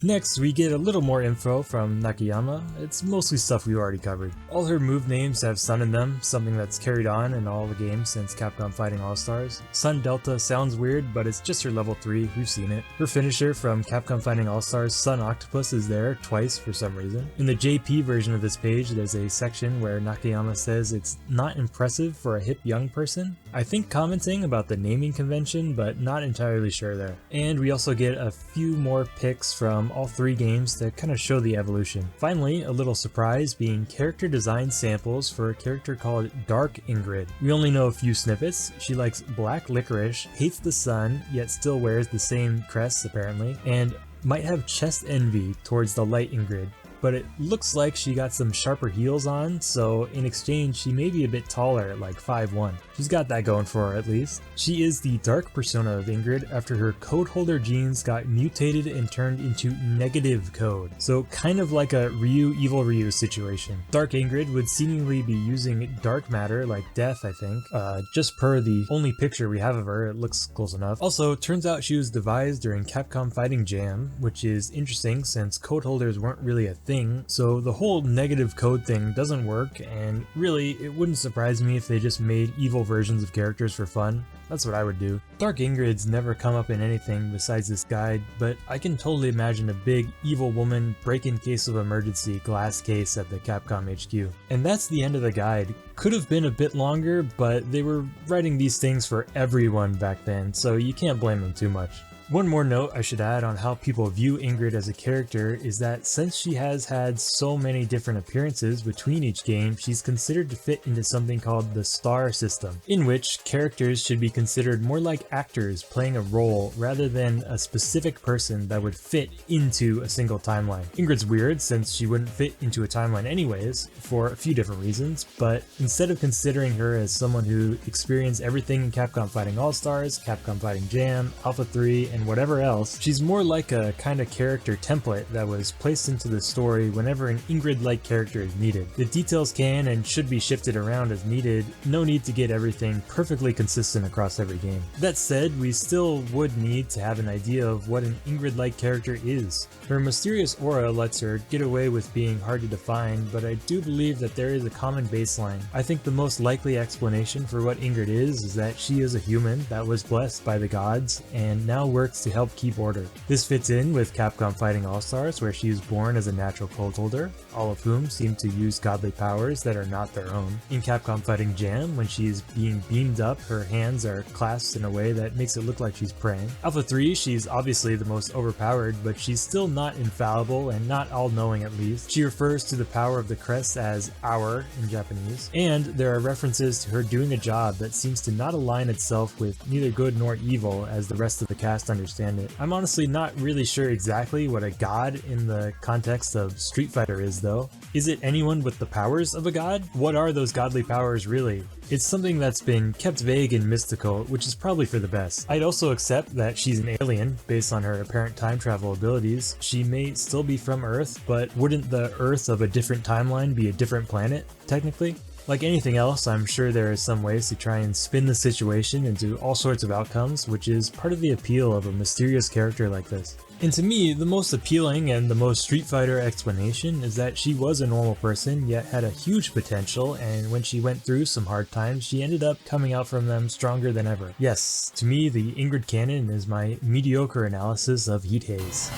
Speaker 7: Next, we get a little more info from Nakayama. It's mostly stuff we already covered. All her move names have sun in them, something that's carried on in all the games since Capcom Fighting All-Stars. Sun Delta sounds weird, but it's just her level 3, we've seen it. Her finisher from Capcom Fighting All-Stars, Sun Octopus, is there twice for some reason. In the JP version of this page, there's a section where Nakayama says it's not impressive for a hip young person. I think commenting about the naming convention, but not entirely sure there. And we also get a few more pics from all 3 games to kind of show the evolution. Finally, a little surprise being character design samples for a character called Dark Ingrid. We only know a few snippets. She likes black licorice, hates the sun, yet still wears the same crest apparently, and might have chest envy towards the light Ingrid. But it looks like she got some sharper heels on, so in exchange she may be a bit taller at like 5'1". She's got that going for her at least. She is the dark persona of Ingrid after her code holder genes got mutated and turned into negative code, so kind of like a Ryu Evil Ryu situation. Dark Ingrid would seemingly be using dark matter like death, I think. Just per the only picture we have of her, it looks close enough. Also, turns out she was devised during Capcom Fighting Jam, which is interesting since code holders weren't really a thing, so the whole negative code thing doesn't work, and really, it wouldn't surprise me if they just made evil versions of characters for fun. That's what I would do. Dark Ingrid's never come up in anything besides this guide, but I can totally imagine a big evil woman break-in case of emergency glass case at the Capcom HQ. And that's the end of the guide. Could have been a bit longer, but they were writing these things for everyone back then, so you can't blame them too much. One more note I should add on how people view Ingrid as a character is that since she has had so many different appearances between each game, she's considered to fit into something called the star system, in which characters should be considered more like actors playing a role rather than a specific person that would fit into a single timeline. Ingrid's weird since she wouldn't fit into a timeline anyways, for a few different reasons, but instead of considering her as someone who experienced everything in Capcom Fighting All-Stars, Capcom Fighting Jam, Alpha 3, and whatever else, she's more like a kind of character template that was placed into the story whenever an Ingrid-like character is needed. The details can and should be shifted around as needed, no need to get everything perfectly consistent across every game. That said, we still would need to have an idea of what an Ingrid-like character is. Her mysterious aura lets her get away with being hard to define, but I do believe that there is a common baseline. I think the most likely explanation for what Ingrid is that she is a human that was blessed by the gods and now works to help keep order. This fits in with Capcom Fighting All-Stars, where she was born as a natural code holder, all of whom seem to use godly powers that are not their own. In Capcom Fighting Jam, when she is being beamed up, her hands are clasped in a way that makes it look like she's praying. Alpha 3, she's obviously the most overpowered, but she's still not infallible and not all-knowing at least. She refers to the power of the crest as hour in Japanese, and there are references to her doing a job that seems to not align itself with neither good nor evil as the rest of the cast understand it. I'm honestly not really sure exactly what a god in the context of Street Fighter is though. Is it anyone with the powers of a god? What are those godly powers really? It's something that's been kept vague and mystical, which is probably for the best. I'd also accept that she's an alien, based on her apparent time travel abilities. She may still be from Earth, but wouldn't the Earth of a different timeline be a different planet, technically? Like anything else, I'm sure there are some ways to try and spin the situation into all sorts of outcomes, which is part of the appeal of a mysterious character like this. And to me, the most appealing and the most Street Fighter explanation is that she was a normal person, yet had a huge potential, and when she went through some hard times, she ended up coming out from them stronger than ever. Yes, to me, the Ingrid canon is my mediocre analysis of Heat Haze.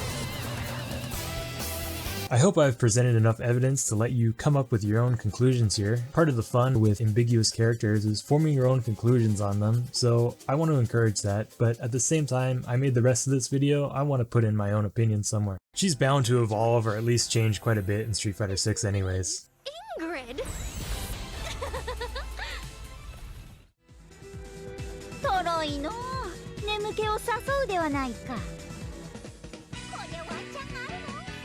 Speaker 7: I hope I've presented enough evidence to let you come up with your own conclusions here. Part of the fun with ambiguous characters is forming your own conclusions on them, so I want to encourage that, but at the same time, I made the rest of this video, I want to put in my own opinion somewhere. She's bound to evolve or at least change quite a bit in Street Fighter 6 anyways.
Speaker 12: Ingrid! とろいの眠気を誘うではないか。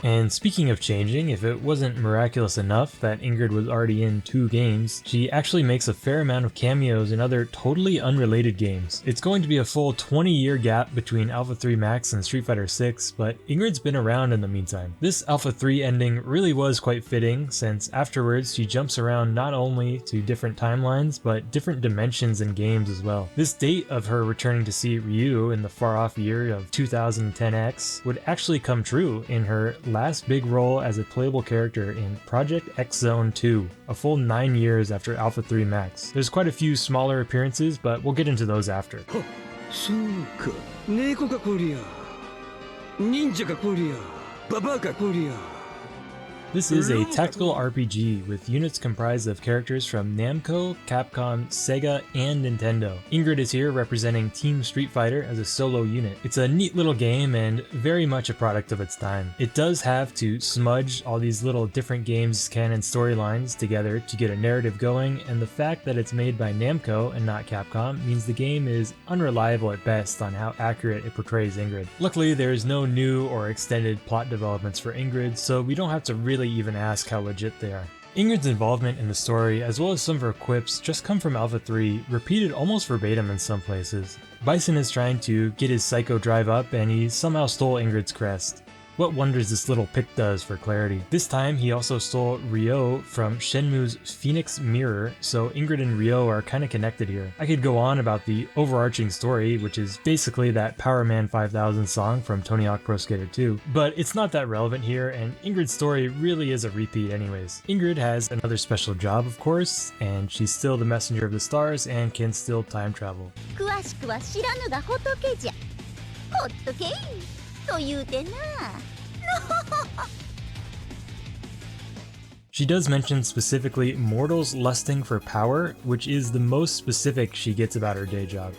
Speaker 7: And speaking of changing, if it wasn't miraculous enough that Ingrid was already in 2 games, she actually makes a fair amount of cameos in other totally unrelated games. It's going to be a full 20-year gap between Alpha 3 Max and Street Fighter 6, but Ingrid's been around in the meantime. This Alpha 3 ending really was quite fitting, since afterwards she jumps around not only to different timelines, but different dimensions in games as well. This date of her returning to see Ryu in the far-off year of 2010X would actually come true in her last big role as a playable character in Project X Zone 2, a full 9 years after Alpha 3 Max. There's quite a few smaller appearances, but we'll get into those after. This is a tactical RPG with units comprised of characters from Namco, Capcom, Sega, and Nintendo. Ingrid is here representing Team Street Fighter as a solo unit. It's a neat little game and very much a product of its time. It does have to smudge all these little different games' canon storylines together to get a narrative going, and the fact that it's made by Namco and not Capcom means the game is unreliable at best on how accurate it portrays Ingrid. Luckily, there is no new or extended plot developments for Ingrid, so we don't have to really even ask how legit they are. Ingrid's involvement in the story, as well as some of her quips, just come from Alpha 3, repeated almost verbatim in some places. Bison is trying to get his psycho drive up, and he somehow stole Ingrid's crest. What wonders this little pick does for clarity. This time he also stole Ryo from Shenmue's Phoenix Mirror, so Ingrid and Ryo are kinda connected here. I could go on about the overarching story, which is basically that Power Man 5000 song from Tony Hawk Pro Skater 2, but it's not that relevant here, and Ingrid's story really is a repeat anyways. Ingrid has another special job, of course, and she's still the messenger of the stars and can still time travel.
Speaker 12: 詳しくは知らぬが仏じゃ。ほっとけいと言うてな。
Speaker 7: She does mention specifically mortals lusting for power, which is the most specific she gets about her day job.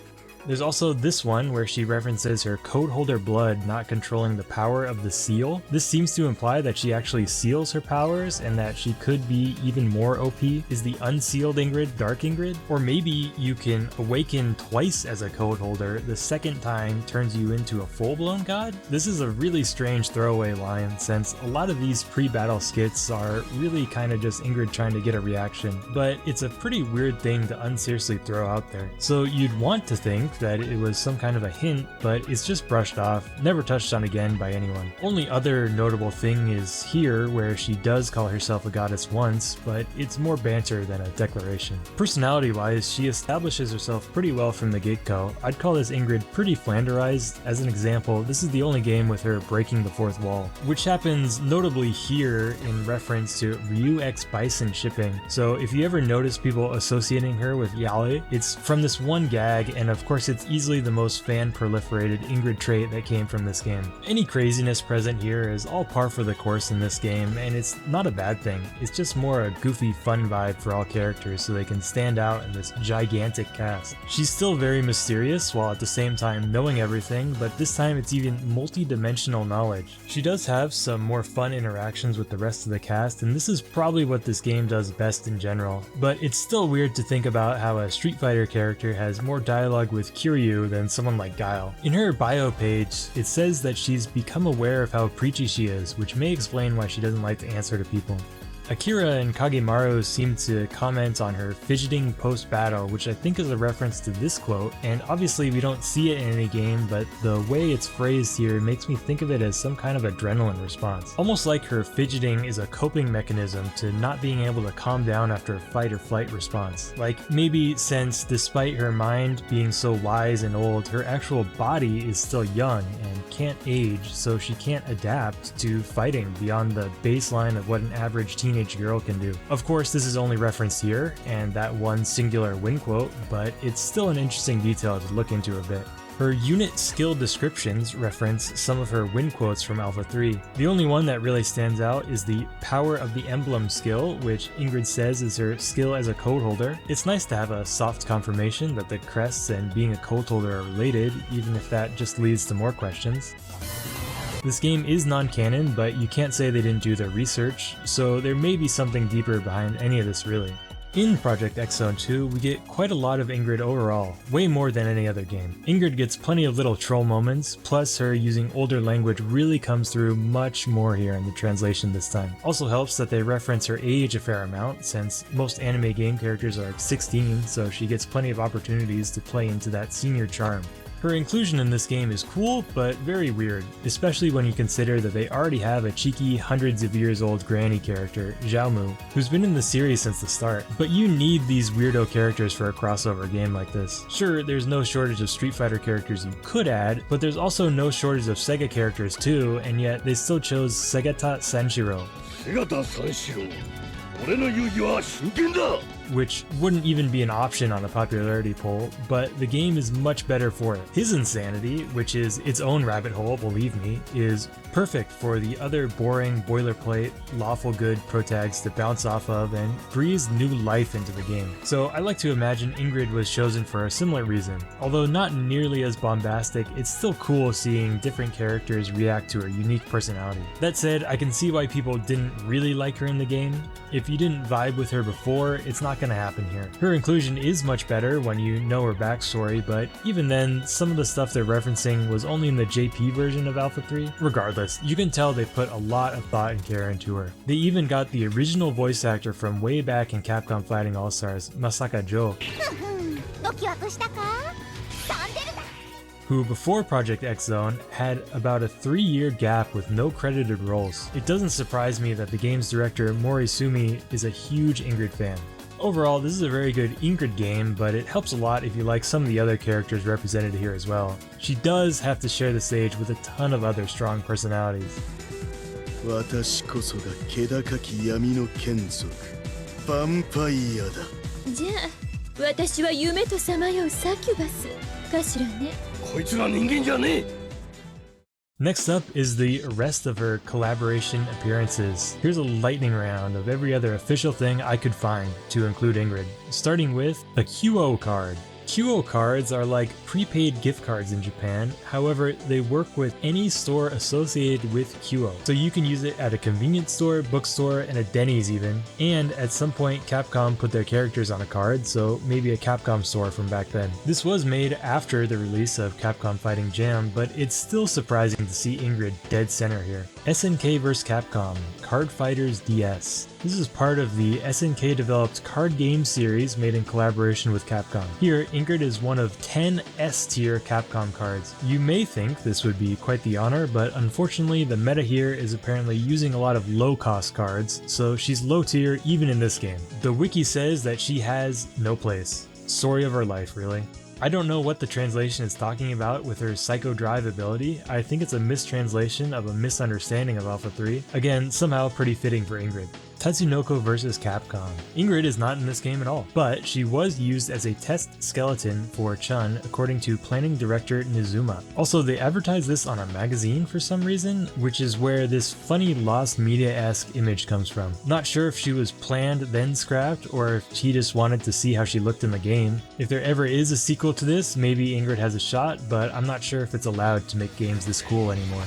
Speaker 7: There's also this one where she references her code holder blood not controlling the power of the seal. This seems to imply that she actually seals her powers and that she could be even more OP. Is the unsealed Ingrid Dark Ingrid? Or maybe you can awaken twice as a code holder, the second time turns you into a full-blown god? This is a really strange throwaway line, since a lot of these pre-battle skits are really kind of just Ingrid trying to get a reaction, but it's a pretty weird thing to unseriously throw out there. So you'd want to think that it was some kind of a hint, but it's just brushed off, never touched on again by anyone. Only other notable thing is here, where she does call herself a goddess once, but it's more banter than a declaration. Personality-wise, she establishes herself pretty well from the get-go. I'd call this Ingrid pretty flanderized. As an example, this is the only game with her breaking the fourth wall, which happens notably here in reference to Ryu X Bison shipping. So if you ever notice people associating her with Yale, it's from this one gag, and of course it's easily the most fan-proliferated Ingrid trait that came from this game. Any craziness present here is all par for the course in this game, and it's not a bad thing. It's just more a goofy, fun vibe for all characters so they can stand out in this gigantic cast. She's still very mysterious while at the same time knowing everything, but this time it's even multi-dimensional knowledge. She does have some more fun interactions with the rest of the cast, and this is probably what this game does best in general. But it's still weird to think about how a Street Fighter character has more dialogue with Kiryu than someone like Guile. In her bio page, it says that she's become aware of how preachy she is, which may explain why she doesn't like to answer to people. Akira and Kagemaru seem to comment on her fidgeting post-battle, which I think is a reference to this quote, and obviously we don't see it in any game, but the way it's phrased here makes me think of it as some kind of adrenaline response. Almost like her fidgeting is a coping mechanism to not being able to calm down after a fight or flight response. Like maybe since despite her mind being so wise and old, her actual body is still young and can't age, so she can't adapt to fighting beyond the baseline of what an average teenage girl can do. Of course, this is only referenced here and that one singular win quote, but it's still an interesting detail to look into a bit. Her unit skill descriptions reference some of her win quotes from Alpha 3. The only one that really stands out is the Power of the Emblem skill, which Ingrid says is her skill as a code holder. It's nice to have a soft confirmation that the crests and being a code holder are related, even if that just leads to more questions. This game is non-canon, but you can't say they didn't do their research, so there may be something deeper behind any of this really. In Project X Zone 2, we get quite a lot of Ingrid overall, way more than any other game. Ingrid gets plenty of little troll moments, plus her using older language really comes through much more here in the translation this time. Also helps that they reference her age a fair amount, since most anime game characters are 16, so she gets plenty of opportunities to play into that senior charm. Her inclusion in this game is cool, but very weird, especially when you consider that they already have a cheeky, hundreds of years old granny character, Xiaomu, who's been in the series since the start. But you need these weirdo characters for a crossover game like this. Sure, there's no shortage of Street Fighter characters you could add, but there's also no shortage of Sega characters too, and yet they still chose Segata Sanshiro. Which wouldn't even be an option on a popularity poll, but the game is much better for it. His insanity, which is its own rabbit hole, believe me, is perfect for the other boring boilerplate, lawful good protags to bounce off of and breathes new life into the game. So I like to imagine Ingrid was chosen for a similar reason. Although not nearly as bombastic, it's still cool seeing different characters react to her unique personality. That said, I can see why people didn't really like her in the game. If you didn't vibe with her before, it's not gonna happen here. Her inclusion is much better when you know her backstory, but even then, some of the stuff they're referencing was only in the JP version of Alpha 3. Regardless, you can tell they put a lot of thought and care into her. They even got the original voice actor from way back in Capcom Fighting All-Stars, Masaka Jo, who before Project X Zone had about a 3-year gap with no credited roles. It doesn't surprise me that the game's director Morisumi is a huge Ingrid fan. Overall, this is a very good Ingrid game, but it helps a lot if you like some of the other characters represented here as well. She does have to share the stage with a ton of other strong personalities.
Speaker 13: 私こそが気高き闇の眷属ヴァンパイアだ。じゃあ私は夢とさまようサキュバスかしらね。こいつら人間じゃねえ。
Speaker 7: Next up is the rest of her collaboration appearances. Here's a lightning round of every other official thing I could find to include Ingrid, starting with a Quo card. Quo cards are like prepaid gift cards in Japan, however they work with any store associated with Quo. So you can use it at a convenience store, bookstore, and a Denny's even. And at some point Capcom put their characters on a card, so maybe a Capcom store from back then. This was made after the release of Capcom Fighting Jam, but it's still surprising to see Ingrid dead center here. SNK vs Capcom, Card Fighters DS. This is part of the SNK developed card game series made in collaboration with Capcom. Here, Ingrid is one of 10 S-tier Capcom cards. You may think this would be quite the honor, but unfortunately the meta here is apparently using a lot of low-cost cards, so she's low-tier even in this game. The wiki says that she has no place. Story of her life, really. I don't know what the translation is talking about with her Psycho Drive ability. I think it's a mistranslation of a misunderstanding of Alpha 3. Again, somehow pretty fitting for Ingrid. Tatsunoko vs Capcom. Ingrid is not in this game at all, but she was used as a test skeleton for Chun according to planning director Nizuma. Also, they advertised this on a magazine for some reason, which is where this funny lost media-esque image comes from. Not sure if she was planned then scrapped, or if he just wanted to see how she looked in the game. If there ever is a sequel to this, maybe Ingrid has a shot, but I'm not sure if it's allowed to make games this cool anymore.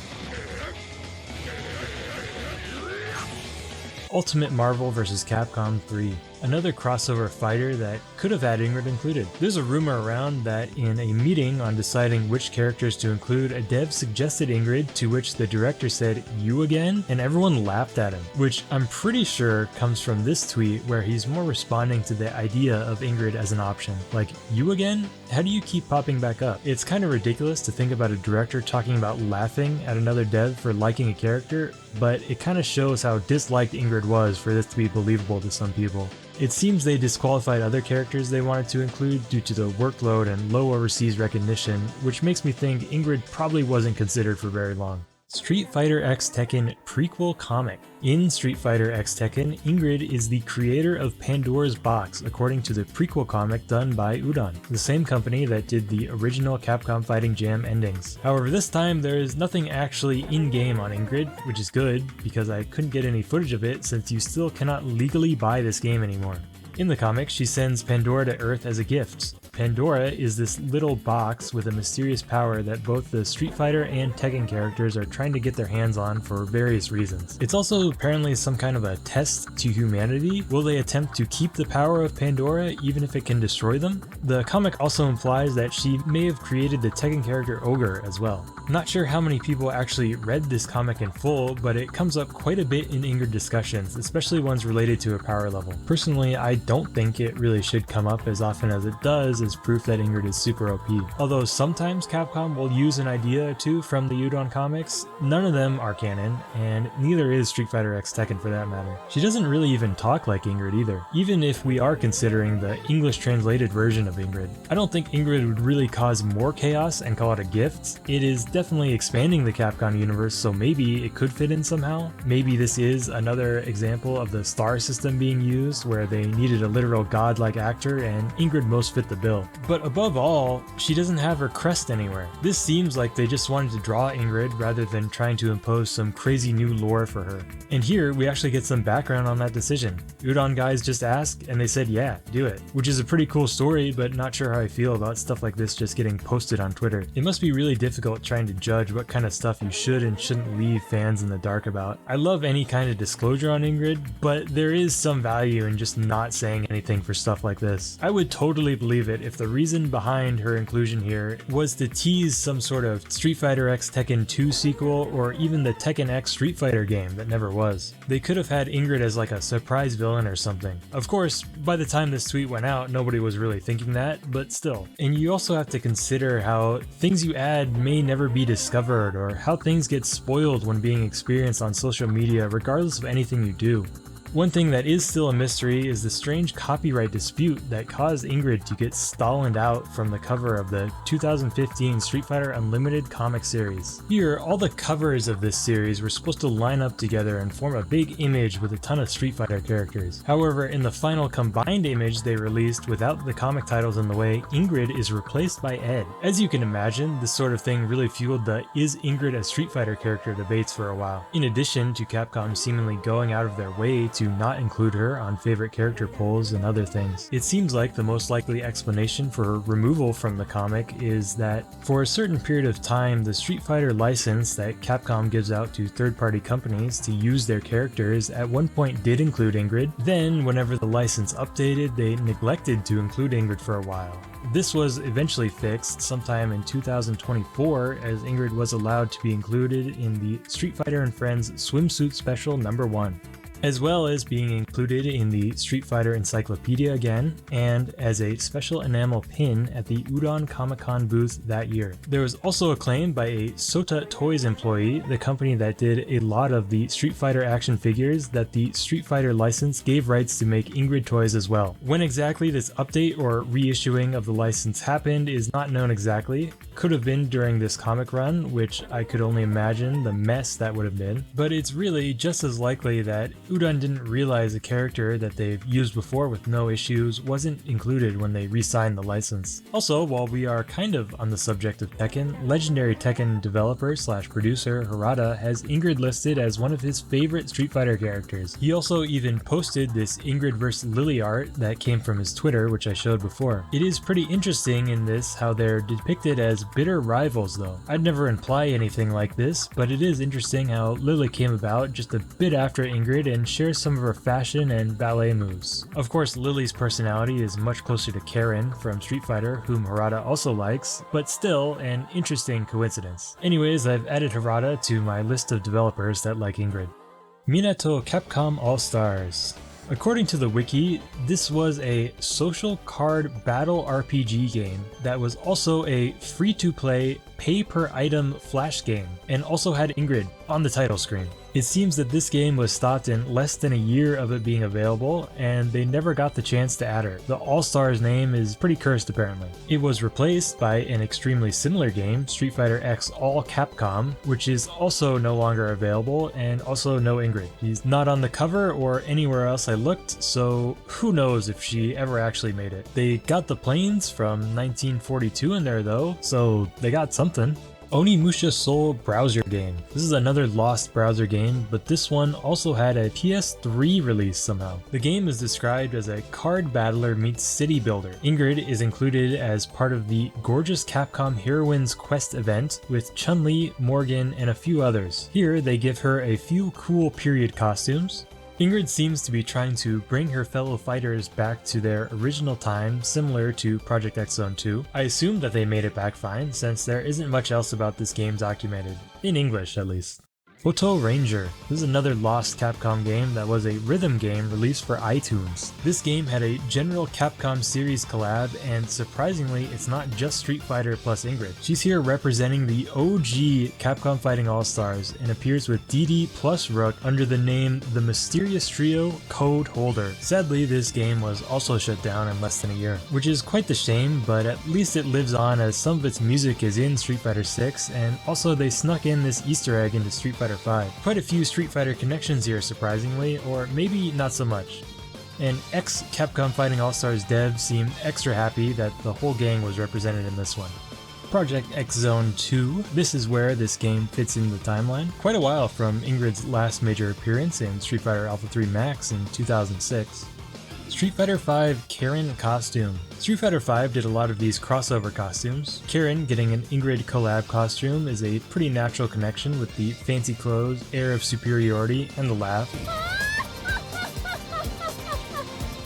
Speaker 7: Ultimate Marvel vs Capcom 3. Another crossover fighter that could have had Ingrid included. There's a rumor around that in a meeting on deciding which characters to include, a dev suggested Ingrid, to which the director said, "You again?" and everyone laughed at him, which I'm pretty sure comes from this tweet where he's more responding to the idea of Ingrid as an option. Like, you again? How do you keep popping back up? It's kind of ridiculous to think about a director talking about laughing at another dev for liking a character, but it kind of shows how disliked Ingrid was for this to be believable to some people. It seems they disqualified other characters they wanted to include due to the workload and low overseas recognition, which makes me think Ingrid probably wasn't considered for very long. Street Fighter X Tekken prequel comic. In Street Fighter X Tekken, Ingrid is the creator of Pandora's Box, according to the prequel comic done by Udon, the same company that did the original Capcom Fighting Jam endings. However, this time there is nothing actually in-game on Ingrid, which is good, because I couldn't get any footage of it since you still cannot legally buy this game anymore. In the comic, she sends Pandora to Earth as a gift. Pandora is this little box with a mysterious power that both the Street Fighter and Tekken characters are trying to get their hands on for various reasons. It's also apparently some kind of a test to humanity. Will they attempt to keep the power of Pandora even if it can destroy them? The comic also implies that she may have created the Tekken character Ogre as well. Not sure how many people actually read this comic in full, but it comes up quite a bit in Ingrid discussions, especially ones related to her power level. Personally, I don't think it really should come up as often as it does as proof that Ingrid is super OP. Although sometimes Capcom will use an idea or two from the Udon comics, none of them are canon, and neither is Street Fighter X Tekken for that matter. She doesn't really even talk like Ingrid either, even if we are considering the English translated version of Ingrid. I don't think Ingrid would really cause more chaos and call it a gift. It is definitely expanding the Capcom universe, so maybe it could fit in somehow. Maybe this is another example of the star system being used, where they needed a literal godlike actor and Ingrid most fit the bill. But above all, she doesn't have her crest anywhere. This seems like they just wanted to draw Ingrid rather than trying to impose some crazy new lore for her. And here we actually get some background on that decision. Udon guys just asked and they said yeah, do it. Which is a pretty cool story, but not sure how I feel about stuff like this just getting posted on Twitter. It must be really difficult trying to judge what kind of stuff you should and shouldn't leave fans in the dark about. I love any kind of disclosure on Ingrid, but there is some value in just not saying anything for stuff like this. I would totally believe it if the reason behind her inclusion here was to tease some sort of Street Fighter X Tekken 2 sequel or even the Tekken X Street Fighter game that never was. They could have had Ingrid as like a surprise villain or something. Of course, by the time this tweet went out, nobody was really thinking that, but still. And you also have to consider how things you add may never be discovered or how things get spoiled when being experienced on social media regardless of anything you do. One thing that is still a mystery is the strange copyright dispute that caused Ingrid to get Stalined out from the cover of the 2015 Street Fighter Unlimited comic series. Here, all the covers of this series were supposed to line up together and form a big image with a ton of Street Fighter characters. However, in the final combined image they released without the comic titles in the way, Ingrid is replaced by Ed. As you can imagine, this sort of thing really fueled the "is Ingrid a Street Fighter character" debates for a while. In addition to Capcom seemingly going out of their way to not include her on favorite character polls and other things. It seems like the most likely explanation for her removal from the comic is that for a certain period of time, the Street Fighter license that Capcom gives out to third-party companies to use their characters at one point did include Ingrid. Then, whenever the license updated, they neglected to include Ingrid for a while. This was eventually fixed sometime in 2024 as Ingrid was allowed to be included in the Street Fighter and Friends Swimsuit Special #1. As well as being included in the Street Fighter Encyclopedia again, and as a special enamel pin at the Udon Comic-Con booth that year. There was also a claim by a Sota Toys employee, the company that did a lot of the Street Fighter action figures, that the Street Fighter license gave rights to make Ingrid toys as well. When exactly this update or reissuing of the license happened is not known exactly. Could have been during this comic run, which I could only imagine the mess that would have been, but it's really just as likely that Udon didn't realize a character that they've used before with no issues wasn't included when they re-signed the license. Also, while we are kind of on the subject of Tekken, legendary Tekken developer / producer Harada has Ingrid listed as one of his favorite Street Fighter characters. He also even posted this Ingrid vs Lily art that came from his Twitter, which I showed before. It is pretty interesting in this how they're depicted as bitter rivals though. I'd never imply anything like this, but it is interesting how Lily came about just a bit after Ingrid and shares some of her fashion and ballet moves. Of course, Lily's personality is much closer to Karin from Street Fighter, whom Harada also likes, but still an interesting coincidence. Anyways, I've added Harada to my list of developers that like Ingrid. Minna to Capcom All-Stars. According to the wiki, this was a social card battle RPG game that was also a free-to-play, pay-per-item flash game, and also had Ingrid. on the title screen. It seems that this game was stopped in less than a year of it being available, and they never got the chance to add her. The All-Stars name is pretty cursed apparently. It was replaced by an extremely similar game, Street Fighter X All Capcom, which is also no longer available, and also no Ingrid. She's not on the cover or anywhere else I looked, so who knows if she ever actually made it. They got the planes from 1942 in there though, so they got something. Onimusha Soul browser game. This is another lost browser game, but this one also had a PS3 release somehow. The game is described as a card battler meets city builder. Ingrid is included as part of the gorgeous Capcom Heroines Quest event with Chun-Li, Morgan, and a few others. Here they give her a few cool period costumes. Ingrid seems to be trying to bring her fellow fighters back to their original time, similar to Project X Zone 2. I assume that they made it back fine, since there isn't much else about this game documented, in English at least. Oto Ranger. This is another lost Capcom game that was a rhythm game released for iTunes. This game had a general Capcom series collab, and surprisingly, it's not just Street Fighter plus Ingrid. She's here representing the OG Capcom Fighting All-Stars and appears with DD plus Rook under the name The Mysterious Trio Code Holder. Sadly, this game was also shut down in less than a year, which is quite the shame, but at least it lives on as some of its music is in Street Fighter 6, and also they snuck in this Easter egg into Street Fighter 5. Quite a few Street Fighter connections here surprisingly, or maybe not so much. And ex-Capcom Fighting All-Stars devs seemed extra happy that the whole gang was represented in this one. Project X Zone 2, this is where this game fits in the timeline. Quite a while from Ingrid's last major appearance in Street Fighter Alpha 3 Max in 2006. Street Fighter V Karin costume. Street Fighter V did a lot of these crossover costumes. Karin getting an Ingrid collab costume is a pretty natural connection with the fancy clothes, air of superiority, and the laugh.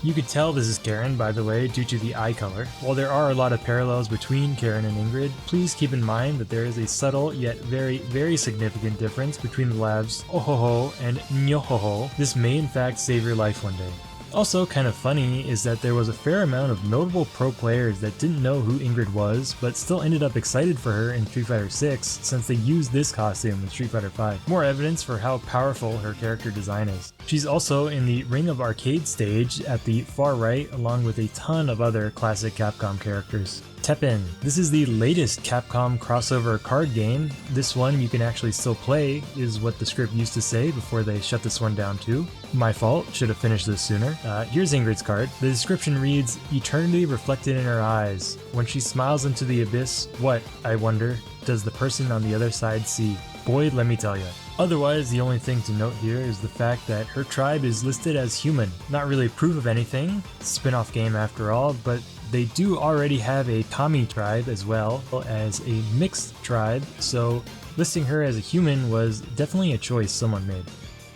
Speaker 7: You could tell this is Karin, by the way, due to the eye color. While there are a lot of parallels between Karin and Ingrid, please keep in mind that there is a subtle yet very significant difference between the laughs ohoho and nyohoho. This may in fact save your life one day. Also kind of funny is that there was a fair amount of notable pro players that didn't know who Ingrid was, but still ended up excited for her in Street Fighter 6 since they used this costume in Street Fighter 5. More evidence for how powerful her character design is. She's also in the Ring of Arcade stage at the far right, along with a ton of other classic Capcom characters. TEPPEN. This is the latest Capcom crossover card game. This one you can actually still play, is what the script used to say before they shut this one down too. My fault, should have finished this sooner. Here's Ingrid's card. The description reads, "Eternity reflected in her eyes. When she smiles into the abyss, what, I wonder, does the person on the other side see?" Boy, let me tell ya. Otherwise, the only thing to note here is the fact that her tribe is listed as human. Not really proof of anything, spin-off game after all, but they do already have a Kami tribe as well as a mixed tribe, so listing her as a human was definitely a choice someone made.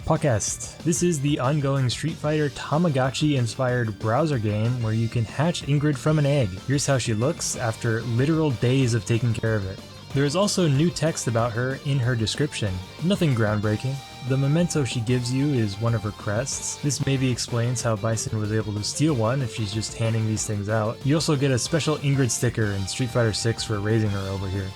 Speaker 7: Pokest. This is the ongoing Street Fighter Tamagotchi-inspired browser game where you can hatch Ingrid from an egg. Here's how she looks after literal days of taking care of it. There is also new text about her in her description. Nothing groundbreaking. The memento she gives you is one of her crests. This maybe explains how Bison was able to steal one if she's just handing these things out. You also get a special Ingrid sticker in Street Fighter 6 for raising her over here.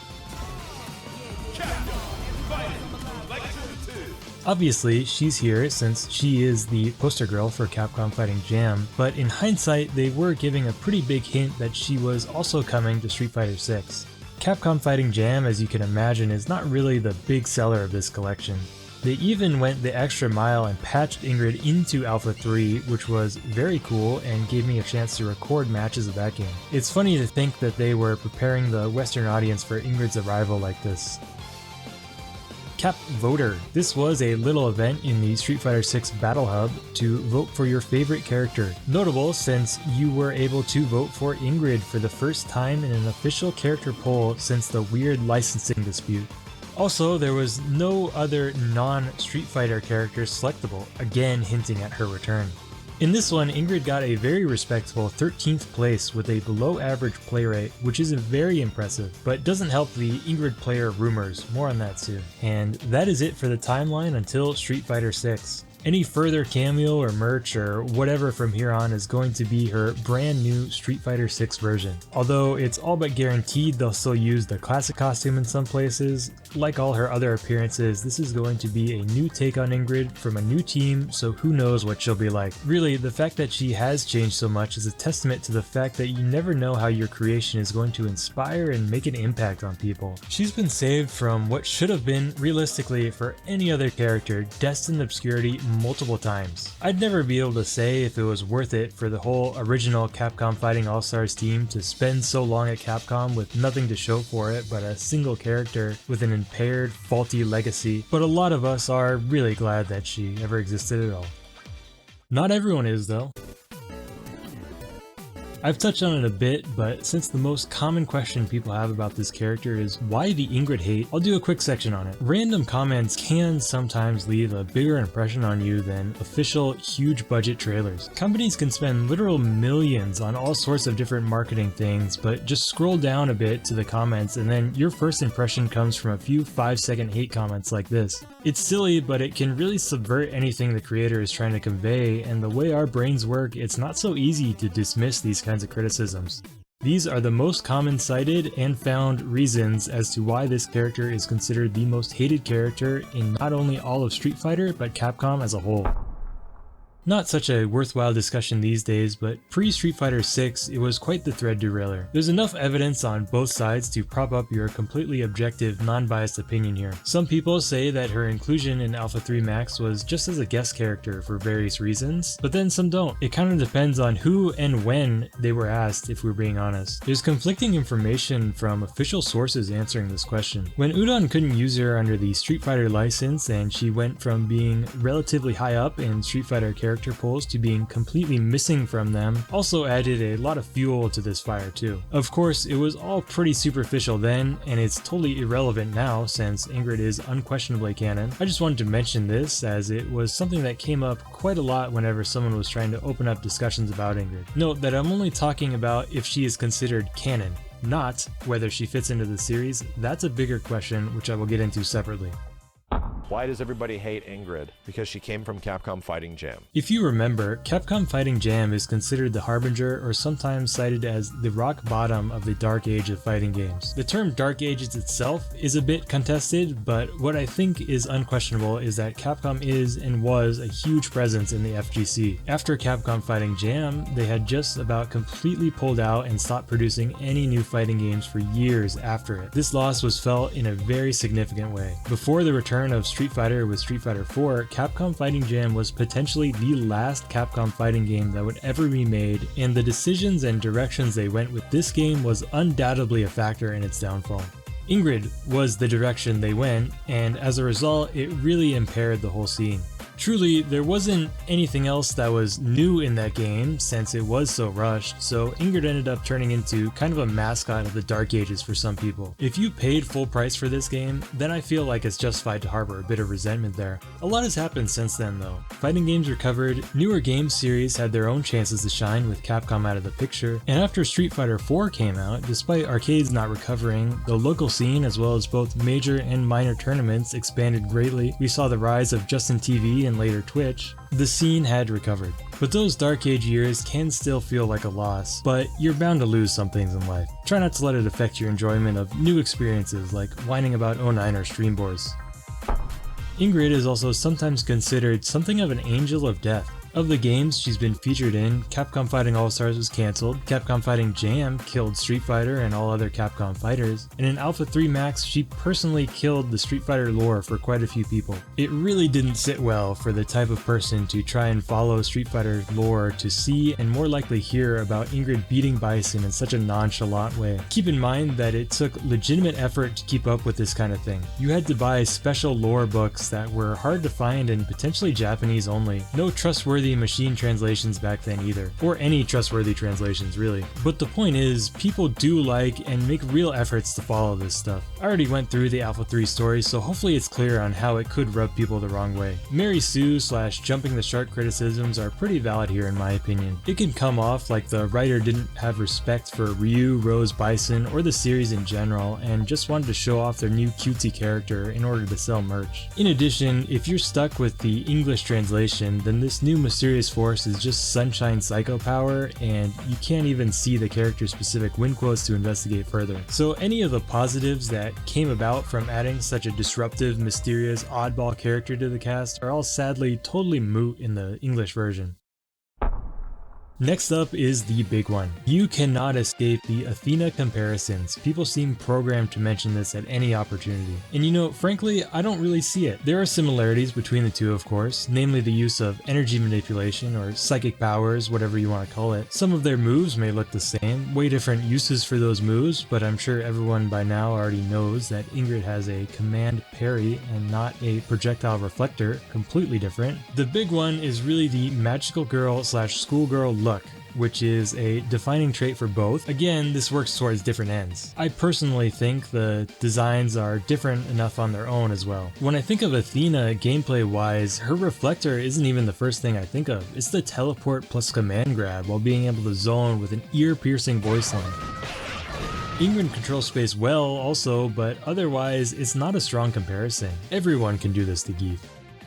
Speaker 7: Obviously, she's here since she is the poster girl for Capcom Fighting Jam, but in hindsight, they were giving a pretty big hint that she was also coming to Street Fighter 6. Capcom Fighting Jam, as you can imagine, is not really the big seller of this collection. They even went the extra mile and patched Ingrid into Alpha 3, which was very cool and gave me a chance to record matches of that game. It's funny to think that they were preparing the Western audience for Ingrid's arrival like this. Cap Voter. This was a little event in the Street Fighter 6 Battle Hub to vote for your favorite character. Notable since you were able to vote for Ingrid for the first time in an official character poll since the weird licensing dispute. Also, there was no other non-Street Fighter characters selectable, again hinting at her return. In this one, Ingrid got a very respectable 13th place with a below-average play rate, which is very impressive, but doesn't help the Ingrid player rumors, more on that soon. And that is it for the timeline until Street Fighter 6. Any further cameo or merch or whatever from here on is going to be her brand new Street Fighter 6 version. Although it's all but guaranteed they'll still use the classic costume in some places, like all her other appearances, this is going to be a new take on Ingrid from a new team, so who knows what she'll be like. Really, the fact that she has changed so much is a testament to the fact that you never know how your creation is going to inspire and make an impact on people. She's been saved from what should have been, realistically, for any other character, destined obscurity multiple times. I'd never be able to say if it was worth it for the whole original Capcom Fighting All-Stars team to spend so long at Capcom with nothing to show for it but a single character with an impaired, faulty legacy, but a lot of us are really glad that she ever existed at all. Not everyone is, though. I've touched on it a bit, but since the most common question people have about this character is why the Ingrid hate, I'll do a quick section on it. Random comments can sometimes leave a bigger impression on you than official huge budget trailers. Companies can spend literal millions on all sorts of different marketing things, but just scroll down a bit to the comments and then your first impression comes from a few 5-second hate comments like this. It's silly, but it can really subvert anything the creator is trying to convey, and the way our brains work, it's not so easy to dismiss these kinds of criticisms. These are the most common cited and found reasons as to why this character is considered the most hated character in not only all of Street Fighter, but Capcom as a whole. Not such a worthwhile discussion these days, but pre-Street Fighter 6, it was quite the thread derailer. There's enough evidence on both sides to prop up your completely objective, non-biased opinion here. Some people say that her inclusion in Alpha 3 Max was just as a guest character for various reasons, but then some don't. It kind of depends on who and when they were asked, if we're being honest. There's conflicting information from official sources answering this question. When Udon couldn't use her under the Street Fighter license and she went from being relatively high up in Street Fighter character polls to being completely missing from them, also added a lot of fuel to this fire too. Of course, it was all pretty superficial then, and it's totally irrelevant now since Ingrid is unquestionably canon. I just wanted to mention this as it was something that came up quite a lot whenever someone was trying to open up discussions about Ingrid. Note that I'm only talking about if she is considered canon, not whether she fits into the series. That's a bigger question, which I will get into separately.
Speaker 1: Why does everybody hate Ingrid? Because she came from Capcom Fighting Jam.
Speaker 7: If you remember, Capcom Fighting Jam is considered the harbinger or sometimes cited as the rock bottom of the dark age of fighting games. The term dark ages itself is a bit contested, but what I think is unquestionable is that Capcom is and was a huge presence in the FGC. After Capcom Fighting Jam, they had just about completely pulled out and stopped producing any new fighting games for years after it. This loss was felt in a very significant way. Before the return of Street Fighter with Street Fighter 4, Capcom Fighting Jam was potentially the last Capcom fighting game that would ever be made, and the decisions and directions they went with this game was undoubtedly a factor in its downfall. Ingrid was the direction they went, and as a result, it really impaired the whole scene. Truly, there wasn't anything else that was new in that game since it was so rushed, so Ingrid ended up turning into kind of a mascot of the Dark Ages for some people. If you paid full price for this game, then I feel like it's justified to harbor a bit of resentment there. A lot has happened since then though. Fighting games recovered, newer game series had their own chances to shine with Capcom out of the picture, and after Street Fighter 4 came out, despite arcades not recovering, the local scene as well as both major and minor tournaments expanded greatly. We saw the rise of Justin TV and later Twitch. The scene had recovered. But those Dark Age years can still feel like a loss, but you're bound to lose some things in life. Try not to let it affect your enjoyment of new experiences like whining about 09 or Stream Wars. Ingrid is also sometimes considered something of an angel of death. Of the games she's been featured in, Capcom Fighting All-Stars was cancelled, Capcom Fighting Jam killed Street Fighter and all other Capcom fighters, and in Alpha 3 Max she personally killed the Street Fighter lore for quite a few people. It really didn't sit well for the type of person to try and follow Street Fighter lore to see and more likely hear about Ingrid beating Bison in such a nonchalant way. Keep in mind that it took legitimate effort to keep up with this kind of thing. You had to buy special lore books that were hard to find and potentially Japanese only. No trustworthy trustworthy machine translations back then either, or any trustworthy translations really. But the point is, people do like and make real efforts to follow this stuff. I already went through the Alpha 3 story, so hopefully it's clear on how it could rub people the wrong way. Mary Sue / jumping the shark criticisms are pretty valid here in my opinion. It can come off like the writer didn't have respect for Ryu, Rose Bison, or the series in general, and just wanted to show off their new cutesy character in order to sell merch. In addition, if you're stuck with the English translation, then this new mysterious force is just Sunshine Psycho Power, and you can't even see the character-specific winquotes to investigate further. So any of the positives that came about from adding such a disruptive, mysterious, oddball character to the cast are all sadly totally moot in the English version. Next up is the big one. You cannot escape the Athena comparisons. People seem programmed to mention this at any opportunity. And you know, frankly, I don't really see it. There are similarities between the two, of course, namely the use of energy manipulation or psychic powers, whatever you want to call it. Some of their moves may look the same, way different uses for those moves, but I'm sure everyone by now already knows that Ingrid has a command parry and not a projectile reflector, completely different. The big one is really the magical girl / schoolgirl look, which is a defining trait for both. Again, this works towards different ends. I personally think the designs are different enough on their own as well. When I think of Athena gameplay wise, her reflector isn't even the first thing I think of. It's the teleport plus command grab while being able to zone with an ear-piercing voice line. Ingrid controls space well also, but otherwise it's not a strong comparison. Everyone can do this to Geef.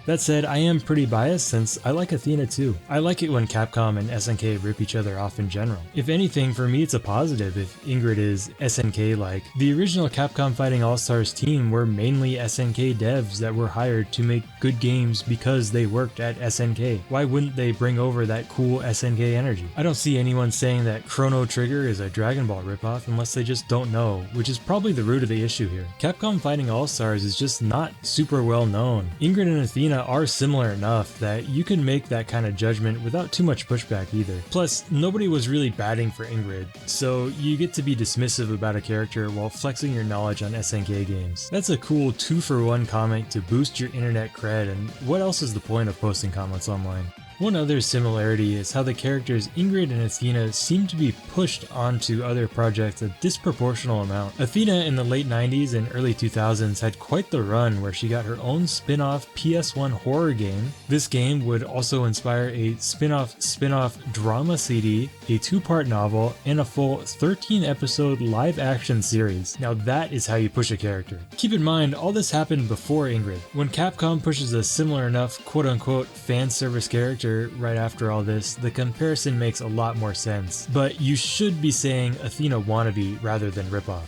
Speaker 7: That said, I am pretty biased since I like Athena too. I like it when Capcom and SNK rip each other off in general. If anything, for me it's a positive if Ingrid is SNK-like. The original Capcom Fighting All-Stars team were mainly SNK devs that were hired to make good games because they worked at SNK. Why wouldn't they bring over that cool SNK energy? I don't see anyone saying that Chrono Trigger is a Dragon Ball ripoff unless they just don't know, which is probably the root of the issue here. Capcom Fighting All-Stars is just not super well known. Ingrid and Athena are similar enough that you can make that kind of judgment without too much pushback either. Plus, nobody was really batting for Ingrid, so you get to be dismissive about a character while flexing your knowledge on SNK games. That's a cool 2-for-1 comment to boost your internet cred, and what else is the point of posting comments online? One other similarity is how the characters Ingrid and Athena seem to be pushed onto other projects a disproportional amount. Athena in the late 90s and early 2000s had quite the run where she got her own spin-off PS1 horror game. This game would also inspire a spin-off drama CD, a 2-part novel, and a full 13-episode live-action series. Now that is how you push a character. Keep in mind, all this happened before Ingrid. When Capcom pushes a similar enough quote-unquote fan service character right after all this, the comparison makes a lot more sense. But you should be saying Athena wannabe rather than ripoff.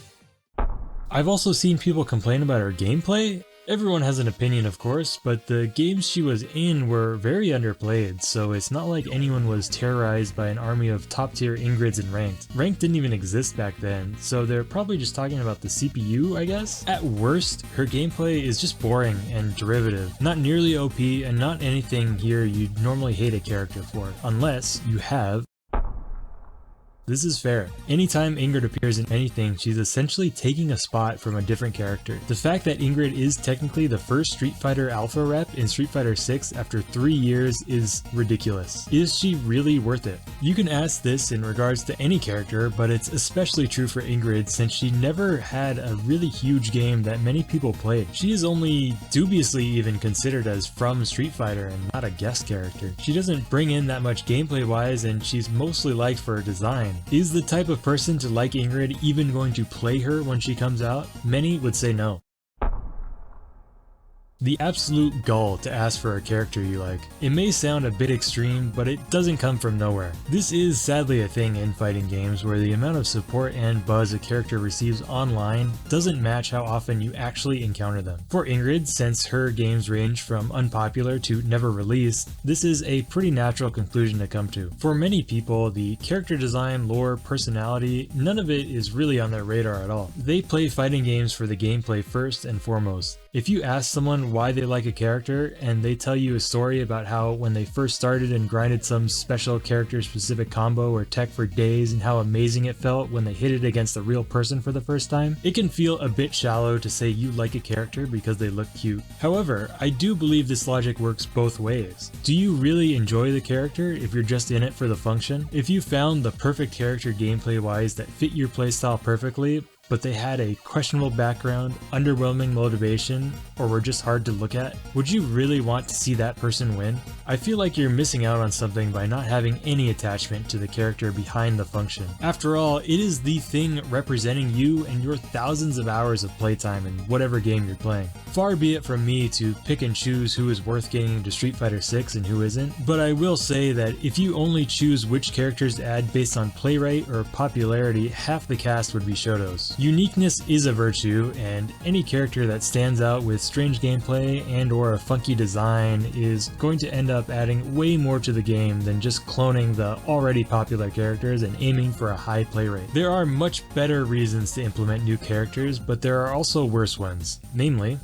Speaker 7: I've also seen people complain about her gameplay. Everyone has an opinion, of course, but the games she was in were very underplayed, so it's not like anyone was terrorized by an army of top-tier Ingrids in Ranked. Ranked didn't even exist back then, so they're probably just talking about the CPU, I guess? At worst, her gameplay is just boring and derivative, not nearly OP, and not anything here you'd normally hate a character for, unless you have. This is fair. Anytime Ingrid appears in anything, she's essentially taking a spot from a different character. The fact that Ingrid is technically the first Street Fighter Alpha rep in Street Fighter 6 after 3 years is ridiculous. Is she really worth it? You can ask this in regards to any character, but it's especially true for Ingrid since she never had a really huge game that many people played. She is only dubiously even considered as from Street Fighter and not a guest character. She doesn't bring in that much gameplay wise, and she's mostly liked for her design. Is the type of person to like Ingrid even going to play her when she comes out? Many would say no. The absolute gall to ask for a character you like. It may sound a bit extreme, but it doesn't come from nowhere. This is sadly a thing in fighting games where the amount of support and buzz a character receives online doesn't match how often you actually encounter them. For Ingrid, since her games range from unpopular to never released, this is a pretty natural conclusion to come to. For many people, the character design, lore, personality, none of it is really on their radar at all. They play fighting games for the gameplay first and foremost. If you ask someone someone why they like a character and they tell you a story about how when they first started and grinded some special character specific combo or tech for days and how amazing it felt when they hit it against a real person for the first time, it can feel a bit shallow to say you like a character because they look cute. However, I do believe this logic works both ways. Do you really enjoy the character if you're just in it for the function? If you found the perfect character gameplay wise that fit your playstyle perfectly, but they had a questionable background, underwhelming motivation, or were just hard to look at, would you really want to see that person win? I feel like you're missing out on something by not having any attachment to the character behind the function. After all, it is the thing representing you and your thousands of hours of playtime in whatever game you're playing. Far be it from me to pick and choose who is worth getting into Street Fighter 6 and who isn't, but I will say that if you only choose which characters to add based on playwright or popularity, half the cast would be Shoutos. Uniqueness is a virtue, and any character that stands out with strange gameplay and or a funky design is going to end up adding way more to the game than just cloning the already popular characters and aiming for a high play rate. There are much better reasons to implement new characters, but there are also worse ones, namely,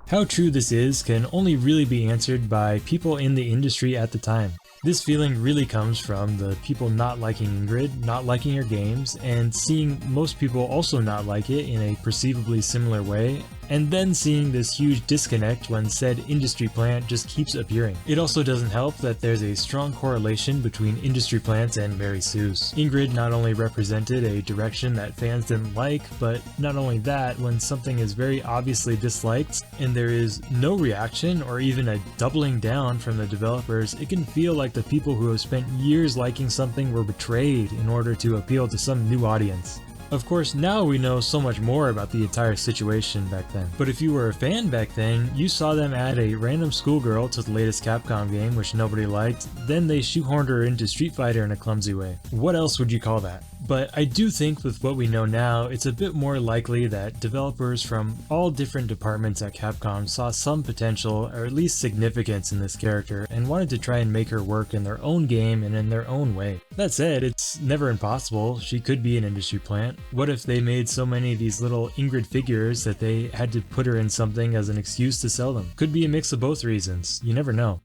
Speaker 7: how true this is can only really be answered by people in the industry at the time. This feeling really comes from the people not liking Ingrid, not liking her games, and seeing most people also not like it in a perceivably similar way, and then seeing this huge disconnect when said industry plant just keeps appearing. It also doesn't help that there's a strong correlation between industry plants and Mary Sue's. Ingrid not only represented a direction that fans didn't like, but not only that, when something is very obviously disliked and there is no reaction or even a doubling down from the developers, it can feel like the people who have spent years liking something were betrayed in order to appeal to some new audience. Of course, now we know so much more about the entire situation back then, but if you were a fan back then, you saw them add a random schoolgirl to the latest Capcom game which nobody liked, then they shoehorned her into Street Fighter in a clumsy way. What else would you call that? But I do think with what we know now, it's a bit more likely that developers from all different departments at Capcom saw some potential, or at least significance in this character, and wanted to try and make her work in their own game and in their own way. That said, it's never impossible. She could be an industry plant. What if they made so many of these little Ingrid figures that they had to put her in something as an excuse to sell them? Could be a mix of both reasons. You never know.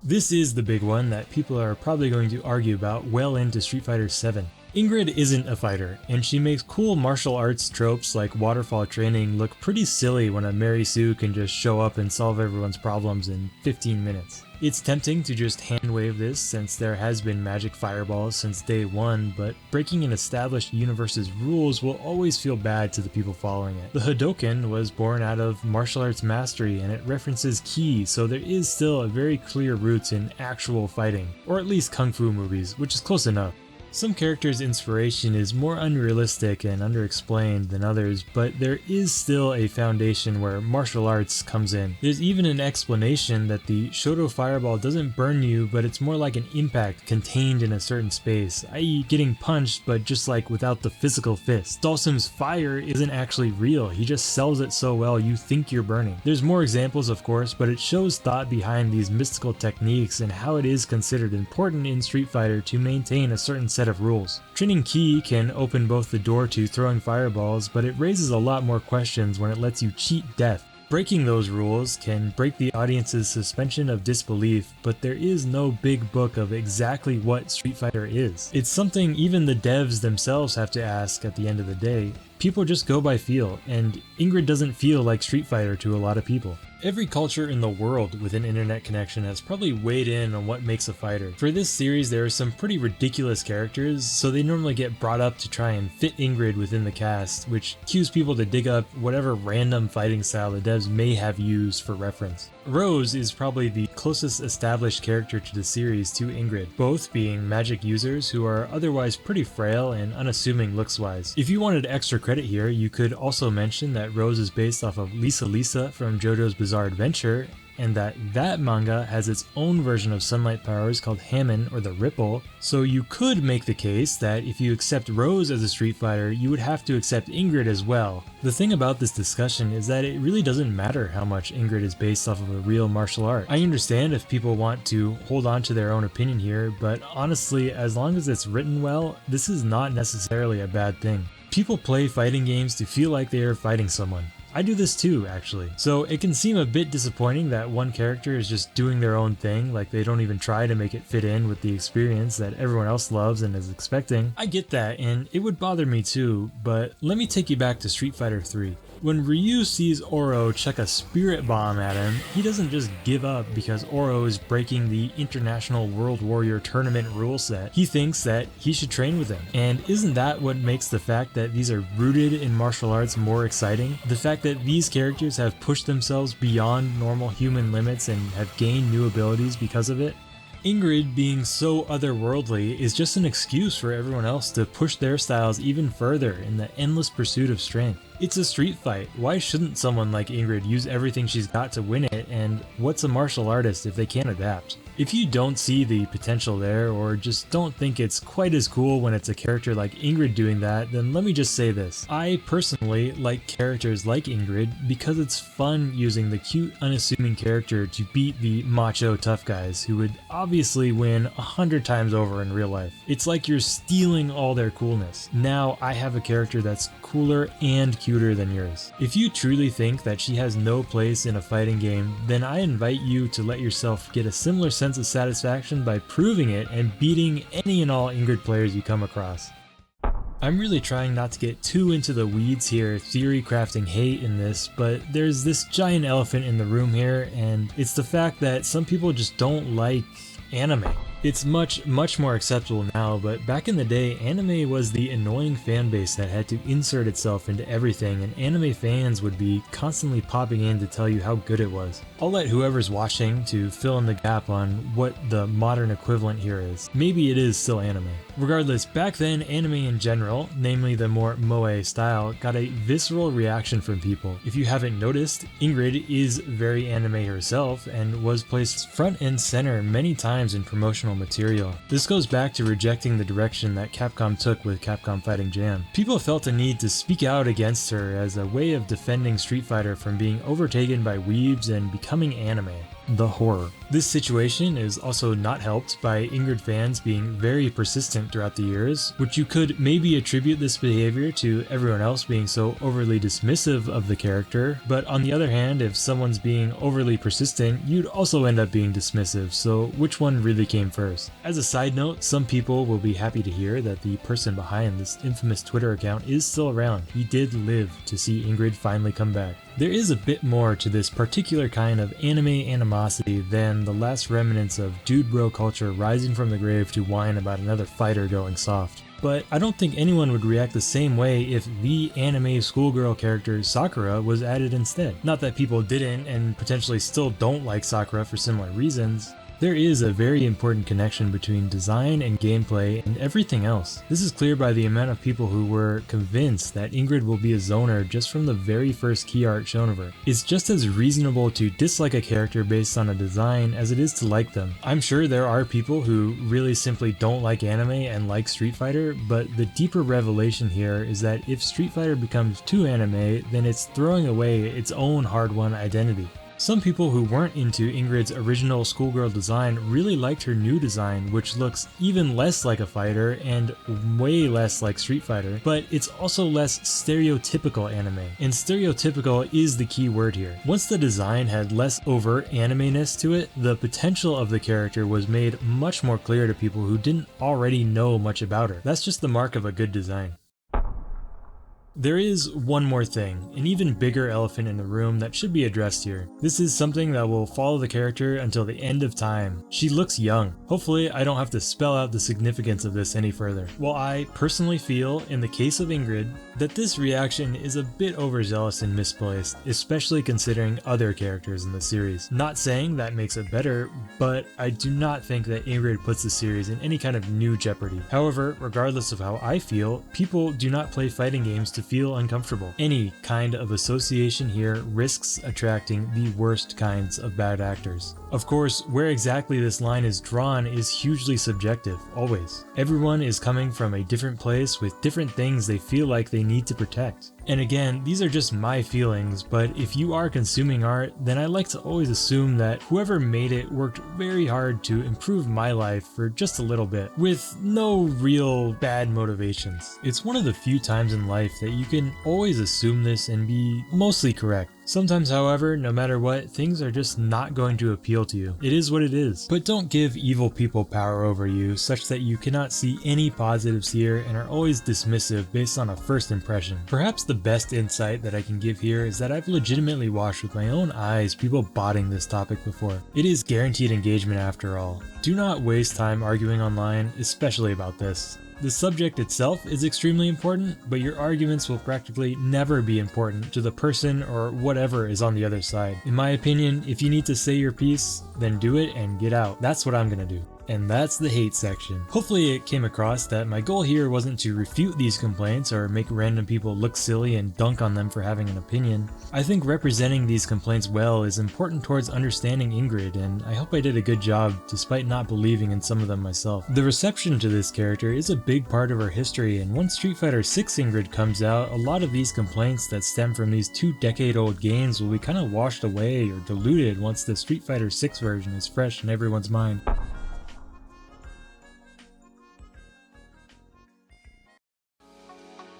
Speaker 7: This is the big one that people are probably going to argue about well into Street Fighter 7. Ingrid isn't a fighter, and she makes cool martial arts tropes like waterfall training look pretty silly when a Mary Sue can just show up and solve everyone's problems in 15 minutes. It's tempting to just hand-wave this since there has been magic fireballs since day one, but breaking an established universe's rules will always feel bad to the people following it. The Hadoken was born out of martial arts mastery and it references ki, so there is still a very clear roots in actual fighting, or at least kung fu movies, which is close enough. Some characters' inspiration is more unrealistic and underexplained than others, but there is still a foundation where martial arts comes in. There's even an explanation that the Shōto fireball doesn't burn you, but it's more like an impact contained in a certain space, i.e. getting punched but just like without the physical fist. Dhalsim's fire isn't actually real, he just sells it so well you think you're burning. There's more examples of course, but it shows thought behind these mystical techniques and how it is considered important in Street Fighter to maintain a certain set of rules. Training ki can open both the door to throwing fireballs, but it raises a lot more questions when it lets you cheat death. Breaking those rules can break the audience's suspension of disbelief, but there is no big book of exactly what Street Fighter is. It's something even the devs themselves have to ask at the end of the day. People just go by feel, and Ingrid doesn't feel like Street Fighter to a lot of people. Every culture in the world with an internet connection has probably weighed in on what makes a fighter. For this series there are some pretty ridiculous characters, so they normally get brought up to try and fit Ingrid within the cast, which cues people to dig up whatever random fighting style the devs may have used for reference. Rose is probably the closest established character to the series to Ingrid, both being magic users who are otherwise pretty frail and unassuming looks-wise. If you wanted extra credit here, you could also mention that Rose is based off of Lisa Lisa from JoJo's Bizarre Adventure, and that manga has its own version of sunlight powers called Hamon or the Ripple, so you could make the case that if you accept Rose as a Street Fighter, you would have to accept Ingrid as well. The thing about this discussion is that it really doesn't matter how much Ingrid is based off of a real martial art. I understand if people want to hold on to their own opinion here, but honestly, as long as it's written well, this is not necessarily a bad thing. People play fighting games to feel like they are fighting someone. I do this too, actually. So it can seem a bit disappointing that one character is just doing their own thing, like they don't even try to make it fit in with the experience that everyone else loves and is expecting. I get that, and it would bother me too, but let me take you back to Street Fighter 3. When Ryu sees Oro chuck a spirit bomb at him, he doesn't just give up because Oro is breaking the International World Warrior Tournament rule set. He thinks that he should train with him. And isn't that what makes the fact that these are rooted in martial arts more exciting? The fact that these characters have pushed themselves beyond normal human limits and have gained new abilities because of it? Ingrid being so otherworldly is just an excuse for everyone else to push their styles even further in the endless pursuit of strength. It's a street fight. Why shouldn't someone like Ingrid use everything she's got to win it, and what's a martial artist if they can't adapt? If you don't see the potential there, or just don't think it's quite as cool when it's a character like Ingrid doing that, then let me just say this. I personally like characters like Ingrid because it's fun using the cute, unassuming character to beat the macho tough guys who would obviously win 100 times over in real life. It's like you're stealing all their coolness. Now I have a character that's cooler and cuter than yours. If you truly think that she has no place in a fighting game, then I invite you to let yourself get a similar sense of satisfaction by proving it and beating any and all Ingrid players you come across. I'm really trying not to get too into the weeds here, theory crafting hate in this, but there's this giant elephant in the room here, and it's the fact that some people just don't like anime. It's much more acceptable now, but back in the day, anime was the annoying fan base that had to insert itself into everything, and anime fans would be constantly popping in to tell you how good it was. I'll let whoever's watching to fill in the gap on what the modern equivalent here is. Maybe it is still anime. Regardless, back then, anime in general, namely the more moe style, got a visceral reaction from people. If you haven't noticed, Ingrid is very anime herself and was placed front and center many times in promotional material. This goes back to rejecting the direction that Capcom took with Capcom Fighting Jam. People felt a need to speak out against her as a way of defending Street Fighter from being overtaken by weebs and becoming anime. The horror. This situation is also not helped by Ingrid fans being very persistent throughout the years, which you could maybe attribute this behavior to everyone else being so overly dismissive of the character, but on the other hand, if someone's being overly persistent, you'd also end up being dismissive, so which one really came first? As a side note, some people will be happy to hear that the person behind this infamous Twitter account is still around. He did live to see Ingrid finally come back. There is a bit more to this particular kind of anime animosity than the last remnants of dude bro culture rising from the grave to whine about another fighter going soft. But I don't think anyone would react the same way if the anime schoolgirl character Sakura was added instead. Not that people didn't and potentially still don't like Sakura for similar reasons. There is a very important connection between design and gameplay and everything else. This is clear by the amount of people who were convinced that Ingrid will be a zoner just from the very first key art shown of her. It's just as reasonable to dislike a character based on a design as it is to like them. I'm sure there are people who really simply don't like anime and like Street Fighter, but the deeper revelation here is that if Street Fighter becomes too anime, then it's throwing away its own hard-won identity. Some people who weren't into Ingrid's original schoolgirl design really liked her new design, which looks even less like a fighter and way less like Street Fighter, but it's also less stereotypical anime. And stereotypical is the key word here. Once the design had less overt anime-ness to it, the potential of the character was made much more clear to people who didn't already know much about her. That's just the mark of a good design. There is one more thing, an even bigger elephant in the room that should be addressed here. This is something that will follow the character until the end of time. She looks young. Hopefully I don't have to spell out the significance of this any further. While I personally feel, in the case of Ingrid, that this reaction is a bit overzealous and misplaced, especially considering other characters in the series. Not saying that makes it better, but I do not think that Ingrid puts the series in any kind of new jeopardy. However, regardless of how I feel, people do not play fighting games to feel uncomfortable. Any kind of association here risks attracting the worst kinds of bad actors. Of course, where exactly this line is drawn is hugely subjective, always. Everyone is coming from a different place with different things they feel like they need to protect. And again, these are just my feelings, but if you are consuming art, then I like to always assume that whoever made it worked very hard to improve my life for just a little bit, with no real bad motivations. It's one of the few times in life that you can always assume this and be mostly correct. Sometimes, however, no matter what, things are just not going to appeal to you. It is what it is. But don't give evil people power over you, such that you cannot see any positives here and are always dismissive based on a first impression. Perhaps the best insight that I can give here is that I've legitimately watched with my own eyes people botting this topic before. It is guaranteed engagement after all. Do not waste time arguing online, especially about this. The subject itself is extremely important, but your arguments will practically never be important to the person or whatever is on the other side. In my opinion, if you need to say your piece, then do it and get out. That's what I'm gonna do. And that's the hate section. Hopefully it came across that my goal here wasn't to refute these complaints or make random people look silly and dunk on them for having an opinion. I think representing these complaints well is important towards understanding Ingrid, and I hope I did a good job despite not believing in some of them myself. The reception to this character is a big part of her history, and once Street Fighter 6 Ingrid comes out, a lot of these complaints that stem from these 2-decade-old games will be kind of washed away or diluted once the Street Fighter 6 version is fresh in everyone's mind.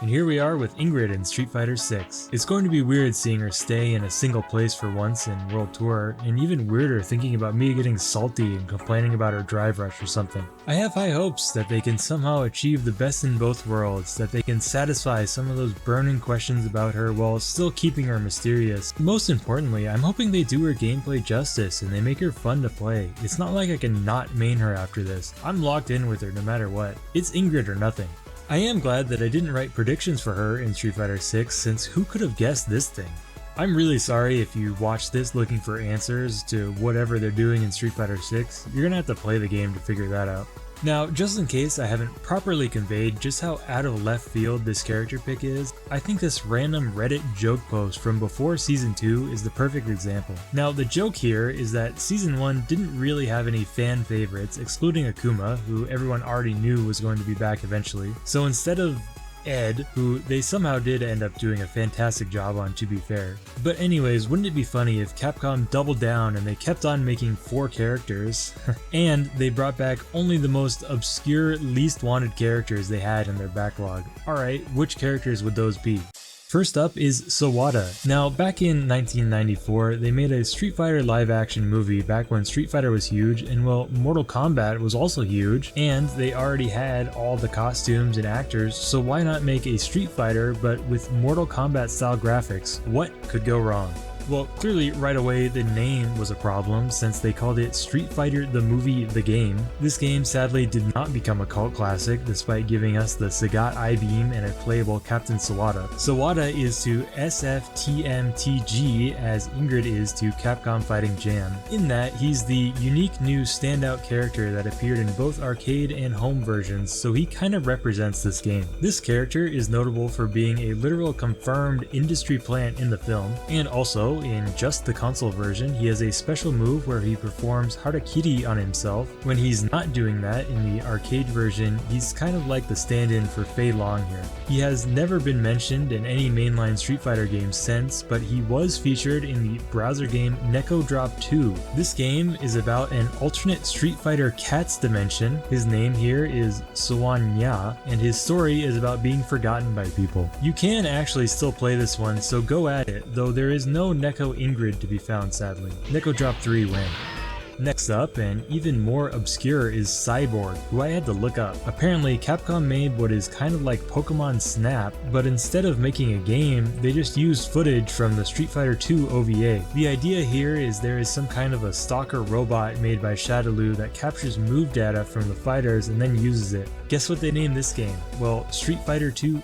Speaker 7: And here we are with Ingrid in Street Fighter 6. It's going to be weird seeing her stay in a single place for once in World Tour, and even weirder thinking about me getting salty and complaining about her drive rush or something. I have high hopes that they can somehow achieve the best in both worlds, that they can satisfy some of those burning questions about her while still keeping her mysterious. Most importantly, I'm hoping they do her gameplay justice and they make her fun to play. It's not like I can not main her after this. I'm locked in with her no matter what. It's Ingrid or nothing. I am glad that I didn't write predictions for her in Street Fighter 6, since who could have guessed this thing? I'm really sorry if you watch this looking for answers to whatever they're doing in Street Fighter 6, you're gonna have to play the game to figure that out. Now, just in case I haven't properly conveyed just how out of left field this character pick is, I think this random Reddit joke post from before Season 2 is the perfect example. Now, the joke here is that Season 1 didn't really have any fan favorites, excluding Akuma, who everyone already knew was going to be back eventually. So instead of Ed, who they somehow did end up doing a fantastic job on, to be fair. But anyways, wouldn't it be funny if Capcom doubled down and they kept on making 4 characters, and they brought back only the most obscure, least wanted characters they had in their backlog? Alright, which characters would those be? First up is Sawada. Now, back in 1994, they made a Street Fighter live-action movie back when Street Fighter was huge, and well, Mortal Kombat was also huge, and they already had all the costumes and actors, so why not make a Street Fighter but with Mortal Kombat style graphics? What could go wrong? Well, clearly right away the name was a problem, since they called it Street Fighter the Movie The Game. This game sadly did not become a cult classic, despite giving us the Sagat I-Beam and a playable Captain Sawada. Sawada is to SFTMTG as Ingrid is to Capcom Fighting Jam, in that he's the unique new standout character that appeared in both arcade and home versions, so he kind of represents this game. This character is notable for being a literal confirmed industry plant in the film, and also in just the console version, he has a special move where he performs harakiri on himself. When he's not doing that in the arcade version, he's kind of like the stand-in for Fei Long here. He has never been mentioned in any mainline Street Fighter game since, but he was featured in the browser game Neko Drop 2. This game is about an alternate Street Fighter Cats dimension. His name here is Sawanya, and his story is about being forgotten by people. You can actually still play this one, so go at it, though there is no Neko Ingrid to be found, sadly. Neko Drop 3 win. Next up, and even more obscure, is Cyborg, who I had to look up. Apparently, Capcom made what is kind of like Pokemon Snap, but instead of making a game, they just used footage from the Street Fighter 2 OVA. The idea here is there is some kind of a stalker robot made by Shadaloo that captures move data from the fighters and then uses it. Guess what they named this game? Well, Street Fighter 2: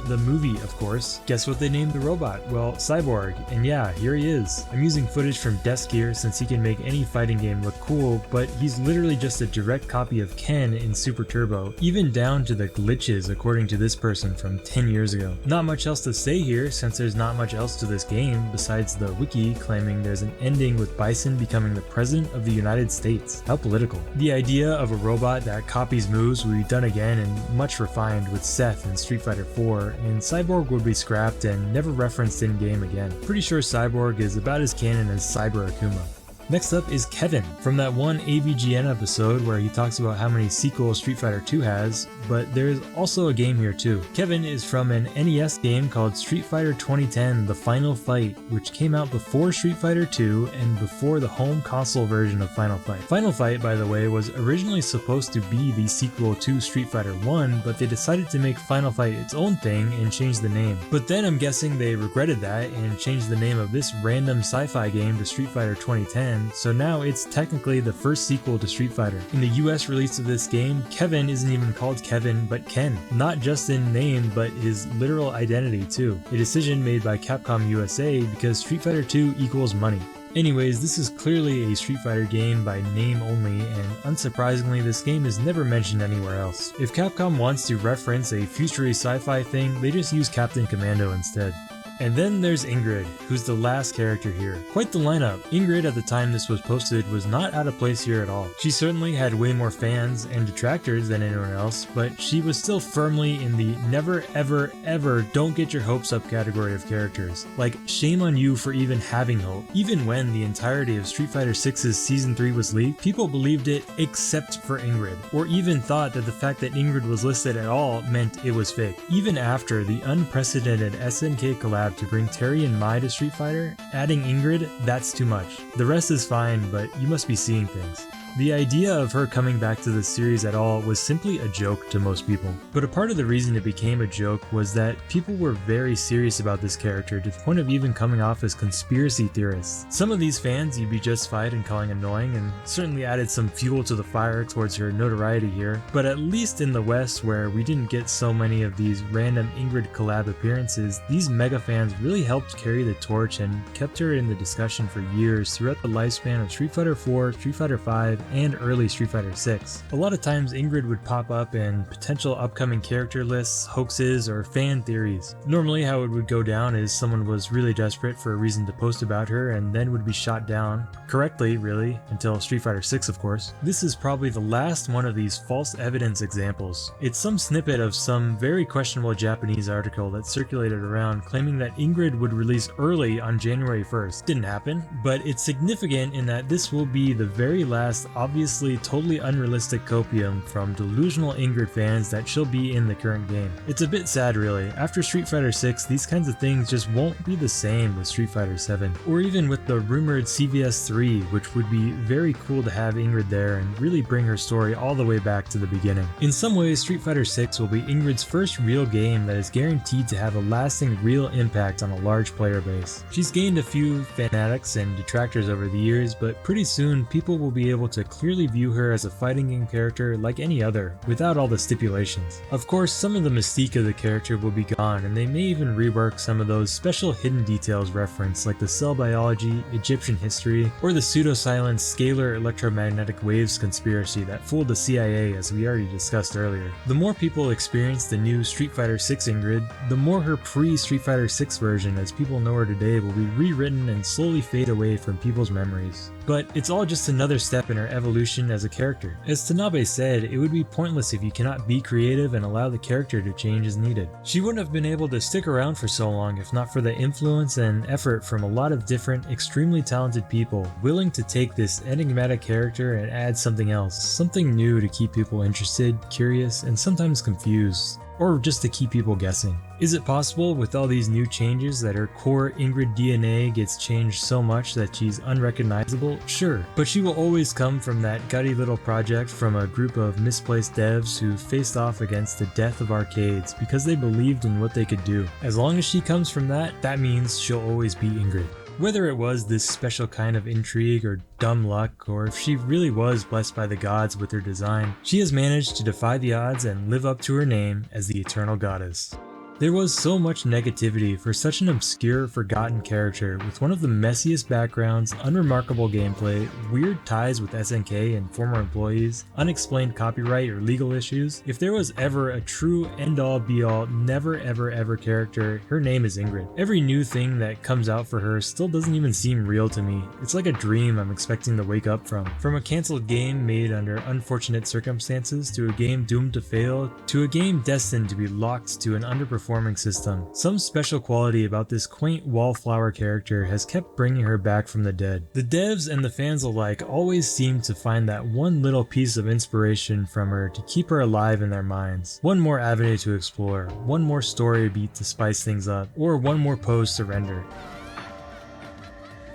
Speaker 7: the movie, of course. Guess what they named the robot? Well, Cyborg. And yeah, here he is. I'm using footage from Desk here since he can make any fighting game look cool, but he's literally just a direct copy of Ken in Super Turbo, even down to the glitches according to this person from 10 years ago. Not much else to say here since there's not much else to this game besides the wiki claiming there's an ending with Bison becoming the President of the United States. How political. The idea of a robot that copies moves will be done done again and much refined with Seth in Street Fighter 4, and Cyborg would be scrapped and never referenced in-game again. Pretty sure Cyborg is about as canon as Cyber Akuma. Next up is Kevin, from that one AVGN episode where he talks about how many sequels Street Fighter 2 has, but there's also a game here too. Kevin is from an NES game called Street Fighter 2010 The Final Fight, which came out before Street Fighter 2 and before the home console version of Final Fight. Final Fight, by the way, was originally supposed to be the sequel to Street Fighter 1, but they decided to make Final Fight its own thing and change the name. But then I'm guessing they regretted that and changed the name of this random sci-fi game to Street Fighter 2010, so now it's technically the first sequel to Street Fighter. In the US release of this game, Kevin isn't even called Kevin, but Ken. Not just in name, but his literal identity too. A decision made by Capcom USA because Street Fighter 2 equals money. Anyways, this is clearly a Street Fighter game by name only, and unsurprisingly this game is never mentioned anywhere else. If Capcom wants to reference a futuristic sci-fi thing, they just use Captain Commando instead. And then there's Ingrid, who's the last character here. Quite the lineup. Ingrid, at the time this was posted, was not out of place here at all. She certainly had way more fans and detractors than anyone else, but she was still firmly in the never ever ever don't get your hopes up category of characters. Like, shame on you for even having hope. Even when the entirety of Street Fighter 6's Season 3 was leaked, people believed it except for Ingrid, or even thought that the fact that Ingrid was listed at all meant it was fake. Even after the unprecedented SNK collab to bring Terry and Mai to Street Fighter, adding Ingrid, that's too much. The rest is fine, but you must be seeing things. The idea of her coming back to the series at all was simply a joke to most people. But a part of the reason it became a joke was that people were very serious about this character to the point of even coming off as conspiracy theorists. Some of these fans you'd be justified in calling annoying, and certainly added some fuel to the fire towards her notoriety here, but at least in the West, where we didn't get so many of these random Ingrid collab appearances, these mega fans really helped carry the torch and kept her in the discussion for years throughout the lifespan of Street Fighter 4, Street Fighter 5, and early Street Fighter 6. A lot of times Ingrid would pop up in potential upcoming character lists, hoaxes, or fan theories. Normally how it would go down is someone was really desperate for a reason to post about her and then would be shot down, correctly really, until Street Fighter 6 of course. This is probably the last one of these false evidence examples. It's some snippet of some very questionable Japanese article that circulated around claiming that Ingrid would release early on January 1st. Didn't happen, but it's significant in that this will be the very last obviously totally unrealistic copium from delusional Ingrid fans that she'll be in the current game. It's a bit sad really. After Street Fighter 6, these kinds of things just won't be the same with Street Fighter 7, or even with the rumored CVS 3, which would be very cool to have Ingrid there and really bring her story all the way back to the beginning. In some ways, Street Fighter 6 will be Ingrid's first real game that is guaranteed to have a lasting real impact on a large player base. She's gained a few fanatics and detractors over the years, but pretty soon people will be able to clearly view her as a fighting game character like any other, without all the stipulations. Of course, some of the mystique of the character will be gone, and they may even rework some of those special hidden details referenced, like the cell biology, Egyptian history, or the pseudo-silent scalar electromagnetic waves conspiracy that fooled the CIA, as we already discussed earlier. The more people experience the new Street Fighter 6 Ingrid, the more her pre-Street Fighter 6 version, as people know her today, will be rewritten and slowly fade away from people's memories. But it's all just another step in her evolution as a character. As Tanabe said, it would be pointless if you cannot be creative and allow the character to change as needed. She wouldn't have been able to stick around for so long if not for the influence and effort from a lot of different, extremely talented people willing to take this enigmatic character and add something else, something new to keep people interested, curious, and sometimes confused, or just to keep people guessing. Is it possible with all these new changes that her core Ingrid DNA gets changed so much that she's unrecognizable? Sure, but she will always come from that gutty little project from a group of misplaced devs who faced off against the death of arcades because they believed in what they could do. As long as she comes from that, that means she'll always be Ingrid. Whether it was this special kind of intrigue or dumb luck, or if she really was blessed by the gods with her design, she has managed to defy the odds and live up to her name as the Eternal Goddess. There was so much negativity for such an obscure, forgotten character with one of the messiest backgrounds, unremarkable gameplay, weird ties with SNK and former employees, unexplained copyright or legal issues. If there was ever a true end-all be-all, never ever ever character, her name is Ingrid. Every new thing that comes out for her still doesn't even seem real to me. It's like a dream I'm expecting to wake up from. From a cancelled game made under unfortunate circumstances, to a game doomed to fail, to a game destined to be locked to an underperforming system. Some special quality about this quaint wallflower character has kept bringing her back from the dead. The devs and the fans alike always seem to find that one little piece of inspiration from her to keep her alive in their minds. One more avenue to explore, one more story beat to spice things up, or one more pose to render.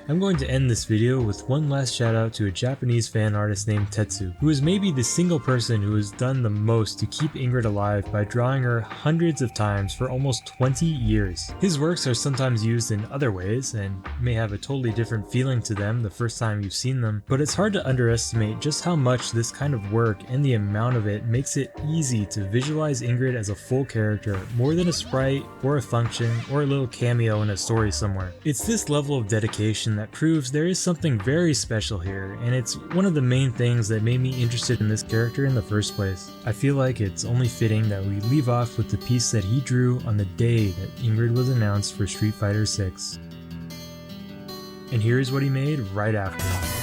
Speaker 7: I'm going to end this video with one last shout out to a Japanese fan artist named Tetsu, who is maybe the single person who has done the most to keep Ingrid alive by drawing her hundreds of times for almost 20 years. His works are sometimes used in other ways and may have a totally different feeling to them the first time you've seen them, but it's hard to underestimate just how much this kind of work and the amount of it makes it easy to visualize Ingrid as a full character, more than a sprite or a function or a little cameo in a story somewhere. It's this level of dedication that proves there is something very special here, and it's one of the main things that made me interested in this character in the first place. I feel like it's only fitting that we leave off with the piece that he drew on the day that Ingrid was announced for Street Fighter 6. And here's what he made right after.